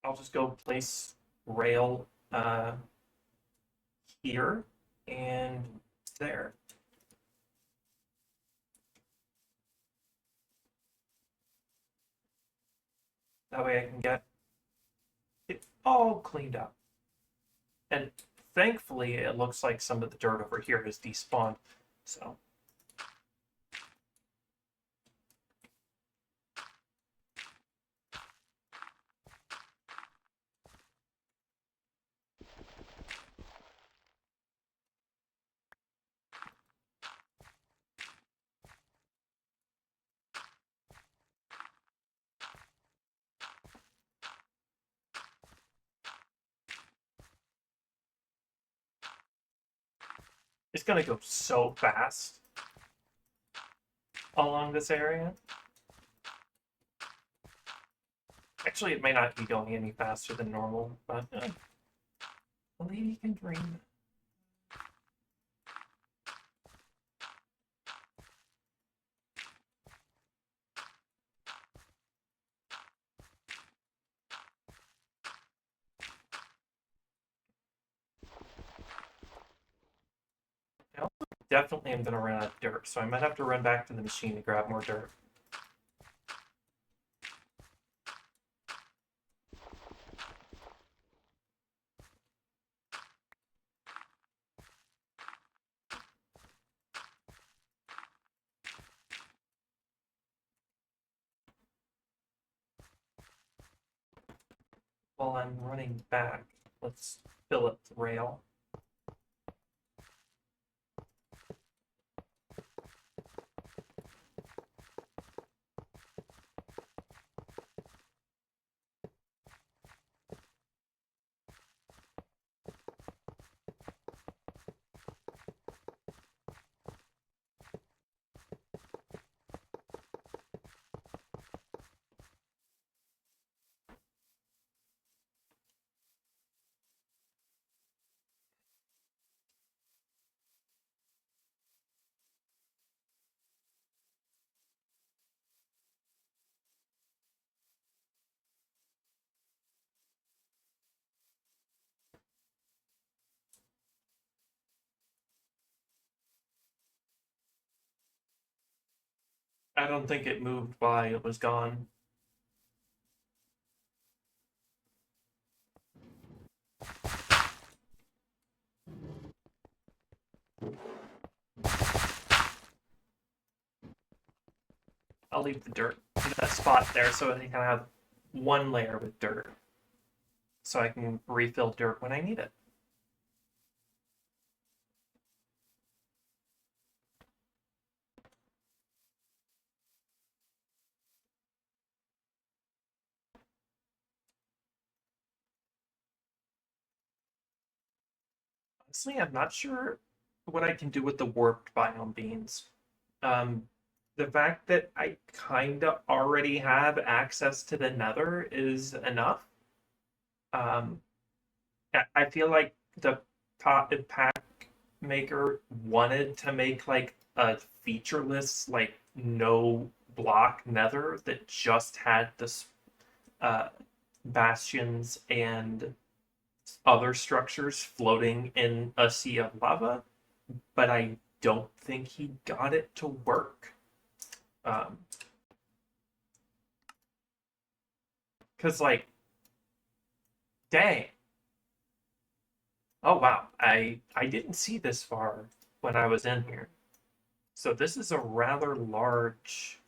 I'll just go place rail here and there. That way I can get it all cleaned up. And thankfully, it looks like some of the dirt over here has despawned. So it's going to go so fast along this area. Actually, it may not be going any faster than normal, but a lady can dream. I also definitely am going to run out of dirt, so I might have to run back to the machine to grab more dirt. While I'm running back, let's fill up the rail. I don't think it moved by, it was gone. I'll leave the dirt in that spot there so I can have one layer with dirt. So I can refill dirt when I need it. Honestly, I'm not sure what I can do with the warped biome beans. Um, the fact that I kinda already have access to the nether is enough. Um, I feel like the pack maker wanted to make like a featureless, like no block nether that just had this uh, bastions and other structures floating in a sea of lava, but I don't think he got it to work. Because, like, dang. Oh, wow. I didn't see this far when I was in here. So this is a rather large.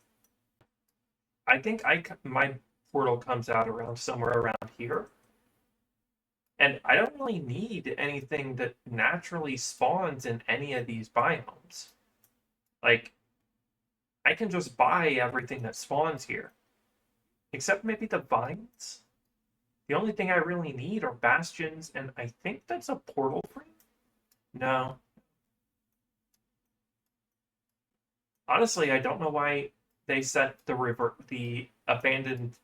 I think my portal comes out around somewhere around here. And I don't really need anything that naturally spawns in any of these biomes. Like, I can just buy everything that spawns here. Except maybe the vines. The only thing I really need are bastions, and I think that's a portal frame? No. Honestly, I don't know why they set the abandoned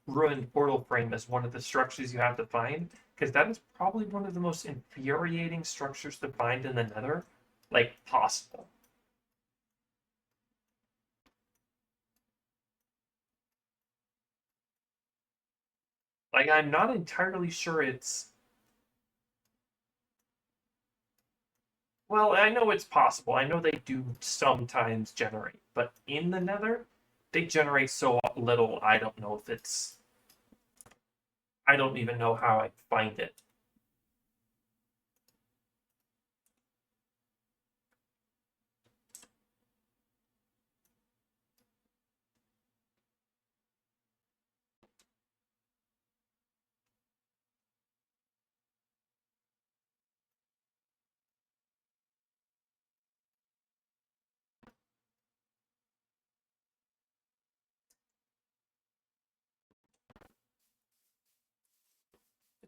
ruined portal frame as one of the structures you have to find, because that is probably one of the most infuriating structures to find in the Nether, like possible. Like I'm not entirely sure it's well, I know it's possible. I know they do sometimes generate, but in the Nether, they generate so little. I don't know if it's I don't even know how I'd find it.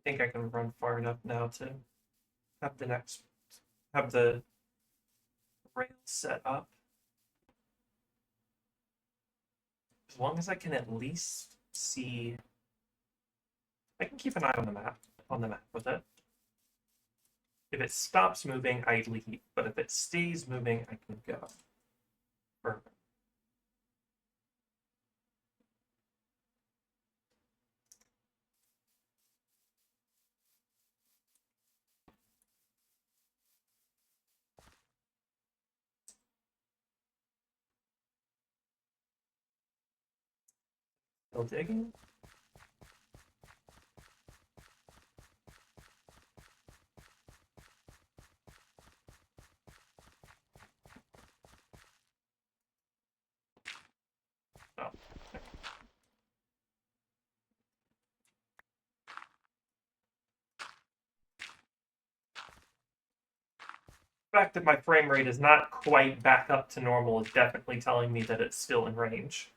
I think I can run far enough now to have the rail set up. As long as I can at least see, I can keep an eye on the map with it. If it stops moving, I leave, but if it stays moving, I can go. Perfect. Still digging. Oh. The fact that my frame rate is not quite back up to normal is definitely telling me that it's still in range.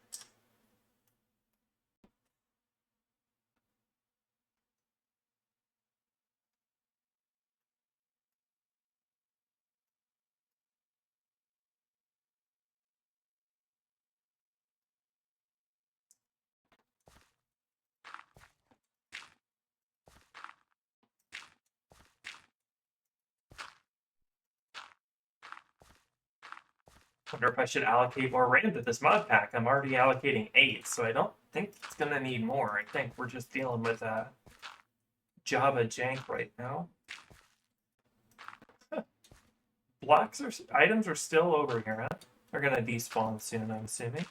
Wonder if I should allocate more RAM to this mod pack. I'm already allocating 8, so I don't think it's gonna need more. I think we're just dealing with Java jank right now. Blocks or items are still over here, huh? They're gonna despawn soon, I'm assuming.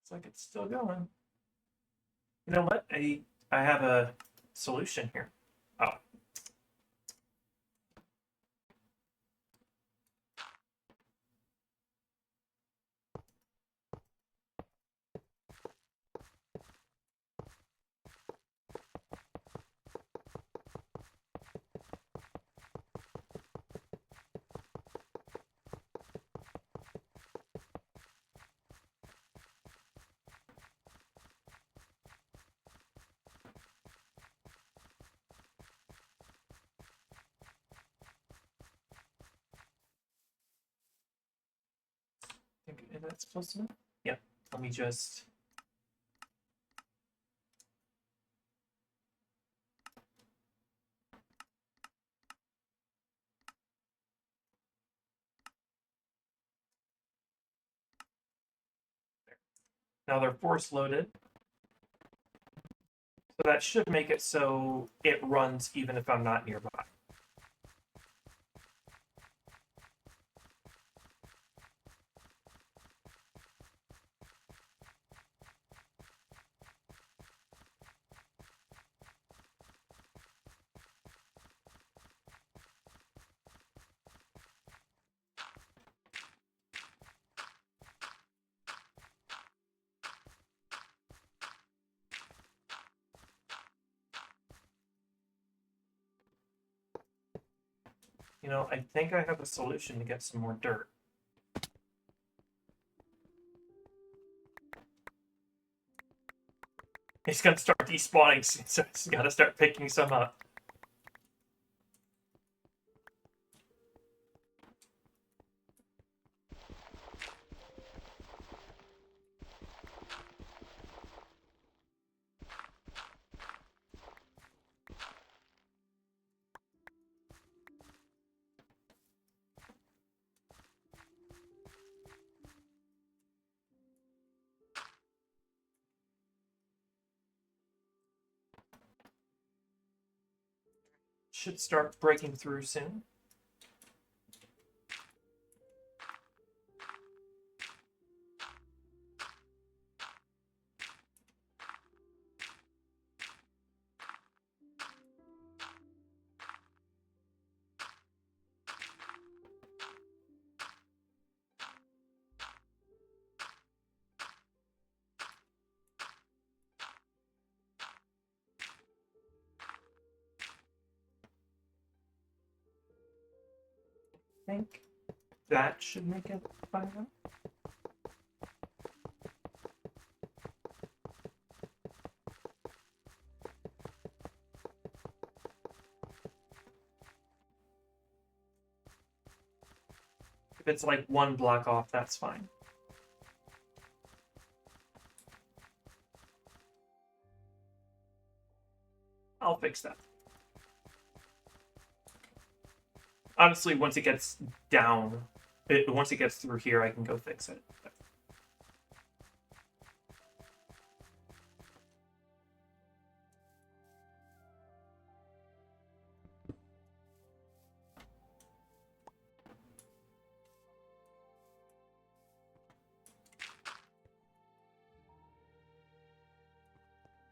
Looks like it's still going. You know what? I have a solution here. Oh, I think that's close enough. Yep. Let me just. Now they're force loaded. So that should make it so it runs even if I'm not nearby. You know, I think I have a solution to get some more dirt. He's gonna start despawning, so he's gotta start picking some up. should start breaking through soon. I think that should make it by now. If it's like one block off, that's fine. I'll fix that. Honestly, once it gets down, once it gets through here, I can go fix it.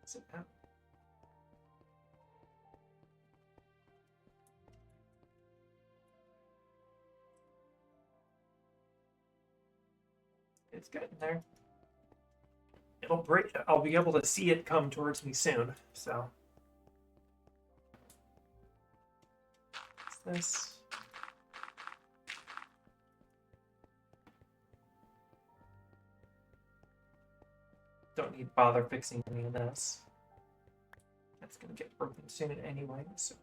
Sit down. It's getting there. It'll break. I'll be able to see it come towards me soon. So, what's this? Don't need to bother fixing any of this. That's gonna get broken soon anyway. So.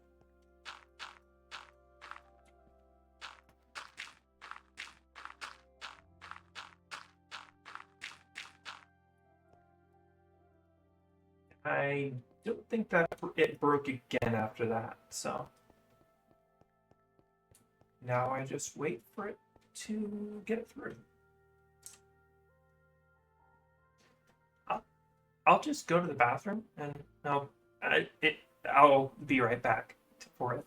I don't think that it broke again after that, so now I just wait for it to get through. I'll just go to the bathroom and I'll be right back for it.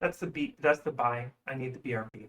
That's the B. That's the buy. I need the BRB.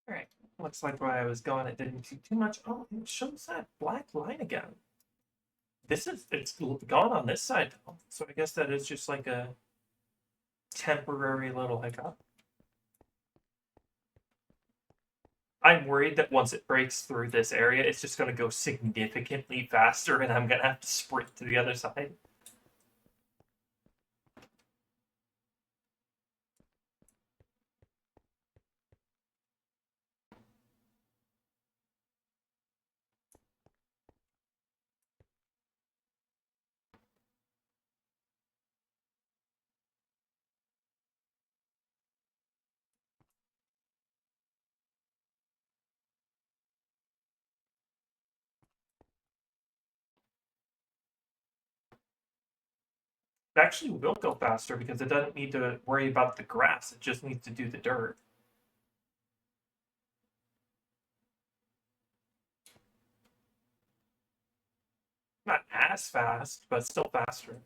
All right. Looks like while I was gone, it didn't do too much. Oh, it shows that black line again. It's gone on this side though, so I guess that is just like a temporary little hiccup. I'm worried that once it breaks through this area, it's just going to go significantly faster, and I'm going to have to sprint to the other side. It actually will go faster because it doesn't need to worry about the grass. It just needs to do the dirt. Not as fast, but still faster.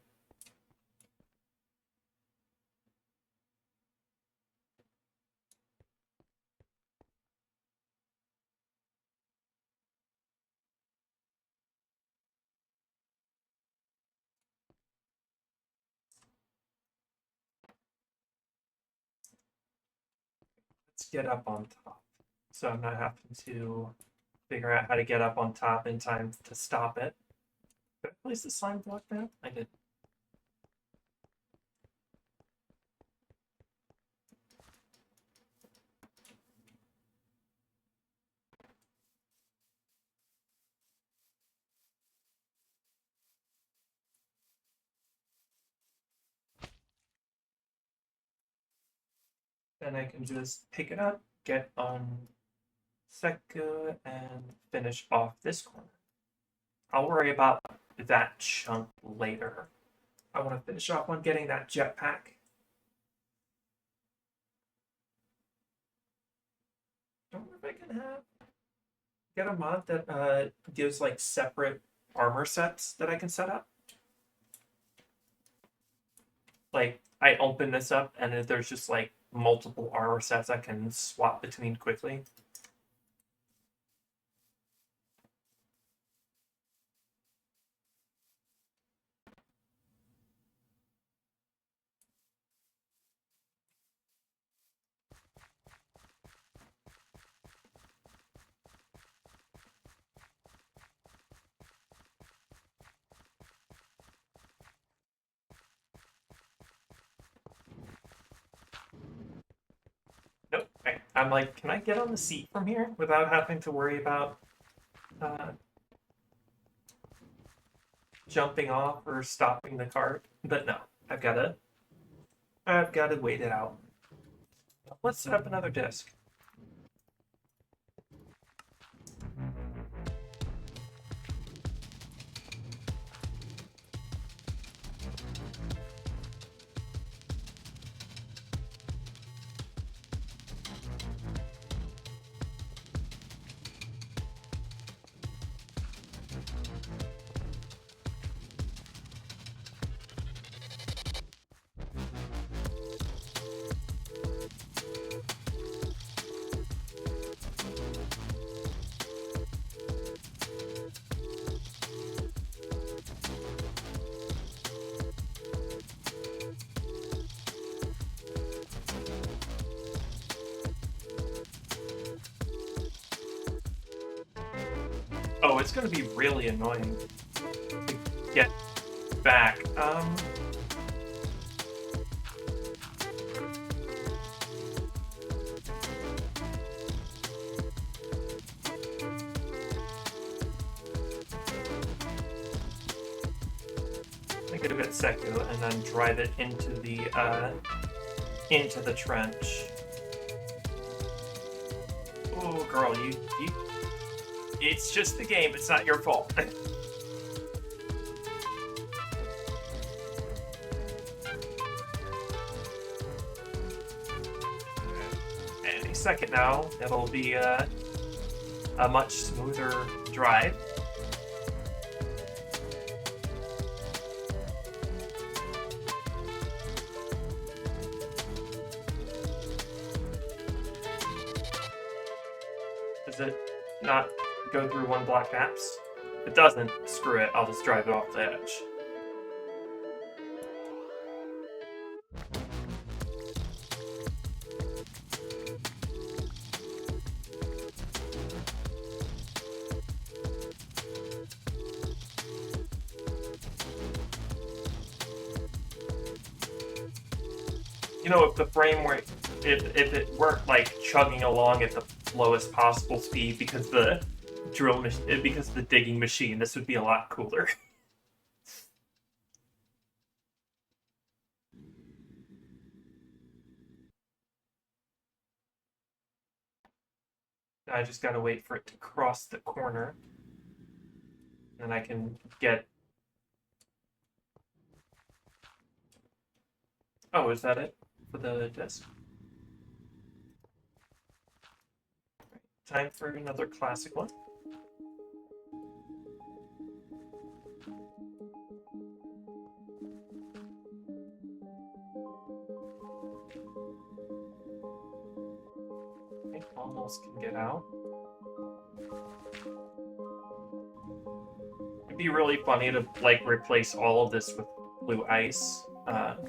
just get up on top. So I'm not having to figure out how to get up on top in time to stop it. Did I place the slime block down? I did. Then I can just pick it up, get on Seku, and finish off this corner. I'll worry about that chunk later. I want to finish off on getting that jetpack. Don't know if I can get a mod that gives like separate armor sets that I can set up. Like I open this up and there's just like multiple armor sets I can swap between quickly. Nope. I'm like, can I get on the seat from here without having to worry about jumping off or stopping the cart? But no, I've got to wait it out. Let's set up another disc. Oh, it's going to be really annoying to get back. Make it a bit secu and then drive it into the trench. Oh, girl, you it's just the game. It's not your fault. Any second now, it'll be a much smoother drive. Does it not go through one block maps? If it doesn't, screw it, I'll just drive it off the edge. You know, if the frame rate, if it weren't like chugging along at the lowest possible speed because the digging machine, this would be a lot cooler. I just gotta wait for it to cross the corner. And I can get... Oh, is that it for the disc? Time for another classic one. Okay, almost can get out. It'd be really funny to like replace all of this with blue ice, and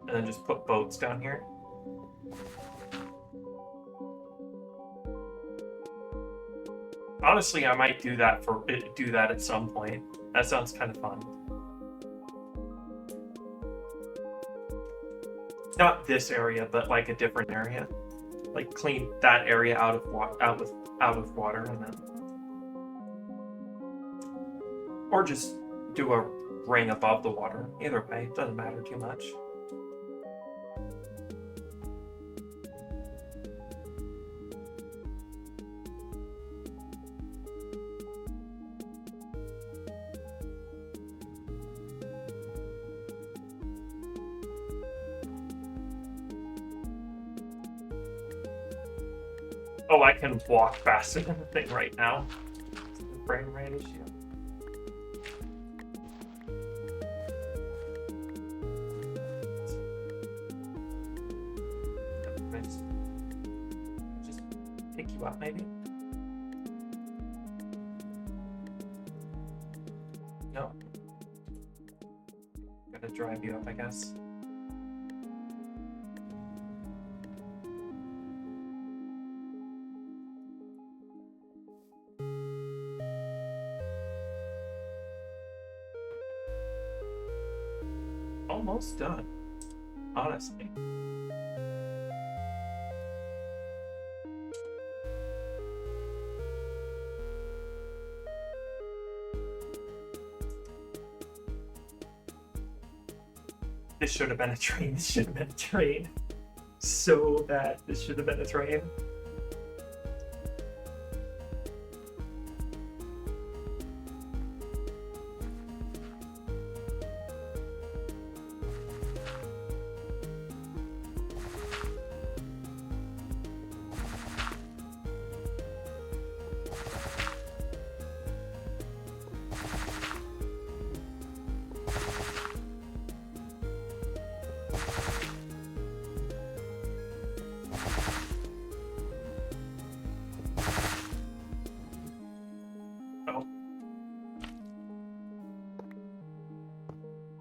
then just put boats down here. Honestly, I might do that at some point. That sounds kind of fun. Not this area, but like a different area. Like clean that area out of water, and then, or just do a ring above the water. Either way, it doesn't matter too much. Oh, I can walk faster than the thing right now. Frame rate issue. Just pick you up, maybe? No. Gotta drive you up, I guess. Almost done, honestly. This should have been a train. This should have been a train. So bad. This should have been a train.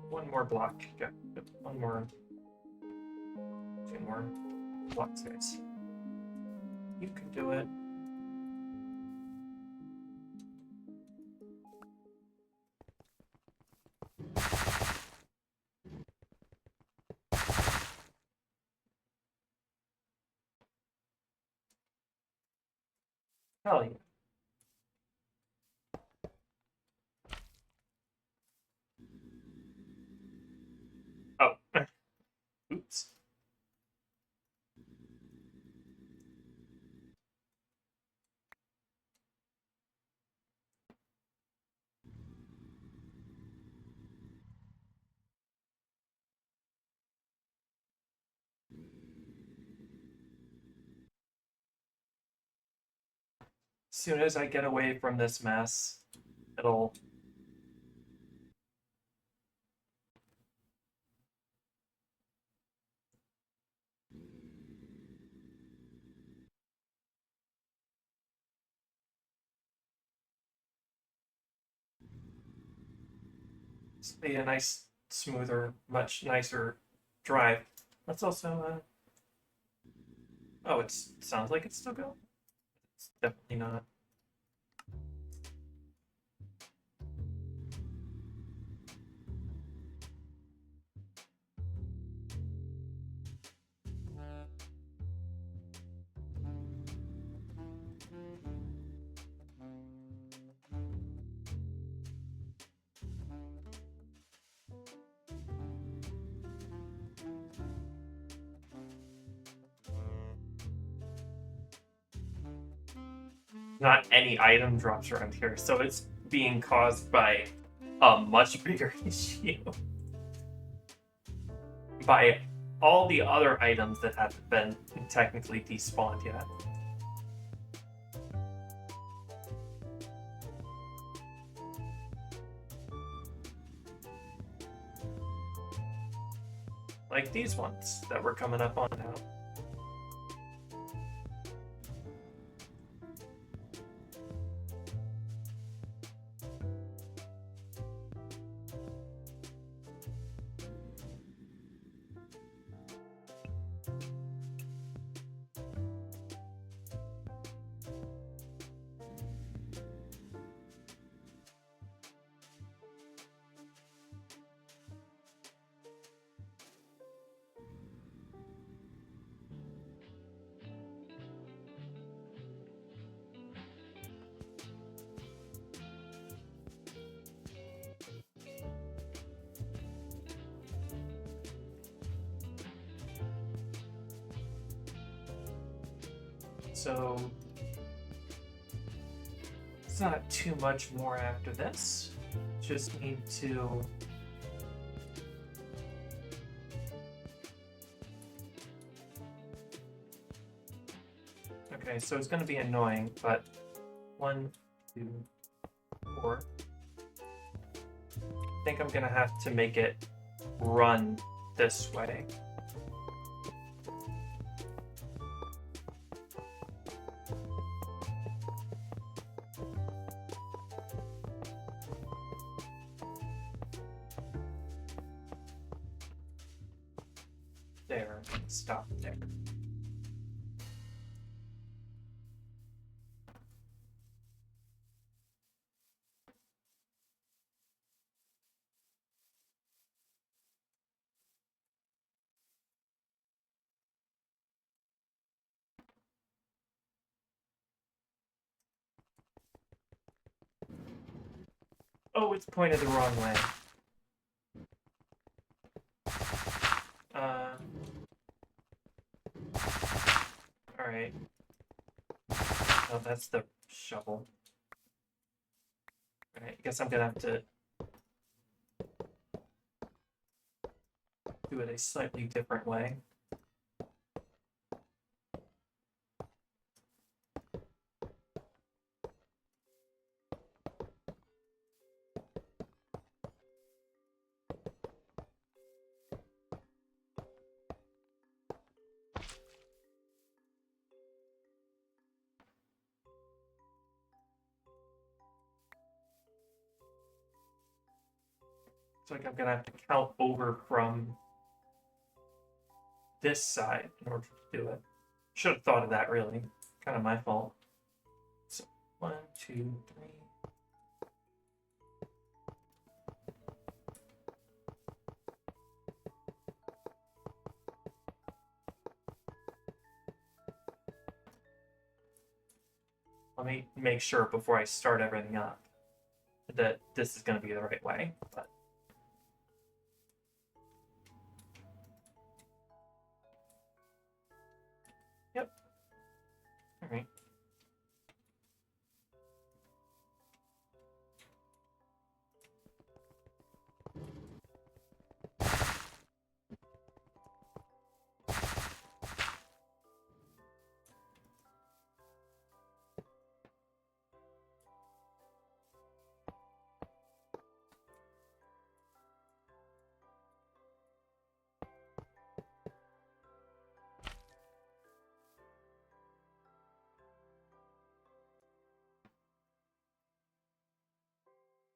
One more block. Got one more. Two more block space. You can do it. Hell yeah. Oh. Oops. As soon as I get away from this mess, it'll be a nice, smoother, much nicer drive. Let's also, oh, it sounds like it's still going. It's definitely not. Not any item drops around here, so it's being caused by a much bigger issue. By all the other items that haven't been technically despawned yet. Like these ones that we're coming up on now. So it's not too much more after this. Just need to okay, so it's going to be annoying, but 1, 2, 4. I think I'm going to have to make it run this way. There, stop there. Oh, it's pointed the wrong way. Alright. Oh, that's the shovel. Alright, I guess I'm gonna have to do it a slightly different way. It's like I'm gonna have to count over from this side in order to do it. Should have thought of that, really. Kind of my fault. So, 1, 2, 3. Let me make sure before I start everything up that this is going to be the right way. But yep. All right.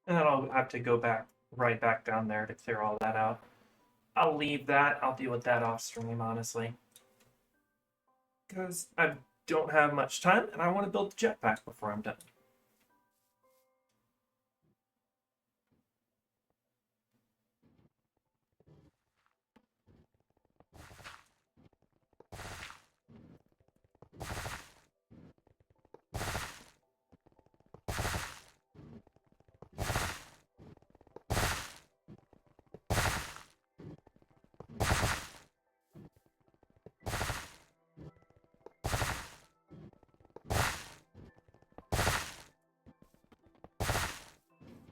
And then I'll have to go back right back down there to clear all that out. I'll leave that. I'll deal with that off stream, honestly. Because I don't have much time and I want to build the jetpack before I'm done.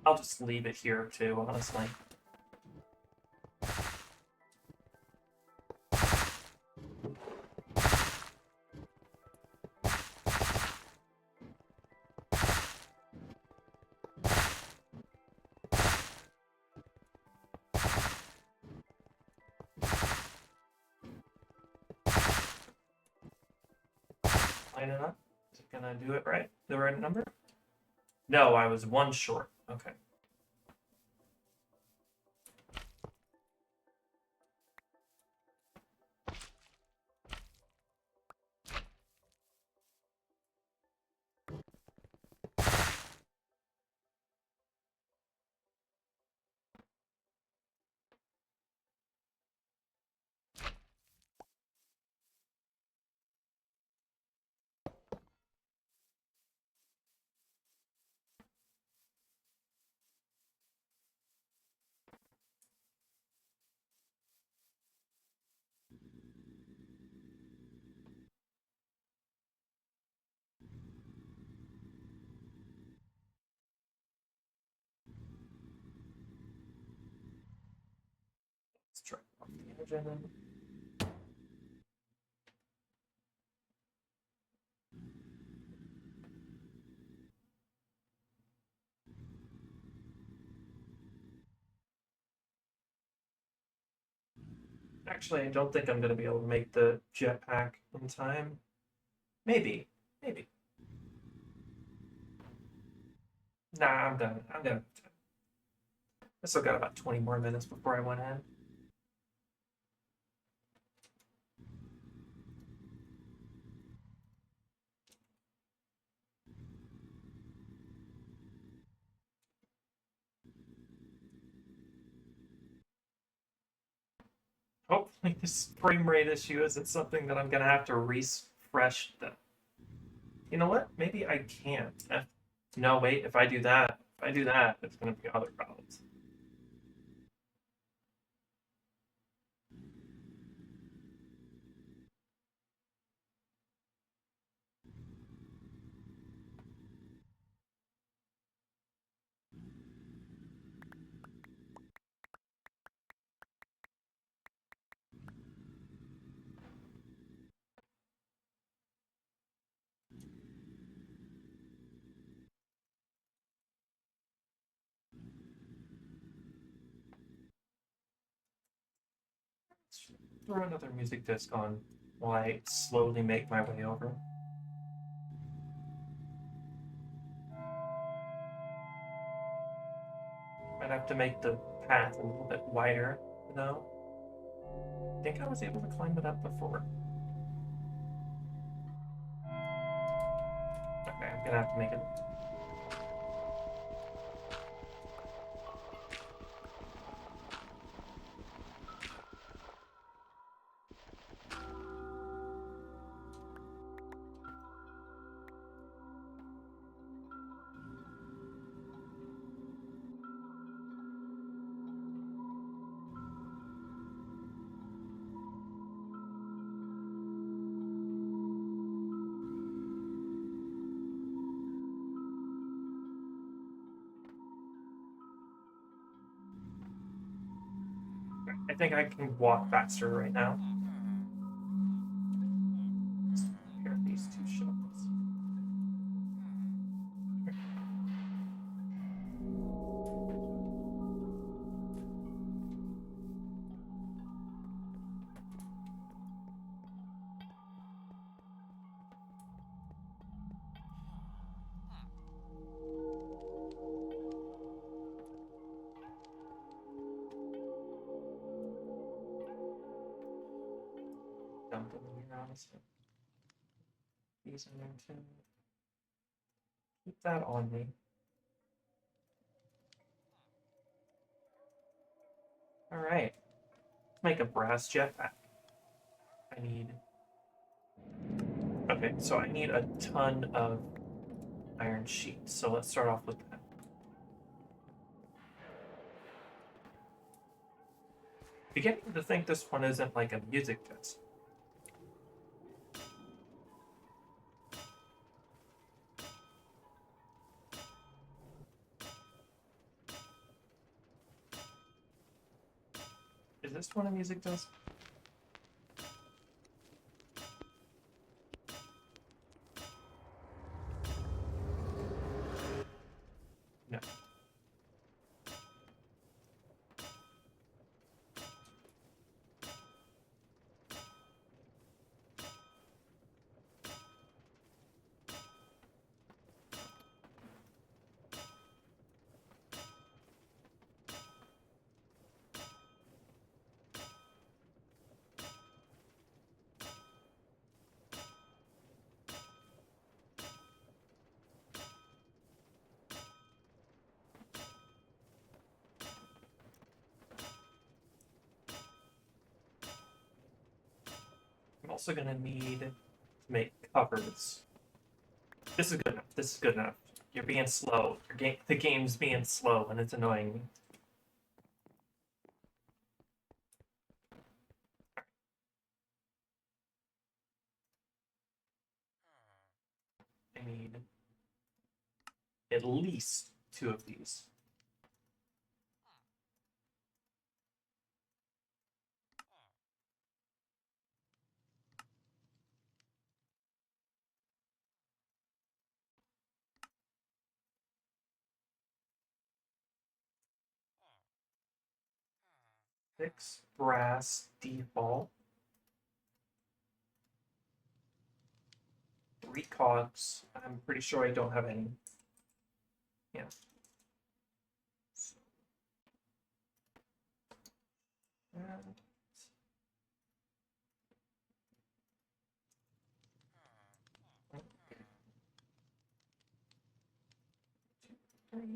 I'll just leave it here too, honestly. Line it up. Is it gonna do it right? The right number? No, I was 1 short. Okay. oxygen. Actually, I don't think I'm gonna be able to make the jetpack in time. Maybe. Maybe. Nah, I'm done. I'm done. I still got about 20 more minutes before I went in. Hopefully this frame rate issue isn't something that I'm gonna have to refresh the. You know what? Maybe I can't. No, wait, if I do that, it's gonna be other problems. Let's throw another music disc on while I slowly make my way over. Might have to make the path a little bit wider, though. I think I was able to climb it up before. Okay, I'm gonna have to make it. I think I can walk faster right now. Here are these two shovels. Dump them here, honestly. These in there too. Keep that on me. Alright. Let's make a brass jetpack. I need. Okay, so I need a ton of iron sheets. So let's start off with that. Beginning to think this one isn't like a music disc. Is this one a music disc? No. I'm also gonna need to make covers. This is good enough. This is good enough. You're being slow. The game's being slow, and it's annoying me. I need at least 2 of these. 6 brass default. 3 cogs. I'm pretty sure I don't have any. Yeah. So, and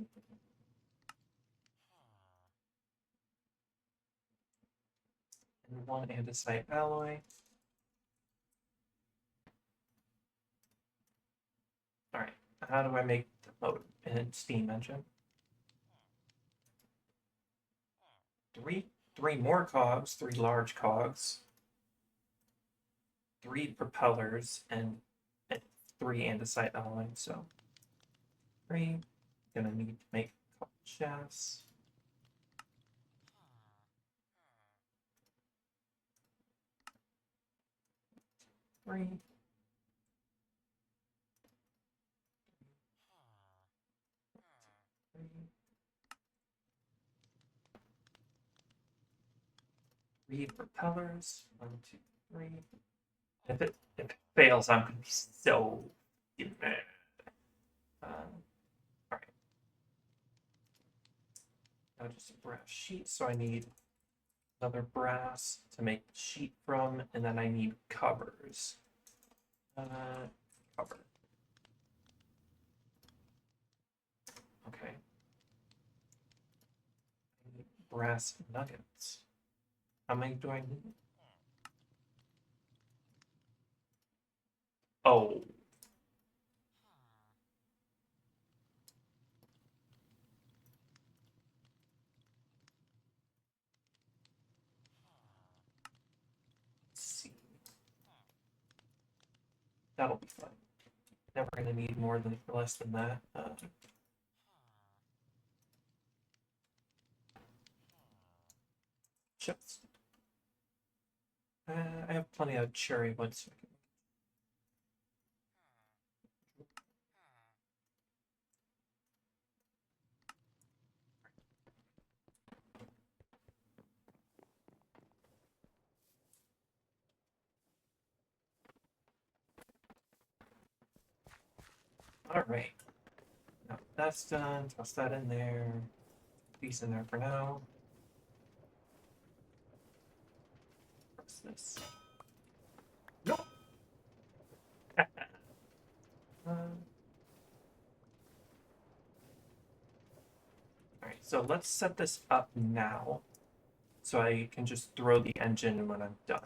1 andesite alloy. All right. How do I make the motor and steam engine? 3 more cogs, 3 large cogs, 3 propellers, and 3 andesite alloy. So 3. Gonna need to make a couple shafts. 3. 3 propellers. 1, 2, 3. If it fails, I'm gonna be so mad. All right. Now just a brass sheet, so I need another brass to make the sheet from, and then I need covers. Cover. Okay. I need brass nuggets. How many do I need? Oh. Let's see. That'll be fun. Never gonna need more than less than that. Chips. I have plenty of cherry wood, so I can. All right. Now that's done. Toss that in there. Piece in there for now. What's this? Nope. All right, so let's set this up now so I can just throw the engine when I'm done.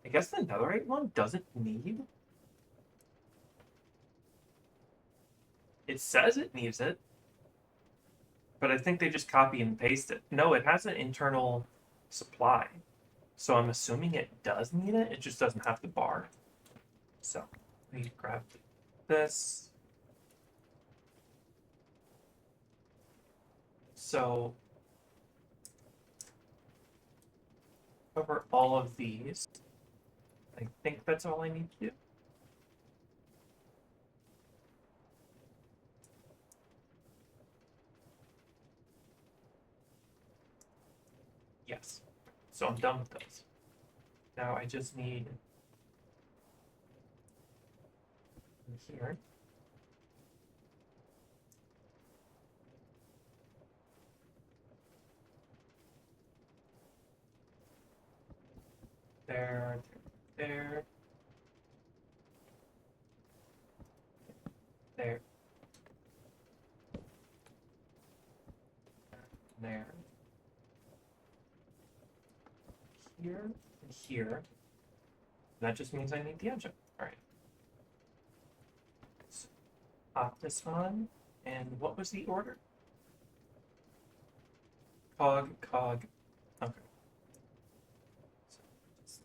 I guess the netherite one doesn't need. It says it needs it, but I think they just copy and paste it. No, it has an internal supply, so I'm assuming it does need it. It just doesn't have the bar. So let me grab this. So cover all of these. I think that's all I need to do. Yes. So I'm done with those. Now I just need here. There, there, there, there, here, and here. That just means I need the engine. All right. So, pop this on. And what was the order? Cog, cog. Okay. So, just...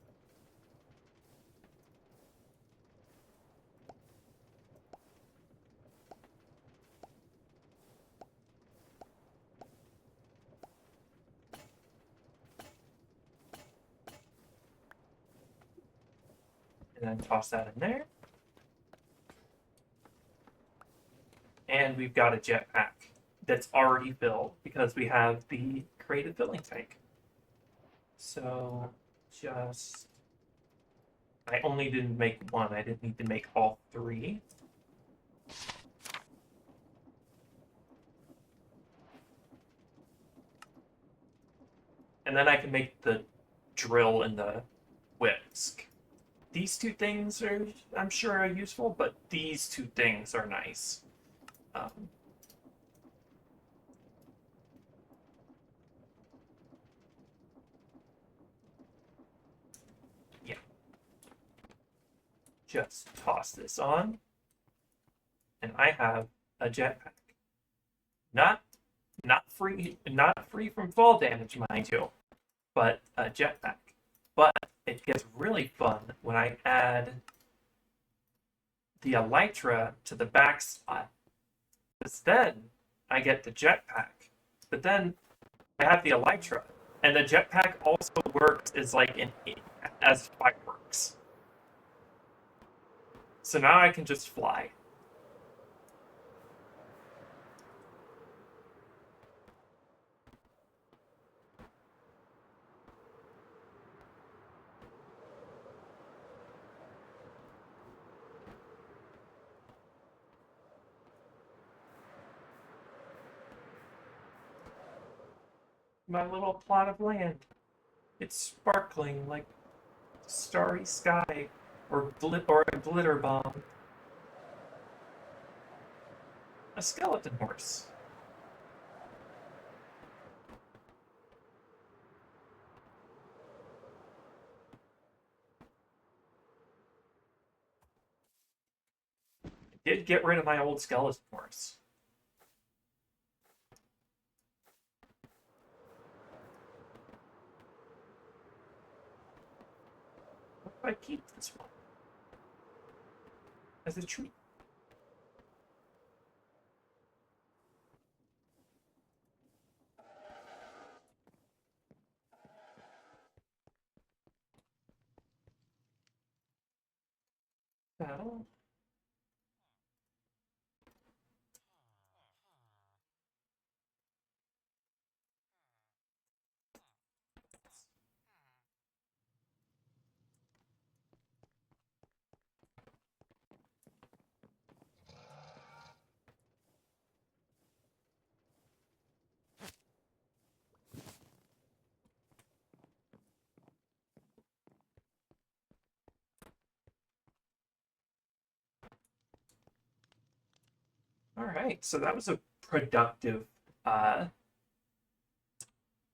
And then toss that in there. and we've got a jetpack that's already filled because we have the creative filling tank. So just, I only didn't make one. I didn't need to make all three. And then I can make the drill and the whisk. These two things are, I'm sure, are useful, but these two things are nice. Yeah. Just toss this on, and I have a jetpack. Not free from fall damage, mind you, but a jetpack. But it gets really fun when I add the elytra to the back slot. Because then I get the jetpack. But then I have the elytra. And the jetpack also works as fireworks. So now I can just fly. My little plot of land. It's sparkling like starry sky or a glitter bomb. A skeleton horse. I did get rid of my old skeleton horse. What if I keep this one as a treat? Well, all right. So that was a productive uh,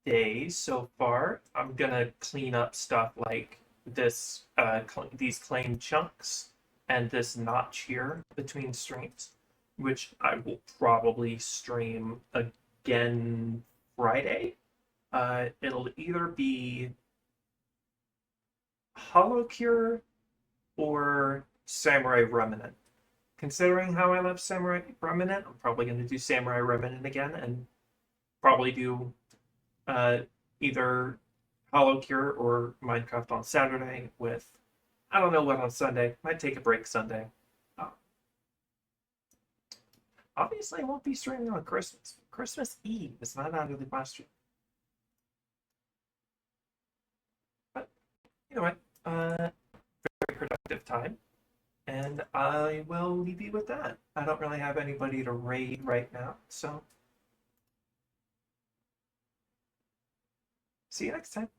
day so far. I'm gonna clean up stuff like these claim chunks and this notch here between streams, which I will probably stream again Friday. It'll either be Hollow Cure or Samurai Remnant. Considering how I love Samurai Remnant, I'm probably going to do Samurai Remnant again and probably do uh, either Hollow Cure or Minecraft on Saturday with, I don't know what on Sunday. Might take a break Sunday. Uh, Obviously, I won't be streaming on Christmas. Christmas Eve is not out of the question. But you know what? Very productive time. And I will leave you with that. I don't really have anybody to raid right now, so see you next time.